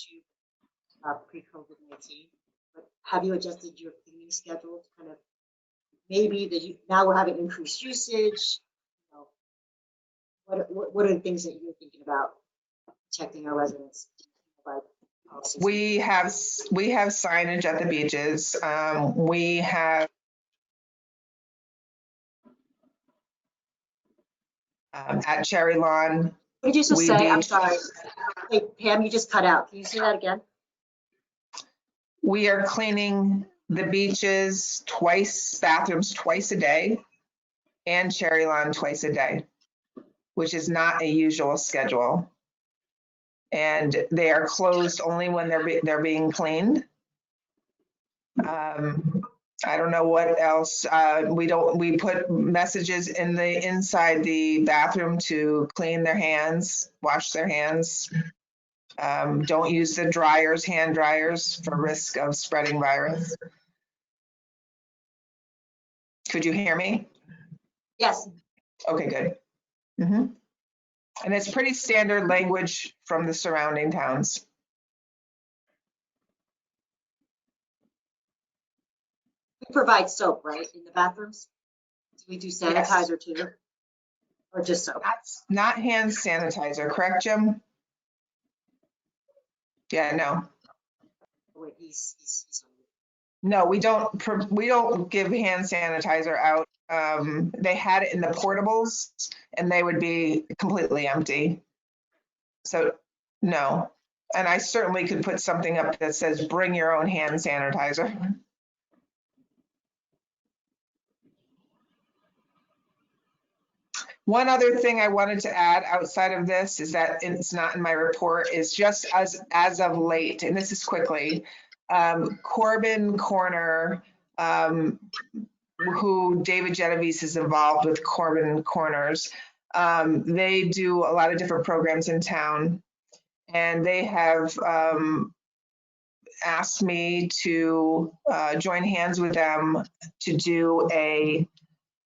to pre-COVID-19, but have you adjusted your cleaning schedule to kind of maybe that now we're having increased usage? What are the things that you're thinking about protecting our residents? We have signage at the beaches. We have at Cherry Lawn. What did you just say? I'm sorry. Hey, Pam, you just cut out. Can you say that again? We are cleaning the beaches bathrooms twice a day, and Cherry Lawn twice a day, which is not a usual schedule. And they are closed only when they're being cleaned. I don't know what else. We put messages inside the bathroom to clean their hands, wash their hands. Don't use the hand dryers for risk of spreading virus. Could you hear me? Yes. Okay, good. And it's pretty standard language from the surrounding towns. We provide soap, right, in the bathrooms? Do we do sanitizer too? Or just soap? That's not hand sanitizer, correct, Jim? Yeah, no. Wait, he's No, we don't give hand sanitizer out. They had it in the portables and they would be completely empty. So no. And I certainly could put something up that says bring your own hand sanitizer. One other thing I wanted to add outside of this is that it's not in my report, is just as of late, and this is quickly, Corbin Corner, who David Genovese is involved with Corbin Corners. They do a lot of different programs in town, and they have asked me to join hands with them to do a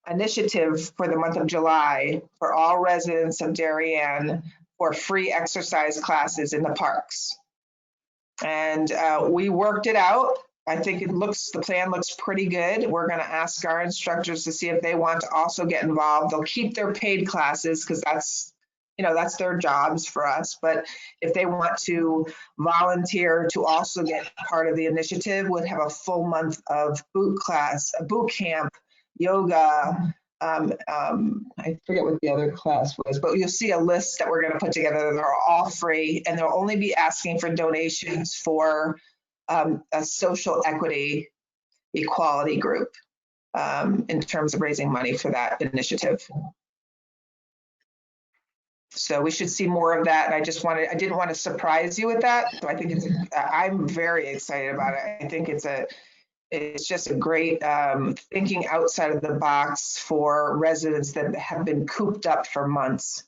initiative for the month of July for all residents of Darien for free exercise classes in the parks. And we worked it out. I think the plan looks pretty good. We're going to ask our instructors to see if they want to also get involved. They'll keep their paid classes because that's their jobs for us. But if they want to volunteer to also get part of the initiative, we'll have a full month of boot camp, yoga. I forget what the other class was, but you'll see a list that we're going to put together. They're all free, and they'll only be asking for donations for a social equality group in terms of raising money for that initiative. So we should see more of that. And I didn't want to surprise you with that. So I think I'm very excited about it. I think it's just a great thinking outside of the box for residents that have been cooped up for months.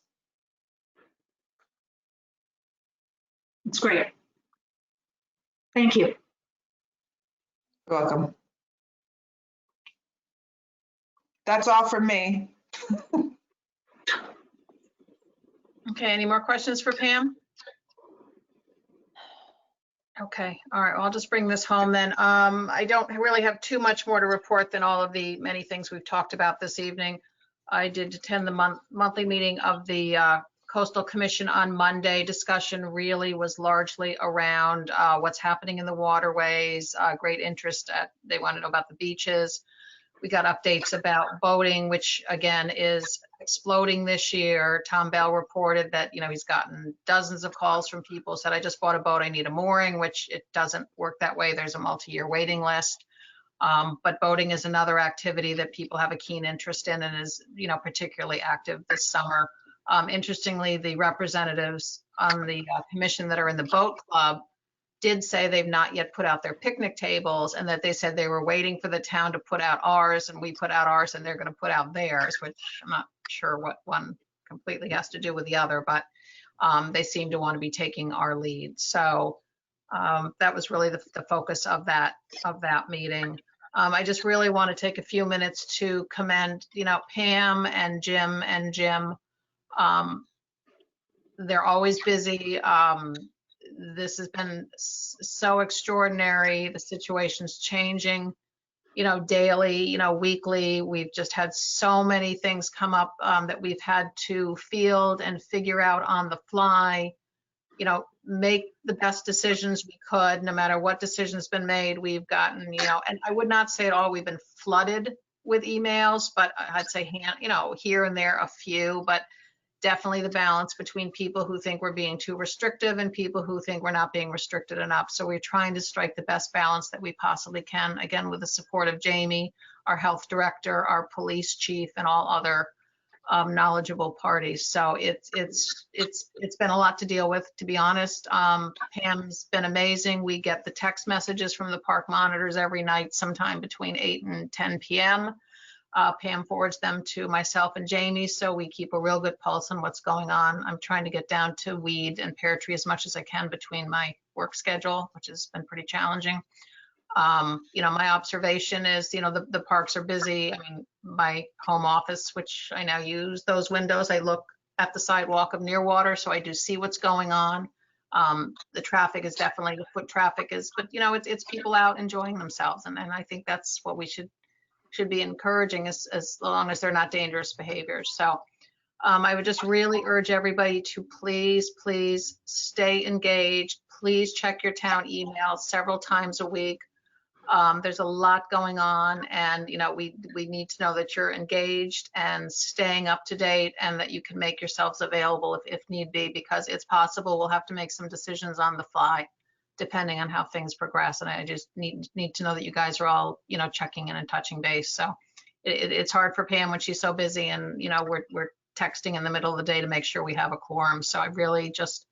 It's great. Thank you. You're welcome. That's all from me. Okay, any more questions for Pam? Okay, all right, well, I'll just bring this home then. I don't really have too much more to report than all of the many things we've talked about this evening. I did attend the monthly meeting of the Coastal Commission on Monday. Discussion really was largely around what's happening in the waterways, great interest they want to know about the beaches. We got updates about boating, which again is exploding this year. Tom Bell reported that, he's gotten dozens of calls from people said, I just bought a boat, I need a mooring, which it doesn't work that way. There's a multi-year waiting list. But boating is another activity that people have a keen interest in and is, particularly active this summer. Interestingly, the representatives on the commission that are in the boat club did say they've not yet put out their picnic tables and that they said they were waiting for the town to put out ours and we put out ours and they're going to put out theirs, which I'm not sure what one completely has to do with the other, but they seem to want to be taking our lead. So that was really the focus of that meeting. I just really want to take a few minutes to commend, Pam and Jim and Jim. They're always busy. This has been so extraordinary. The situation's changing, daily, weekly. We've just had so many things come up that we've had to field and figure out on the fly, make the best decisions we could, no matter what decision's been made. We've gotten, and I would not say at all we've been flooded with emails, but I'd say, here and there a few, but definitely the balance between people who think we're being too restrictive and people who think we're not being restricted enough. So we're trying to strike the best balance that we possibly can, again, with the support of Jamie, our health director, our police chief, and all other knowledgeable parties. So it's been a lot to deal with, to be honest. Pam's been amazing. We get the text messages from the park monitors every night, sometime between 8 and 10 p.m. Pam forwards them to myself and Jamie, so we keep a real good pulse on what's going on. I'm trying to get down to weed and pear tree as much as I can between my work schedule, which has been pretty challenging. My observation is, the parks are busy. I mean, my home office, which I now use, those windows, I look at the sidewalk of Nearwater, so I do see what's going on. The traffic is definitely, the foot traffic is, but it's people out enjoying themselves. And I think that's what we should be encouraging as long as they're not dangerous behaviors. So I would just really urge everybody to please stay engaged. Please check your town email several times a week. There's a lot going on, and we need to know that you're engaged and staying up to date, and that you can make yourselves available if need be, because it's possible we'll have to make some decisions on the fly depending on how things progress. And I just need to know that you guys are all, checking in and touching base. So it's hard for Pam when she's so busy, and, we're texting in the middle of the day to make sure we have a quorum. So I really just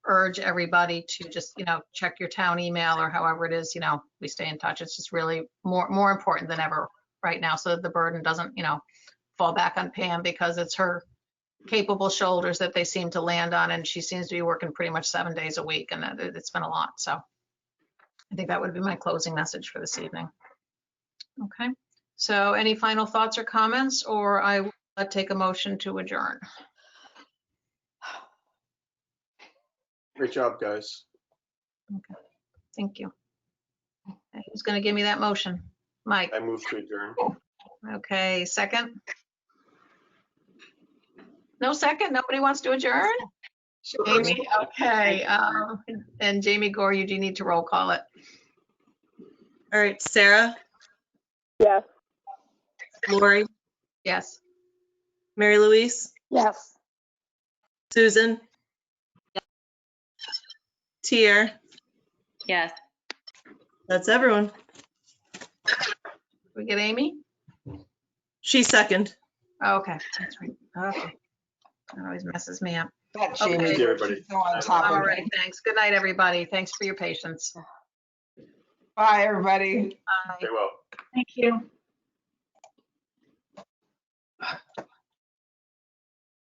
urge everybody to just, check your town email or however it is, we stay in touch. It's just really more important than ever right now, so that the burden doesn't, fall back on Pam, because it's her capable shoulders that they seem to land on, and she seems to be working pretty much 7 days a week, and it's been a lot. So I think that would be my closing message for this evening. Okay, so any final thoughts or comments, or I will take a motion to adjourn. Great job, guys. Okay, thank you. Who's going to give me that motion? Mike. I move to adjourn. Okay, second. No second? Nobody wants to adjourn? Sure. Amy, okay. And Jamie Gore, you do need to roll call it. All right, Sarah? Yes. Lori? Yes. Mary Louise? Yes. Susan? Tier? Yes. That's everyone. We get Amy? She's second. Oh, okay, that's right. Okay. That always messes me up. That Okay. Jamie, Everybody. so on top All of right, it. thanks. Good night, everybody. Thanks for your patience. Bye, everybody. Bye. Very well. Thank you.